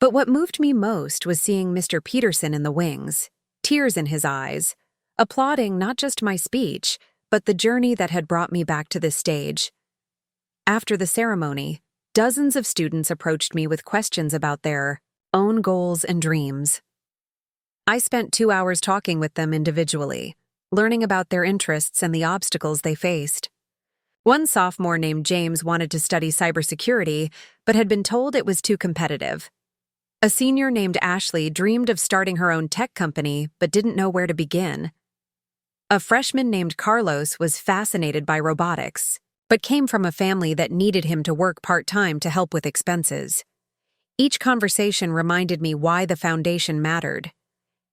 But what moved me most was seeing Mr. Peterson in the wings, tears in his eyes, applauding not just my speech, but the journey that had brought me back to this stage. After the ceremony, dozens of students approached me with questions about their own goals and dreams. I spent 2 hours talking with them individually, learning about their interests and the obstacles they faced. One sophomore named James wanted to study cybersecurity, but had been told it was too competitive. A senior named Ashley dreamed of starting her own tech company, but didn't know where to begin. A freshman named Carlos was fascinated by robotics, but came from a family that needed him to work part-time to help with expenses. Each conversation reminded me why the foundation mattered.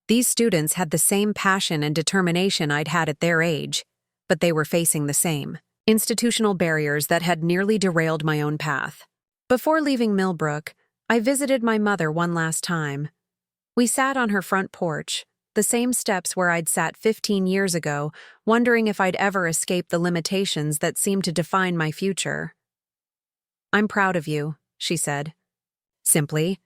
These students had the same passion and determination I'd had at their age, but they were facing the same institutional barriers that had nearly derailed my own path. Before leaving Millbrook, I visited my mother one last time. We sat on her front porch, the same steps where I'd sat 15 years ago, wondering if I'd ever escape the limitations that seemed to define my future. "I'm proud of you," she said. Simply.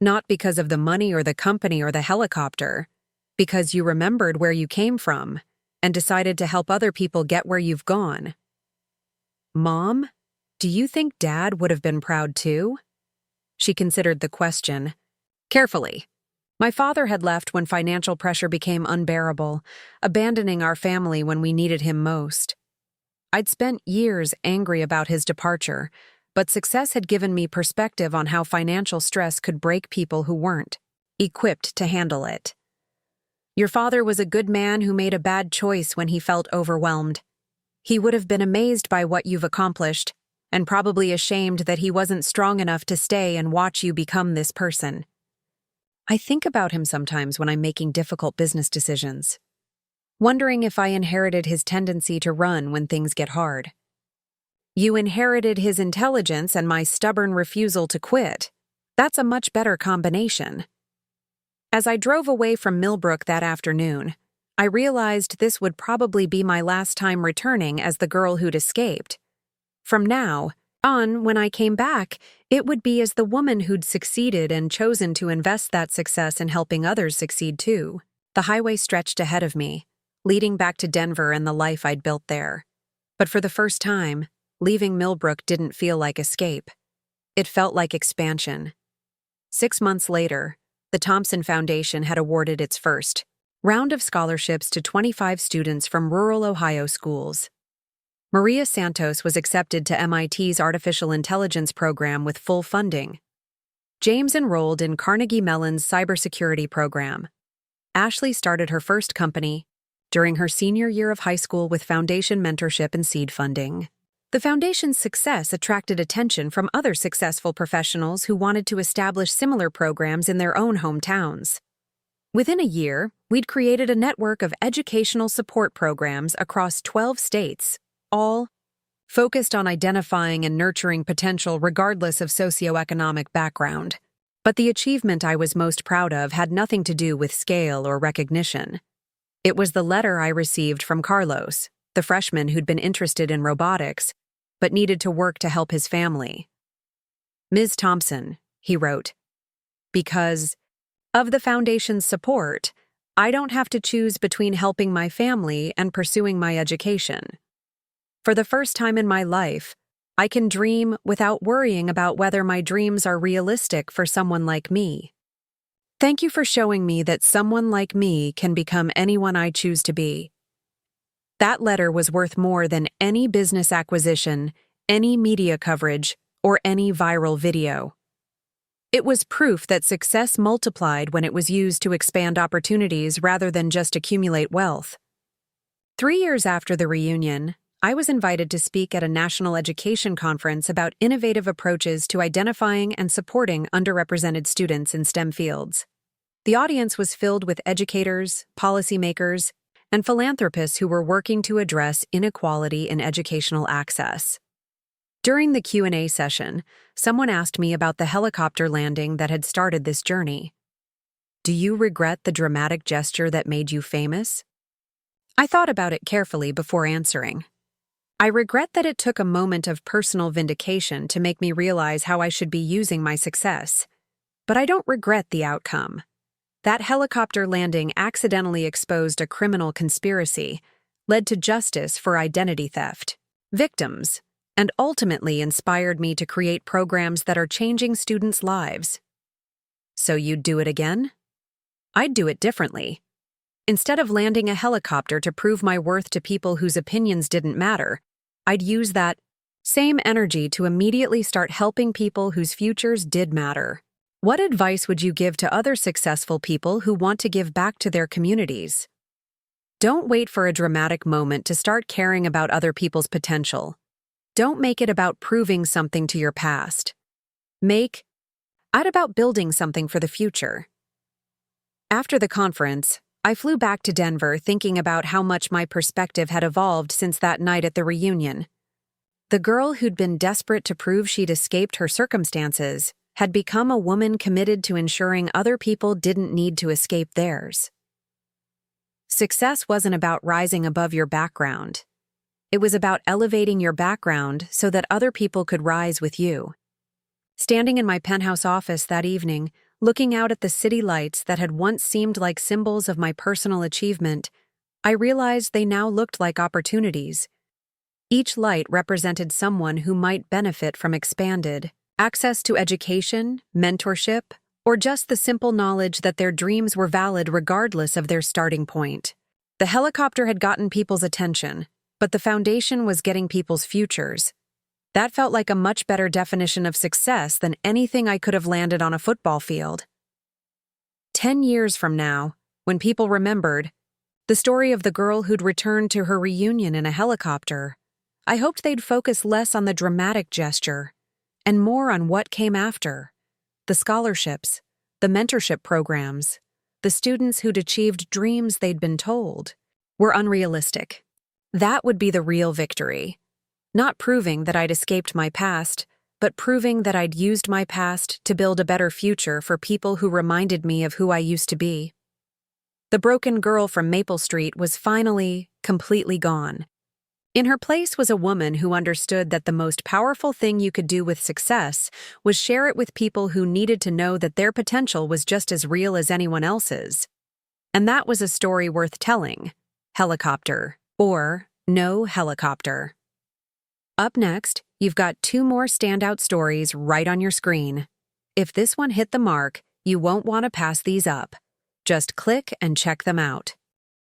Not because of the money or the company or the helicopter, because you remembered where you came from and decided to help other people get where you've gone. "Mom, do you think Dad would have been proud too?" She considered the question carefully. My father had left when financial pressure became unbearable, abandoning our family when we needed him most. I'd spent years angry about his departure, but success had given me perspective on how financial stress could break people who weren't equipped to handle it. "Your father was a good man who made a bad choice when he felt overwhelmed. He would have been amazed by what you've accomplished, and probably ashamed that he wasn't strong enough to stay and watch you become this person." I think about him sometimes when I'm making difficult business decisions, wondering if I inherited his tendency to run when things get hard. You inherited his intelligence and my stubborn refusal to quit. That's a much better combination. As I drove away from Millbrook that afternoon, I realized this would probably be my last time returning as the girl who'd escaped. From now on, when I came back, it would be as the woman who'd succeeded and chosen to invest that success in helping others succeed too. The highway stretched ahead of me, leading back to Denver and the life I'd built there. But for the first time, leaving Millbrook didn't feel like escape. It felt like expansion. 6 months later, the Thompson Foundation had awarded its first round of scholarships to 25 students from rural Ohio schools. Maria Santos was accepted to MIT's Artificial Intelligence program with full funding. James enrolled in Carnegie Mellon's cybersecurity program. Ashley started her first company during her senior year of high school with foundation mentorship and seed funding. The foundation's success attracted attention from other successful professionals who wanted to establish similar programs in their own hometowns. Within a year, we'd created a network of educational support programs across 12 states, all focused on identifying and nurturing potential regardless of socioeconomic background. But the achievement I was most proud of had nothing to do with scale or recognition. It was the letter I received from Carlos, the freshman who'd been interested in robotics, but needed to work to help his family. "Ms. Thompson," he wrote, "because of the Foundation's support, I don't have to choose between helping my family and pursuing my education. For the first time in my life, I can dream without worrying about whether my dreams are realistic for someone like me. Thank you for showing me that someone like me can become anyone I choose to be." That letter was worth more than any business acquisition, any media coverage, or any viral video. It was proof that success multiplied when it was used to expand opportunities rather than just accumulate wealth. 3 years after the reunion, I was invited to speak at a national education conference about innovative approaches to identifying and supporting underrepresented students in STEM fields. The audience was filled with educators, policymakers, and philanthropists who were working to address inequality in educational access. During the Q&A session, someone asked me about the helicopter landing that had started this journey. "Do you regret the dramatic gesture that made you famous?" I thought about it carefully before answering. I regret that it took a moment of personal vindication to make me realize how I should be using my success. But I don't regret the outcome. That helicopter landing accidentally exposed a criminal conspiracy, led to justice for identity theft, victims, and ultimately inspired me to create programs that are changing students' lives. So you'd do it again? I'd do it differently. Instead of landing a helicopter to prove my worth to people whose opinions didn't matter, I'd use that same energy to immediately start helping people whose futures did matter. What advice would you give to other successful people who want to give back to their communities? Don't wait for a dramatic moment to start caring about other people's potential. Don't make it about proving something to your past. Make it about building something for the future. After the conference, I flew back to Denver thinking about how much my perspective had evolved since that night at the reunion. The girl who'd been desperate to prove she'd escaped her circumstances had become a woman committed to ensuring other people didn't need to escape theirs. Success wasn't about rising above your background. It was about elevating your background so that other people could rise with you. Standing in my penthouse office that evening, looking out at the city lights that had once seemed like symbols of my personal achievement, I realized they now looked like opportunities. Each light represented someone who might benefit from expanded access to education, mentorship, or just the simple knowledge that their dreams were valid regardless of their starting point. The helicopter had gotten people's attention, but the foundation was getting people's futures. That felt like a much better definition of success than anything I could have landed on a football field. 10 years from now, when people remembered the story of the girl who'd returned to her reunion in a helicopter, I hoped they'd focus less on the dramatic gesture and more on what came after. The scholarships, the mentorship programs, the students who'd achieved dreams they'd been told were unrealistic. That would be the real victory. Not proving that I'd escaped my past, but proving that I'd used my past to build a better future for people who reminded me of who I used to be. The broken girl from Maple Street was finally completely gone. In her place was a woman who understood that the most powerful thing you could do with success was share it with people who needed to know that their potential was just as real as anyone else's. And that was a story worth telling. Helicopter, or no helicopter. Up next, you've got 2 more standout stories right on your screen. If this one hit the mark, you won't want to pass these up. Just click and check them out.